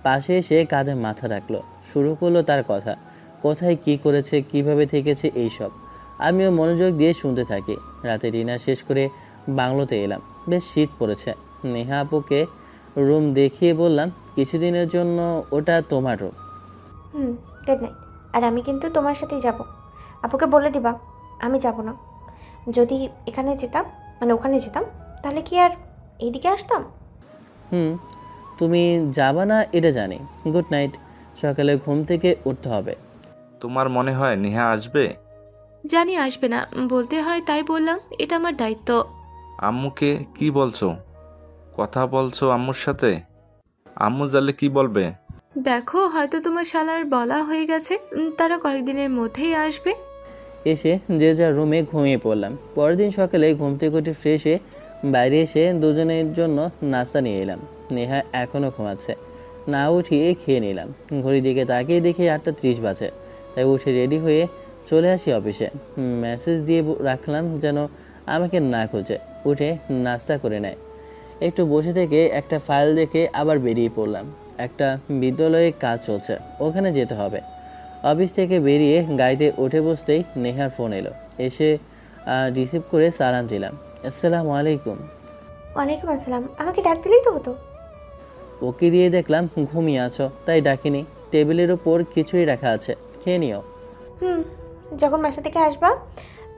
পাশে এসে কাঁধে মাথা রাখলো, শুরু করলো তার কথা। কোথায় কি করেছে, কিভাবে থেকেছে, এইসব আমিও মনোযোগ দিয়ে শুনতে থাকি। রাতে ডিনার শেষ করে বাংলোতে এলাম। বেশ শীত পড়েছে। নেহা আপুকে রুম দেখিয়ে বললাম, কিছুদিনের জন্য ওটা তোমার রুম। Good night. আর আমি কিন্তু তোমার সাথেই যাব। আপুকে বলে দিবা আমি যাব না। যদি এখানে যেতাম, মানে ওখানে যেতাম, তাহলে কি আর এইদিকে আসতাম? তুমি যাবা না এটা জানি। Good night. সকালে ঘুম থেকে উঠতে হবে। তোমার মনে হয় নেহা আসবে? জানি আসবে না, বলতে হয় তাই বললাম, এটা আমার দায়িত্ব। আম্মুকে কি বলছো? কথা বলছো আম্মুর সাথে? আম্মু জানলে কি বলবে? দেখো, হয়তো তোমার শালার বলা হয়ে গেছে, তারা কয়েকদিনের মধ্যেই আসবে। এসে যে যার রুমে ঘুমিয়ে পড়লাম। পরের দিন সকালে ঘুম থেকে উঠে ফ্রেশ হয়ে বাইরে এসে দুজনের জন্য নাস্তা নিয়ে এলাম। নেহা এখনও ঘুমাচ্ছে। না উঠিয়ে খেয়ে নিলাম। ঘড়ির দিকে তাকিয়ে দেখি 8:30 বাজে। তাই উঠে রেডি হয়ে চলে আসি অফিসে। মেসেজ দিয়ে রাখলাম যেন আমাকে না খোঁজে। উঠে নাস্তা করে নেয়। একটু বসে থেকে একটা ফাইল দেখে আবার বেরিয়ে পড়লাম। একটা বিদ্যালয়ে কাজ চলছে, ওখানে যেতে হবে। অফিস থেকে বেরিয়ে গাড়িতে উঠে বসতেই নেহার ফোন এলো। এসে রিসিভ করে সালাম দিলাম। আসসালামু আলাইকুম। ওয়ালাইকুম আসসালাম। আমাকে ডাক দিলেই তো হতো। ওকে দিয়ে দেখলাম ঘুমিয়ে আছো, তাই ডাকিনি। টেবিলের ওপর খিচুড়ি রাখা আছে, খেয়ে নিও। যখন বাসা থেকে আসবা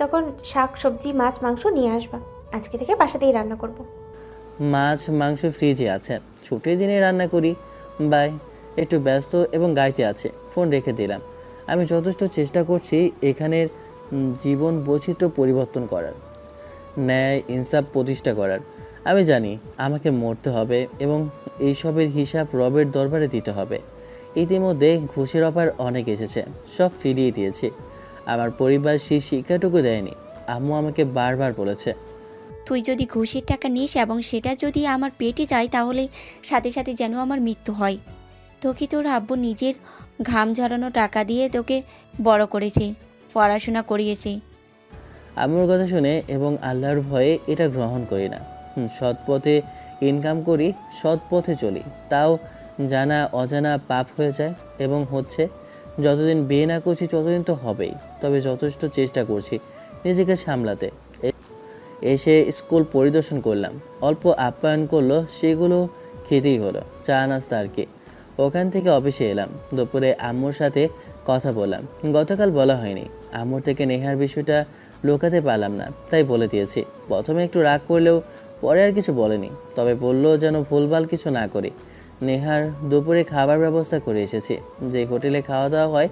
তখন শাক সবজি মাছ মাংস নিয়ে আসবা। আজকে থেকে বাসাতেই রান্না করব। মাছ মাংস ফ্রিজে আছে, ছুটির দিনে রান্না করি। বাই। একটু ব্যস্ত এবং গাইতে আছে, ফোন রেখে দিলাম। আমি যথেষ্ট চেষ্টা করছি এখানের জীবন বৈচিত্র্য পরিবর্তন করার, ন্যায় ইনসাফ প্রতিষ্ঠা করার। আমি জানি আমাকে মরতে হবে এবং এইসবের হিসাব রবের দরবারে দিতে হবে। ইতিমধ্যে ঘুষের অফার অনেক এসেছে, সব ফিরিয়ে দিয়েছি। আমার পরিবার সেই শিক্ষাটুকু দেয়নি। আম্মু আমাকে বারবার বলেছে, তুই যদি ঘুষের টাকা নিস এবং সেটা যদি আমার পেটে যায়, তাহলে সাথে সাথে যেন আমার মৃত্যু হয়। তোকে তোর আব্বু নিজের ঘাম ঝরানো টাকা দিয়ে তোকে বড় করেছে, পড়াশোনা করিয়েছে। আম্মুর কথা শুনে এবং আল্লাহর ভয়ে এটা গ্রহণ করি না। সৎ পথে ইনকাম করি, সৎ পথে চলি, তাও জানা অজানা পাপ হয়ে যায় এবং হচ্ছে। যতদিন বিয়ে না করছি ততদিন তো হবেই, তবে যথেষ্ট চেষ্টা করছি নিজেকে সামলাতে। এসে স্কুল পরিদর্শন করলাম, অল্প আপ্যায়ন করলো, সেগুলো খেতেই হলো, চা নাস্তা আর কি। ওখান থেকে অফিসে এলাম। দুপুরে আম্মুর সাথে কথা বললাম। গতকাল বলা হয়নি, আম্মুর থেকে নেহার বিষয়টা লুকাতে পারলাম না, তাই বলে দিয়েছি। প্রথমে একটু রাগ করলেও পরে আর কিছু বলেনি, তবে বললো যেন ভুলভাল কিছু না করি। নেহার দুপুরে খাবার ব্যবস্থা করে এসেছি। যে হোটেলে খাওয়া দাওয়া হয়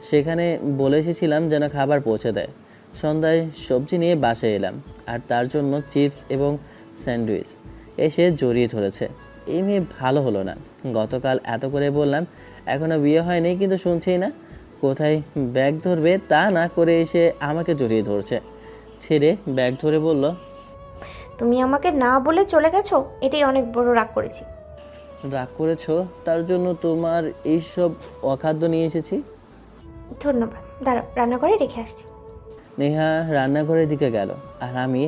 সেখানে বলে এসেছিলাম যেন খাবার পৌঁছে দেয়। সন্ধ্যায় সবজি নিয়ে বাসায় এলাম, আর তার জন্য চিপস এবং স্যান্ডউইচ। এসে জড়িয়ে ধরেছে। এই মেয়ে ভালো হলো না। গতকাল এত করে বললাম, এখনও বিয়ে হয়নি, কিন্তু শুনছেই না। কোথায় ব্যাগ ধরবে তা না করে এসে আমাকে জড়িয়ে ধরছে। ছেড়ে ব্যাগ ধরে বলল, তুমি আমাকে না বলে চলে গেছো, এটাই অনেক বড় রাগ করেছি। রাগ করেছো? তার জন্য তোমার এইসব অখাদ্য নিয়ে এসেছি। ধন্যবাদ। দাঁড়াও, রান্নাঘরে রেখে আসছি। নেহা রান্নাঘরের দিকে গেল, আর আমি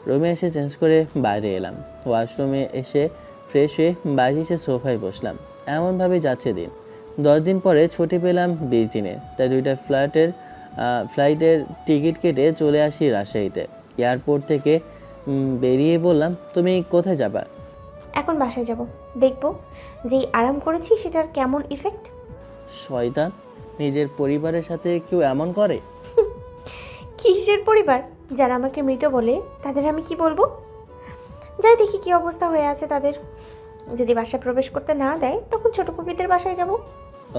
রুমে এসে চেঞ্জ করে বাইরে এলাম। ওয়াশরুমে এসে ফ্রেশ হয়ে বাইরে এসে সোফায় বসলাম। এমনভাবে যাচ্ছে দিন। 10 দিন পরে ছুটি পেলাম 20 দিনের, তাই 2টা ফ্লাইটের টিকিট কেটে চলে আসি রাজশাহীতে। এয়ারপোর্ট থেকে বেরিয়ে বললাম, তুমি কোথায় যাবা? এখন বাসায় যাব, দেখবো যেই আরাম করেছি সেটার কেমন ইফেক্ট। শয়তান, নিজের পরিবারের সাথে কেউ এমন করে? কিসের পরিবার? যারা আমাকে মৃত বলে তাদের আমি কি বলবো? যাই দেখি কি অবস্থা হয়ে আছে তাদের। যদি বাসায় প্রবেশ করতে না দেয় তখন ছোট পুপিদের বাসায় যাব।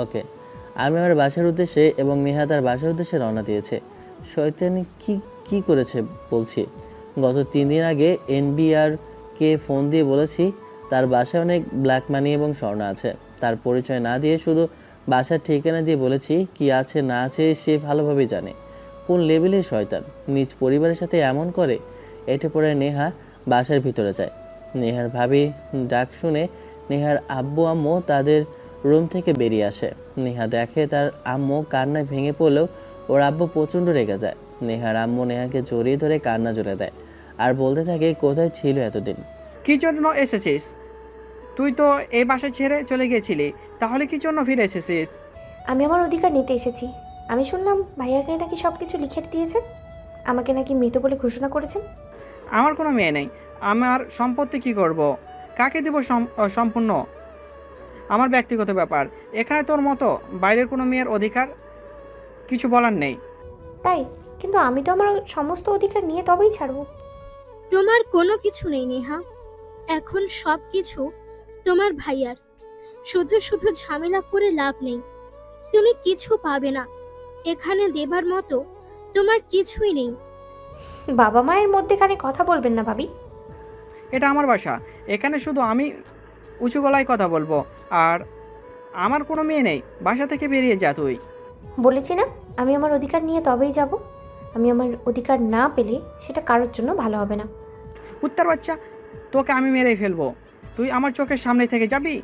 ওকে, আমি আমার বাসার উদ্দেশ্যে এবং নেহা তার বাসার উদ্দেশ্যে রওনা দিয়েছে। শয়তানি কি করেছে বলছি। গত 3 দিন আগে NBR-কে ফোন দিয়ে বলেছি তার বাসায় অনেক ব্ল্যাক মানি এবং স্বর্ণ আছে। তার পরিচয় না দিয়ে শুধু বাসার ঠিকানা দিয়ে বলেছি কি আছে না আছে সে ভালোভাবেই জানে। কোন লেভেলের শয়তান নিজ পরিবারের সাথে এমন করে। এতে পরে নেহা বাসার ভিতরে যায়। নেহার ভাবি ডাক শুনে নেহার আব্বু আম্মু তাদের রুম থেকে বেরিয়ে আসে। নেহা দেখে তার আম্মু কান্নায় ভেঙে পড়লেও ওর আব্বু প্রচণ্ড রেগে যায়। নেহার আম্মু নেহাকে জড়িয়ে ধরে কান্না জুড়ে দেয় আর বলতে থাকে কোথায় ছিল এতদিন। কি জন্য এসেছিস? তুই তো এই বাসা ছেড়ে চলে গিয়েছিলি, তাহলে কি জন্য ফিরে এসেছিস? আমি আমার অধিকার নিতে এসেছি। আমি শুনলাম ভাইয়াকে নাকি সব কিছু লিখে দিয়েছেন, আমাকে নাকি মৃত বলে ঘোষণা করেছেন। আমার কোনো মেয়ে নেই, আমার সম্পত্তি কি করব? কাকে দেব সম্পূর্ণ আমার ব্যক্তিগত ব্যাপার। এখানে তোর মতো বাইরের কোনো মেয়ের অধিকার কিছু বলার নেই। তাই? কিন্তু আমি তো আমার সমস্ত অধিকার নিয়ে তবেই ছাড়বো। তোমার কোনো কিছু নেই নেহা, এখন সব কিছু তোমার ভাইয়ার। শুধু শুধু ঝামেলা করে লাভ নেই, তুমি কিছু পাবে না। এখানে দেবার মতো তোমার কিছুই নেই। বাবা মায়ের মধ্যেখানে কথা বলবেন না ভাবি। এটা আমার বাসা, এখানে শুধু আমি উঁচু গলায় কথা বলবো। আর আমার কোনো মেয়ে নেই, বাসা থেকে বেরিয়ে যা তুই। বলেছি না আমি আমার অধিকার নিয়ে তবেই যাব। আমি আমার অধিকার না পেলে সেটা কারোর জন্য ভালো হবে না। উত্তর বাচ্চা, তোকে আমি মেরেই ফেলবো, তুই আমার চোখের সামনে থেকে যাবি।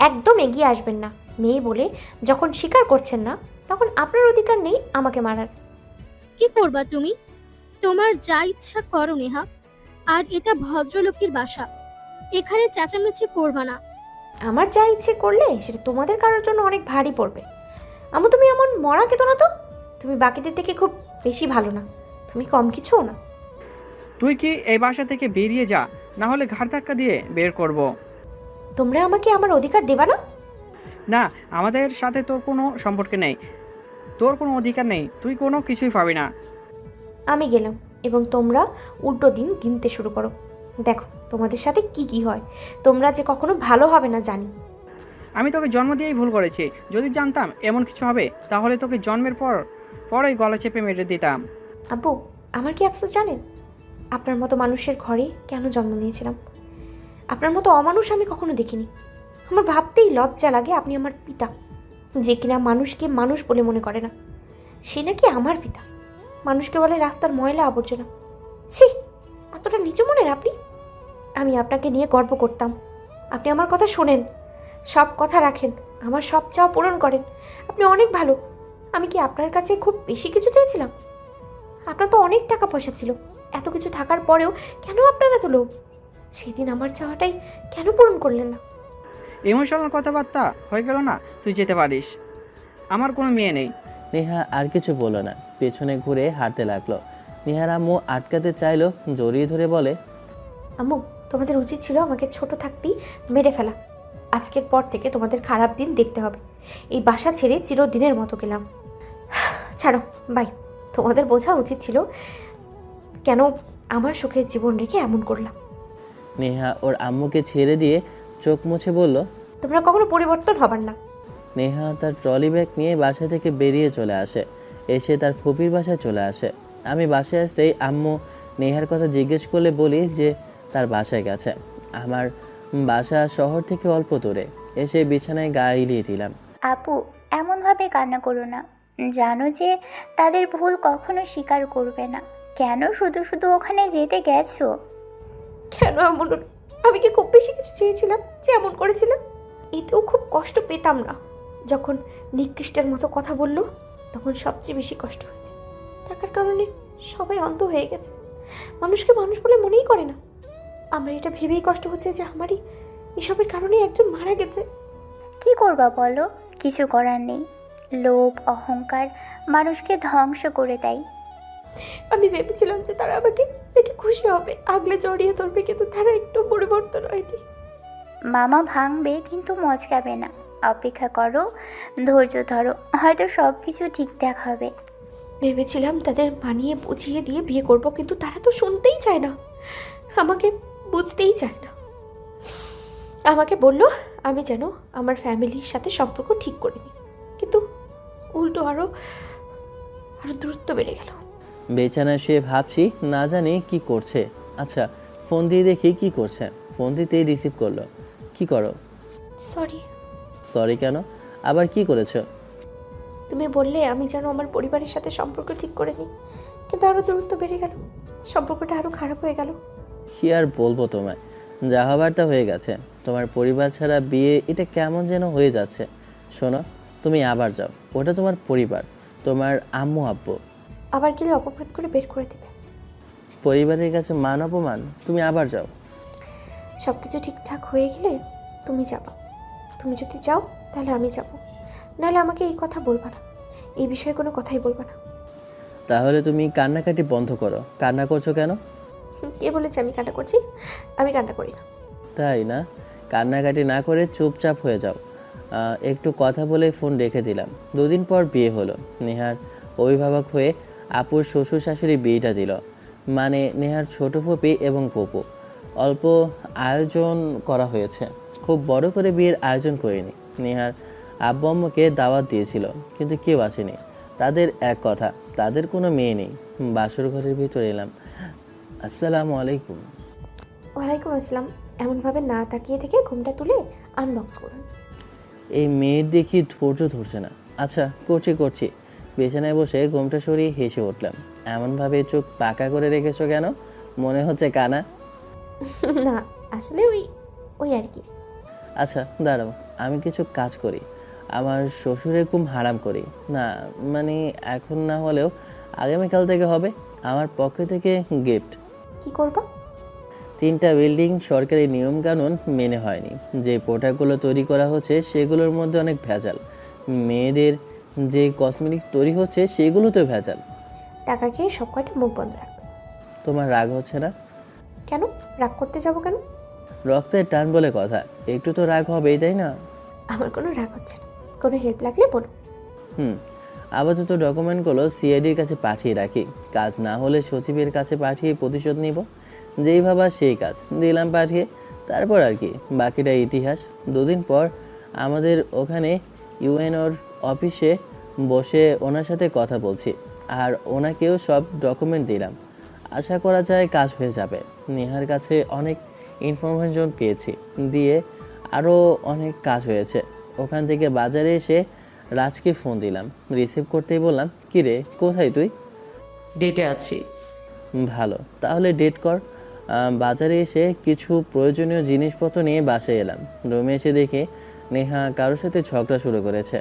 একদম এগিয়ে আসবেন না। মেয়ে বলে যখন স্বীকার করছেন না তখন আপনার অধিকার নেই আমাকে মারার। কি করবা তুমি? তোমার যা ইচ্ছা করো নেহা, আর এটা ভদ্রলোকের বাসা, এখানে চেঁচামেচি করবা না। আমার যা ইচ্ছে করলে সেটা তোমাদের কারোর জন্য অনেক ভারী পড়বে। আমু তুমি এমন মরা কেতো না তো। তুমি বাকিদের থেকে খুব বেশি ভালো না, তুমি কম কিছুও না। তুই কি এই বাসা থেকে বেরিয়ে যা, না হলে ঘাড় ধাক্কা দিয়ে বের করব। তোমরা আমাকে আমার অধিকার দেবা না? না, আমাদের সাথে তোর কোনো সম্পর্ক নেই, তোর কোনো অধিকার নেই, তুই কোনো কিছুই পাবি না। আমি গেলাম এবং তোমরা উল্টো দিন গিনতে শুরু করো। দেখো তোমাদের সাথে কি কি হয়। তোমরা যে কখনো ভালো হবে না জানি। আমি তোকে জন্ম দিয়েই ভুল করেছি। যদি জানতাম এমন কিছু হবে তাহলে তোকে জন্মের পরেই গলা চেপে মেরে দিতাম। আব্বু, আমার কি আফসোস জানেন? আপনার মতো মানুষের ঘরে কেন জন্ম নিয়েছিলাম। আপনার মতো অমানুষ আমি কখনো দেখিনি। আমার ভাবতেই লজ্জা লাগে আপনি আমার পিতা, যে কিনা মানুষকে মানুষ বলে মনে করে না। সে নাকি আমার পিতা, মানুষকে বলে রাস্তার ময়লা আবর্জনা। ছি, এতটা নিচু মনের আপনি। আমি আপনাকে নিয়ে গর্ব করতাম। আপনি আমার কথা শোনেন, সব কথা রাখেন, আমার সব চাওয়া পূরণ করেন। আপনি অনেক ভালো। আমি কি আপনার কাছে খুব বেশি কিছু চাইছিলাম? আপনার তো অনেক টাকা পয়সা ছিল, এত কিছু থাকার পরেও কেন আপনার এত লোভ? সেদিন আমার চাওয়াটাই কেন পূরণ করলেন না? ইমোশনাল কথাবার্তা হয়ে গেল না, তুই যেতে পারিস, আমার কোনো মেয়ে নেই। নেহা আর কিছু বলল না, পেছনে ঘুরে হাঁটতে লাগলো। নেহার আম্মু আটকাতে চাইলো, জড়িয়ে ধরে বলে, আম্মু তোমাদের উচিত ছিল আমাকে ছোট থাকতেই মেরে ফেলা। আজকের পর থেকে তোমাদের খারাপ দিন দেখতে হবে। এই বাসা ছেড়ে চিরদিনের মতো গেলাম। ছাড়ো, বাই। তোমাদের বোঝা উচিত ছিল কেন আমার সুখের জীবন রেখে এমন করলাম। নেহা ওর আম্মুকে ছেড়ে দিয়ে চোখ মুছে বলল, তোমরা কখনো পরিবর্তন হবার না। নেহা তার ট্রলি ব্যাগ নিয়ে বাসা থেকে বেরিয়ে চলে আসে। এসে তার ফুপির বাসায় চলে আসে। আমি বাসায় আসতেই আম্মু নেহার কথা জিজ্ঞেস করলে বলি যে তার বাসায় গেছে। আমার বাসা শহর থেকে অল্প দূরে। এসে বিছানায় গা এলিয়ে দিলাম। আপু, এমনভাবে কান্না করো না। জানো যে তাদের ভুল কখনো স্বীকার করবে না। কেন শুধু শুধু ওখানে যেতে গেছো? কেন এমন? আমি কি খুব বেশি কিছু চেয়েছিলাম যে এমন করেছিলাম? এতেও খুব কষ্ট পেতাম না। যখন নিকৃষ্টের মতো কথা বললো তখন সবচেয়ে বেশি কষ্ট হয়েছে। টাকার কারণে সবাই অন্ধ হয়ে গেছে, মানুষকে মানুষ বলে মনেই করে না। আমার এটা ভেবেই কষ্ট হচ্ছে যে আমারই এসবের কারণে একজন মারা গেছে। কি করবা বলো? কিছু করার নেই। লোভ, অহংকার মানুষকে ধ্বংস করে দেয়। আমি ভেবেছিলাম যে তারা আমাকে দেখে খুশি হবে, আগলে জড়িয়ে ধরবে, কিন্তু তারা একটু পরিবর্তন হয়নি। মামা ভাঙবে কিন্তু মচকাবে না। অপেক্ষা করো, ধৈর্য ধরো, হয়তো সব কিছু ঠিকঠাক হবে। ভেবেছিলাম তাদের মানিয়ে বুঝিয়ে দিয়ে বিয়ে করব, কিন্তু তারা তো শুনতেই চায় না, আমাকে বুঝতেই চায় না। আমাকে বলল আমি যেন আমার ফ্যামিলির সাথে সম্পর্ক ঠিক করে নিই, কিন্তু উল্টো আরও দূরত্ব বেড়ে গেল। বিছানায় শুয়ে ভাবছি না জানি কি করছে। আচ্ছা ফোন দিয়ে দেখি কি করছে। ফোন দিতেই রিসিভ করলো। কি করো? সরি। সরি কেন? আবার কি করেছো? তুমি বললে আমি যেন আমার পরিবারের সাথে সম্পর্ক ঠিক করে নিই, কিন্তু আরও দূরত্ব বেড়ে গেল, সম্পর্কটা আরও খারাপ হয়ে গেল। কি আর বলবো তোমায়, যা হবার তা হয়ে গেছে। তোমার পরিবার ছাড়া বিয়ে, এটা কেমন যেন হয়ে যাচ্ছে। শোনো, তুমি আবার যাও, ওটা তোমার পরিবার, তোমার আম্মু আব্বু। আবার গেলে অপমান করে বের করে দেবে। পরিবারের কাছে মান অপমান, তুমি আবার যাও। সব কিছু ঠিকঠাক হয়ে গেলে তুমি যাবা। তুমি যদি যাও তাহলে আমি যাব, নাহলে আমাকে এই কথা বলবা না, এই বিষয়ে কোনো কথাই বলবা না। তাহলে তুমি কান্নাকাটি বন্ধ করো। কান্না করছো কেন? কে বলেছে আমি কান্না করছি? আমি কান্না করি না। তাই না? কান্নাকাটি না করে চুপচাপ হয়ে যাও। একটু কথা বলে ফোন রেখে দিলাম। 2 দিন পর বিয়ে হলো। নেহার অভিভাবক হয়ে আপুর শ্বশুর শাশুড়ি বিয়েটা দিল। মানে নেহার ছোট ফুপি এবং পপু। অল্প আয়োজন করা হয়েছে, খুব বড় করে বিয়ের আয়োজন করিনি। নেহার আব্বু আম্মুকে দাওয়াত দিয়েছিল, কিন্তু কেউ আসেনি। তাদের এক কথা, তাদের কোনো মেয়ে নেই। বাসর ঘরের ভিতরে এলাম। আসসালামু আলাইকুম। ওয়ালাইকুম আসসালাম। এমনভাবে না তাকিয়ে থেকে ঘুমটা তুলে আনবক্স করুন। এই মেয়ের দেখি ধৈর্য ধরছে না। আচ্ছা করছি। বিছানায় বসে ঘুমটা সরিয়ে হেসে উঠলাম। এমনভাবে চোখ পাকা করে রেখেছো কেন? মনে হচ্ছে কানা। না, আসলে ওই আর কি। আচ্ছা দাঁড়াও, আমি কিছু কাজ করি। আমার শ্বশুরের ঘুম হারাম করি না, মানে এখন না হলেও আগামীকাল থেকে হবে। আমার পক্ষ থেকে গিফট। কি করবা? 3টা বিল্ডিং সরকারি নিয়মকানুন মেনে হয়নি। যে প্রোডাক্টগুলো তৈরি করা হচ্ছে সেগুলোর মধ্যে অনেক ভেজাল। মেয়েদের যে কসমেটিক্স তৈরি হচ্ছে সেগুলোতেও ভেজাল। টাকা খেয়ে সব কয়টা মুখ বন্ধ রাখবে। তোমার রাগ হচ্ছে না? কেন রাগ করতে যাব কেন? রক্তের টান বলে কথা, একটু তো রাগ হবেই, তাই না? আমার কোনো রাগ হচ্ছে না, কোনো হেল্প লাগলে বলো। আপাতত ডকুমেন্টগুলো সিআইডির কাছে পাঠিয়ে রাখি। কাজ না হলে সচিবের কাছে পাঠিয়ে প্রতিশোধ নিব। যেই ভাবা সেই কাজ, দিলাম পাঠিয়ে। তারপর আর কি, বাকিটা ইতিহাস। 2 দিন পর আমাদের ওখানে ইউএনওর অফিসে বসে ওনার সাথে কথা বলছি, আর ওনাকেও সব ডকুমেন্ট দিলাম। আশা করা যায় কাজ হয়ে যাবে। নেহার কাছে অনেক ইনফরমেশন পেয়েছি, দিয়ে আরও অনেক কাজ হয়েছে। ওখান থেকে বাজারে এসে রাজকে ফোন দিলাম। রিসিভ করতেই বললাম, কী রে কোথায় তুই? ডেটে আছি। ভালো, তাহলে ডেট কর। বাজারে এসে কিছু প্রয়োজনীয় জিনিসপত্র নিয়ে বাসায় এলাম। রুমে এসে দেখে নেহা কারোর সাথে ঝগড়া শুরু করেছে।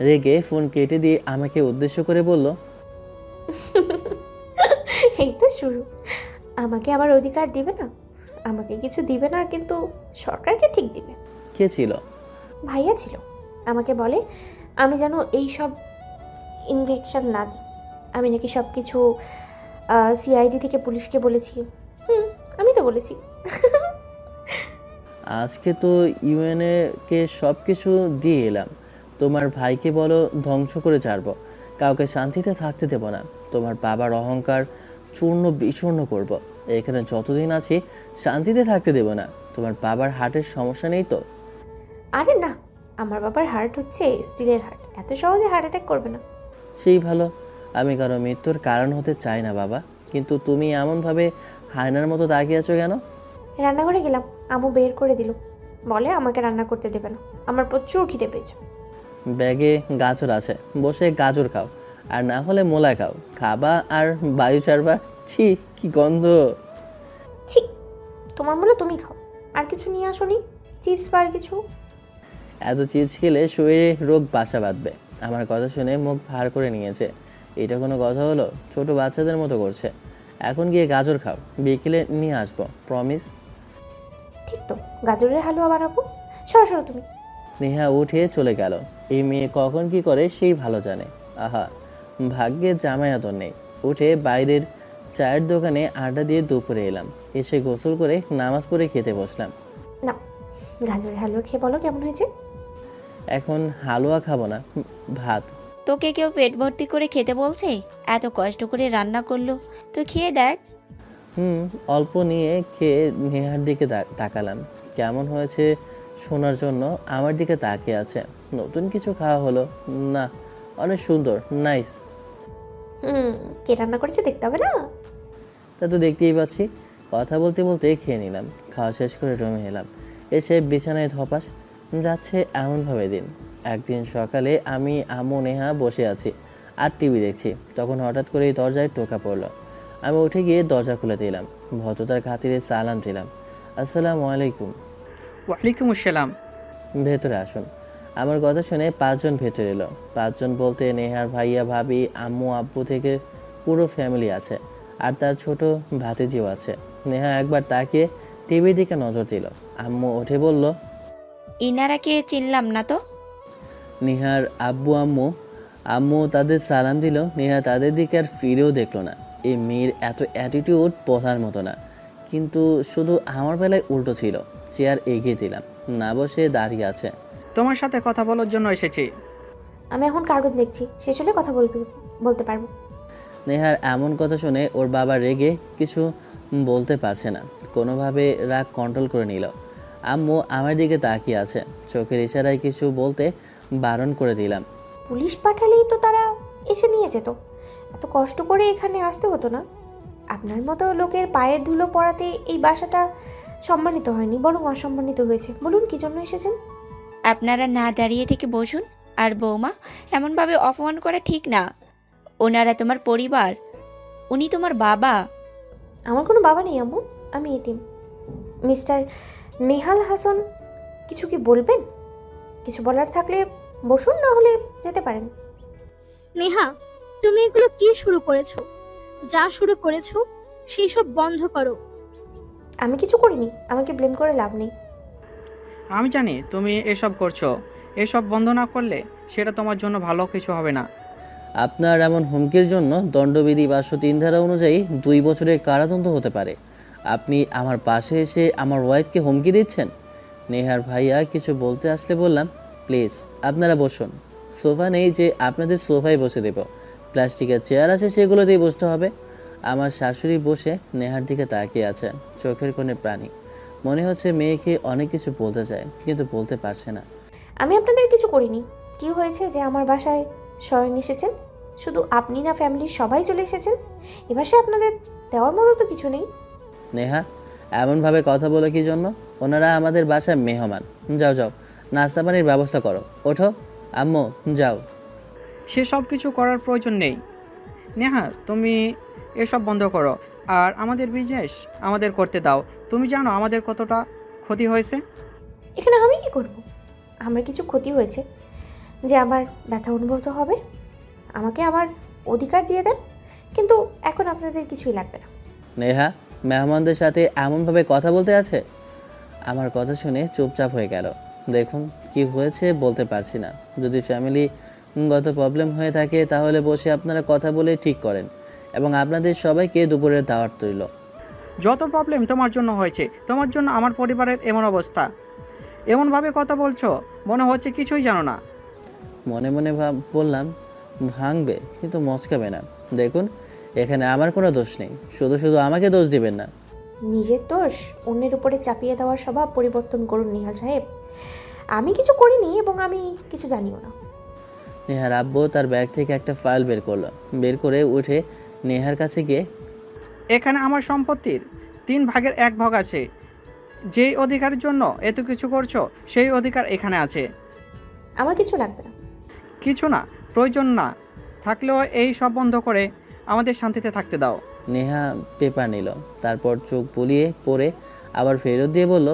রেগে ফোন কেটে দিয়ে আমাকে উদ্দেশ্য করে বলল, এই তো শুরু। আমাকে আমার অধিকার দিবে না, আমাকে কিছু দিবে না, কিন্তু সরকারকে ঠিক দিবে। কে ছিল? ভাইয়া ছিল। আমাকে বলে আমি যেন এই সব ইনভেকশন না দিই। আমি নাকি সব কিছু সিআইডি থেকে পুলিশকে বলেছি। আমি তো বলেছি। আজকে তো ইউএনএ কে সব কিছু দিয়ে এলাম। তোমার ভাইকে বলো ধ্বংস করে ছাড়বো, কাউকে শান্তিতে থাকতে দেব না। তোমার বাবার অহংকার চূর্ণ বিচূর্ণ করব। এখানে যতদিন আছি শান্তিতে থাকতে দেব না। তোমার বাবার হার্টের সমস্যা নেই তো? আরে না, আমার বাবার হার্ট হচ্ছে স্টিলের হার্ট, এত সহজে হার্ট অ্যাটাক করবে না। সেই ভালো। আমি কারো মৃত্যুর কারণ হতে চাই না বাবা, কিন্তু তুমি এমনভাবে হায়নার মতো তাকিয়ে আছো কেন? রান্নাঘরে গেলাম, আম্মু বের করে দিল, বলে আমাকে রান্না করতে দেবে না। আমার প্রচুর খিদে পেয়েছে। ব্যাগে গাজর আছে, বসে গাজর খাও, আর না হলে মোলা খাও। খাবা আর বায়ু ছাড়বা। ছি, কি গন্ধ। ছি, তোমার বলে তুমি খাও। আর কিছু নিয়ে আসোনি? চিপস বা আর কিছু? এত চিপস খেলে শরীরে রোগ বাসা বাঁধবে। আমার কথা শুনে মুখ ভার করে নিয়েছে। এটা কোনো কথা হলো? ছোট বাচ্চাদের মতো করছে। এখন গিয়ে গাজর খাও, বিকেলে নিয়ে আসবো, প্রমিস। ঠিক তো, গাজরের হালুয়া বানাবো। সরো তুমি। নেহা উঠে চলে গেল। এই মেয়ে কখন কি করে সেই ভালো জানে। আহা, ভাগ্যে জামায়াতন নেই। উঠে বাইরের চায়ের দোকানে আড্ডা দিয়ে দুপুরে এলাম। এসে গোসল করে নামাজ পড়ে খেতে বসলাম। না, গাজরের হালুয়া খেয়ে বলো কেমন হয়েছে। এখন হালুয়া খাবো না, ভাত। তোকে কেউ পেট ভর্তি করে খেতে বলছে? এত কষ্ট করে রান্না করলো, তুই খেয়ে দেখ। অল্প নিয়ে খেয়ে নেহার দিকে তাকালাম। কেমন হয়েছে শোনার জন্য আমার দিকে তাকিয়ে আছে। নতুন কিছু খাওয়া হলো না, অনেক সুন্দর, নাইস। কে রান্না করেছে দেখতে হবে না? তা তো দেখতেই পাচ্ছি। কথা বলতে বলতে খেয়ে নিলাম। খাওয়া শেষ করে রুমে এলাম। এসে বিছানায় ধপাস যাচ্ছে এমনভাবে দিন। একদিন সকালে আমি আম্মু নেহা বসে আছি আর টিভি দেখছি, তখন হঠাৎ করে এই দরজায় টোকা পড়লো। আমি উঠে গিয়ে দরজা খুলে দিলাম, ভদ্রতার খাতিরে সালাম দিলাম, আসসালামু আলাইকুম। ওয়ালাইকুম আসসালাম। ভেতরে আসুন। আমার কথা শুনে 5 জন ভেতরে এলো। 5 জন বলতে নেহার ভাইয়া ভাবি আম্মু আব্বু থেকে পুরো ফ্যামিলি আছে, আর তার ছোট ভাতিজিও আছে। নেহা একবার তাকিয়ে টিভির দিকে নজর দিল। আম্মু উঠে বলল, ইনারাকে চিনলাম না তো। নেহার আব্বু আম্মু আম্মু তাদের সালাম দিল। নেহা তাদের দিকে আর ফিরেও দেখলো না। এই মেয়ের এত অ্যাটিটিউড পড়ার মতো না, কিন্তু শুধু আমার বেলায় উল্টো ছিল। চেয়ার এগিয়ে দিলাম, না বসে দাঁড়িয়ে আছে। তোমার সাথে কথা বলার জন্য এসেছি। আমি এখন কার্টুন দেখছি, শেষ হলে কথা বলতে পারবো। নেহার এমন কথা শুনে ওর বাবা রেগে কিছু বলতে পারছে না, কোনোভাবে রাগ কন্ট্রোল করে নিল। আম্মু আমার দিকে তাকিয়ে আছে, চোখের ইশারায় কিছু বলতে বারণ করে দিলাম। পুলিশ পাঠালেই তো তারা এসে নিয়ে যেত, এত কষ্ট করে এখানে আসতে হতো না। আপনার মতো লোকের পায়ের ধুলো পড়াতে এই বাসাটা সম্মানিত হয়নি, বরং অসম্মানিত হয়েছে। বলুন কি জন্য এসেছেন? আপনারা না দাঁড়িয়ে থেকে বসুন। আর বৌমা, এমনভাবে অপমান করা ঠিক না। ওনারা তোমার পরিবার, উনি তোমার বাবা। আমার কোনো বাবা নেই আম্মু, আমি এতিম। মিস্টার নেহাল হাসান, কিছু কি বলবেন? কিছু বলার থাকলে বসুন, না হলে যেতে পারেন। নেহা, তুমি এগুলো কি শুরু করেছো? যা শুরু করেছো সেই সব বন্ধ করো। আমি কিছু করিনি, আমাকে ব্লেম করে লাভ নেই। আমি জানি তুমি এসব করছো। এসব বন্ধ না করলে সেটা তোমার জন্য ভালো কিছু হবে না। আপনার এমন হুমকির জন্য দণ্ডবিধি 503 ধারা অনুযায়ী 2 বছরের কারাদণ্ড হতে পারে। আপনি আমার পাশে এসে আমার ওয়াইফকে হুমকি দিচ্ছেন। নেহার ভাইয়া কিছু বলতে আসলে বললাম, প্লিজ আপনারা বসুন। সোফা নেই যে আপনাদের সোফায় বসে দেব, প্লাস্টিকের চেয়ার আছে সেগুলোতেই বসতে হবে। আমার শাশুড়ি বসে নেহার দিকে তাকিয়ে আছে, চোখের কোণে প্রাণী। মনে হচ্ছে মেয়েকে অনেক কিছু বলতে চায়, কিন্তু বলতে পারছে না। আমি আপনাদের কিছু করিনি। কি হয়েছে যে আমার বাসায় স্বয়ং এসেছেন? শুধু আপনি না, ফ্যামিলির সবাই চলে এসেছেন। এ বাসায় আপনাদের দেওয়ার মতো তো কিছু নেই। নেহা, এমনভাবে কথা বলো কি জন্য? ওনারা আমাদের বাসায় মেহমান। যাও যাও, নাস্তা পানির ব্যবস্থা করো। ওঠো আম্মু, যাও। সে সব কিছু করার প্রয়োজন নেই। নেহা, তুমি এসব বন্ধ করো আর আমাদের বিজনেস আমাদের করতে দাও। তুমি জানো আমাদের কতটা ক্ষতি হয়েছে। এখানে আমি কি করব? আমার কিছু ক্ষতি হয়েছে যে আমার ব্যথা অনুভূত হবে? আমাকে আমার অধিকার দিয়ে দেন, কিন্তু এখন আপনাদের কিছুই লাগবে না। নেহা, মেহমানদের সাথে এমনভাবে কথা বলতে আছে? আমার কথা শুনে চুপচাপ হয়ে গেল। দেখুন কি হয়েছে বলতে পারছি না। যদি ফ্যামিলিগত প্রবলেম হয়ে থাকে তাহলে বসে আপনারা কথা বলে ঠিক করেন, এবং আপনাদের সবাইকে দুপুরের দাওয়াত রইল। যত প্রবলেম তোমার জন্য হয়েছে, তোমার জন্য আমার পরিবারের এমন অবস্থা। এমনভাবে কথা বলছো, মনে হচ্ছে কিছুই জানো না। মনে মনে বললাম, ভাঙবে কিন্তু মচকাবে না। দেখুন এখানে আমার কোনো দোষ নেই, শুধু শুধু আমাকে দোষ দিবেন না। নিজের দোষ অন্যের উপরে চাপিয়ে দেওয়ার স্বভাব পরিবর্তন করুন নিহাল সাহেব। আমি কিছু করিনি এবং আমি কিছু জানিও না। নেহার আব্বু তার ব্যাগ থেকে একটা ফাইল বের করলো। বের করে উঠে নেহার কাছে গিয়ে, এখানে আমার সম্পত্তির 3 ভাগের 1 ভাগ আছে। যেই অধিকারের জন্য এত কিছু করছো সেই অধিকার এখানে আছে। আমার কিছু লাগবে না। কিছু না, প্রয়োজন না থাকলেও এই সব বন্ধ করে আমাদের শান্তিতে থাকতে দাও। নেহা পেপার নিল, তারপর চোখ বুলিয়ে পড়ে আবার ফেরত দিয়ে বলল,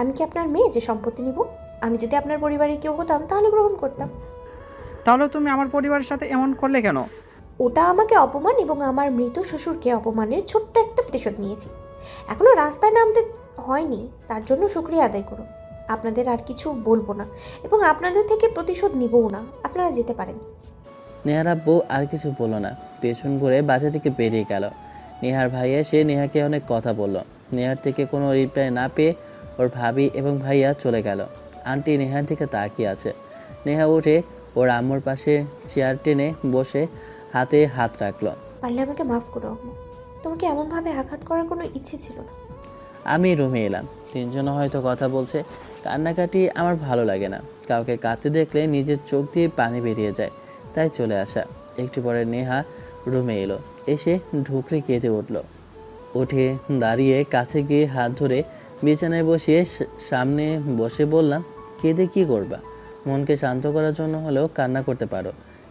আমি কি আপনার মেয়ে যে সম্পত্তি নিব? আমি যদি আপনার পরিবারে কেউ হতাম তাহলে গ্রহণ করতাম। তাহলে তুমি আমার পরিবারের সাথে এমন করলে কেন? ওটা আমাকে অপমান এবং আমার মৃত শ্বশুরকে অপমানের ছোট্ট একটা প্রতিশোধ নিয়েছি। এখনও রাস্তায় নামতে হয়নি, তার জন্য শুকরিয়া আদায় করুন। আপনাদের আর কিছু বলবো না এবং আপনাদের থেকে প্রতিশোধ নিবও না। আপনারা যেতে পারেন। নেহার আব্বু আর কিছু বলল না, পেছন ঘুরে বাসা থেকে বেরিয়ে গেল। নেহার ভাই এসে নেহাকে অনেক কথা বলল। নেহার থেকে কোনো রিপ্লাই না পেয়ে ওর ভাবি এবং ভাইয়া চলে গেল। আন্টি নেহার দিকে তাকিয়ে আছে। নেহা উঠে ওর আম্মুর পাশে চেয়ার টেনে বসে হাতে হাত রাখলো। পারলে আমাকে মাফ করো আম্মু, তোমাকে এমনভাবে আঘাত করার কোনো ইচ্ছে ছিল না। আমি রুমে এলাম। তিনজন হয়তো কথা বলছে। কান্নাকাটি আমার ভালো লাগে না। কাউকে কাঁদতে দেখলে নিজের চোখ দিয়ে পানি বেরিয়ে যায়, তাই চলে আসা। একটু পরে নেহা রুমে এলো। এসে ঢুকরে কেঁদে উঠল। উঠে দাঁড়িয়ে কাছে গিয়ে হাত ধরে বিছানায় বসিয়ে সামনে বসে বললাম, কেঁদে কি করবা? মনকে শান্ত করার জন্য হলেও কান্না করতে পারো,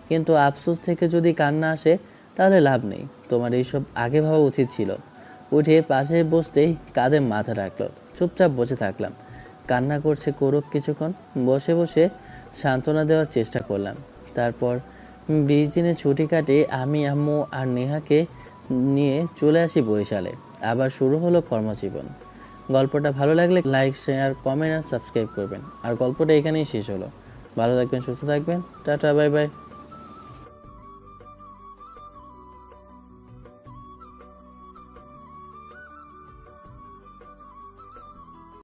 কিন্তু আফসোস থেকে যদি কান্না আসে তাহলে লাভ নেই। তোমার এইসব আগে ভাবা উচিত ছিল। উঠে পাশে বসতেই কাঁধে মাথা রাখলো। চুপচাপ বসে থাকলাম। কান্না করছে করুক কিছুক্ষণ। বসে বসে সান্ত্বনা দেওয়ার চেষ্টা করলাম। তারপর 20 দিনের ছুটি কাটে আমি, আম্মু আর নেহাকে নিয়ে চলে আসি বরিশালে। আবার শুরু হলো কর্মজীবন। গল্পটা ভালো লাগলে লাইক, শেয়ার, কমেন্ট আর সাবস্ক্রাইব করবেন। আর গল্পটা এখানেই শেষ হলো। ভালো থাকবেন, সুস্থ থাকবেন। Tata, bye bye.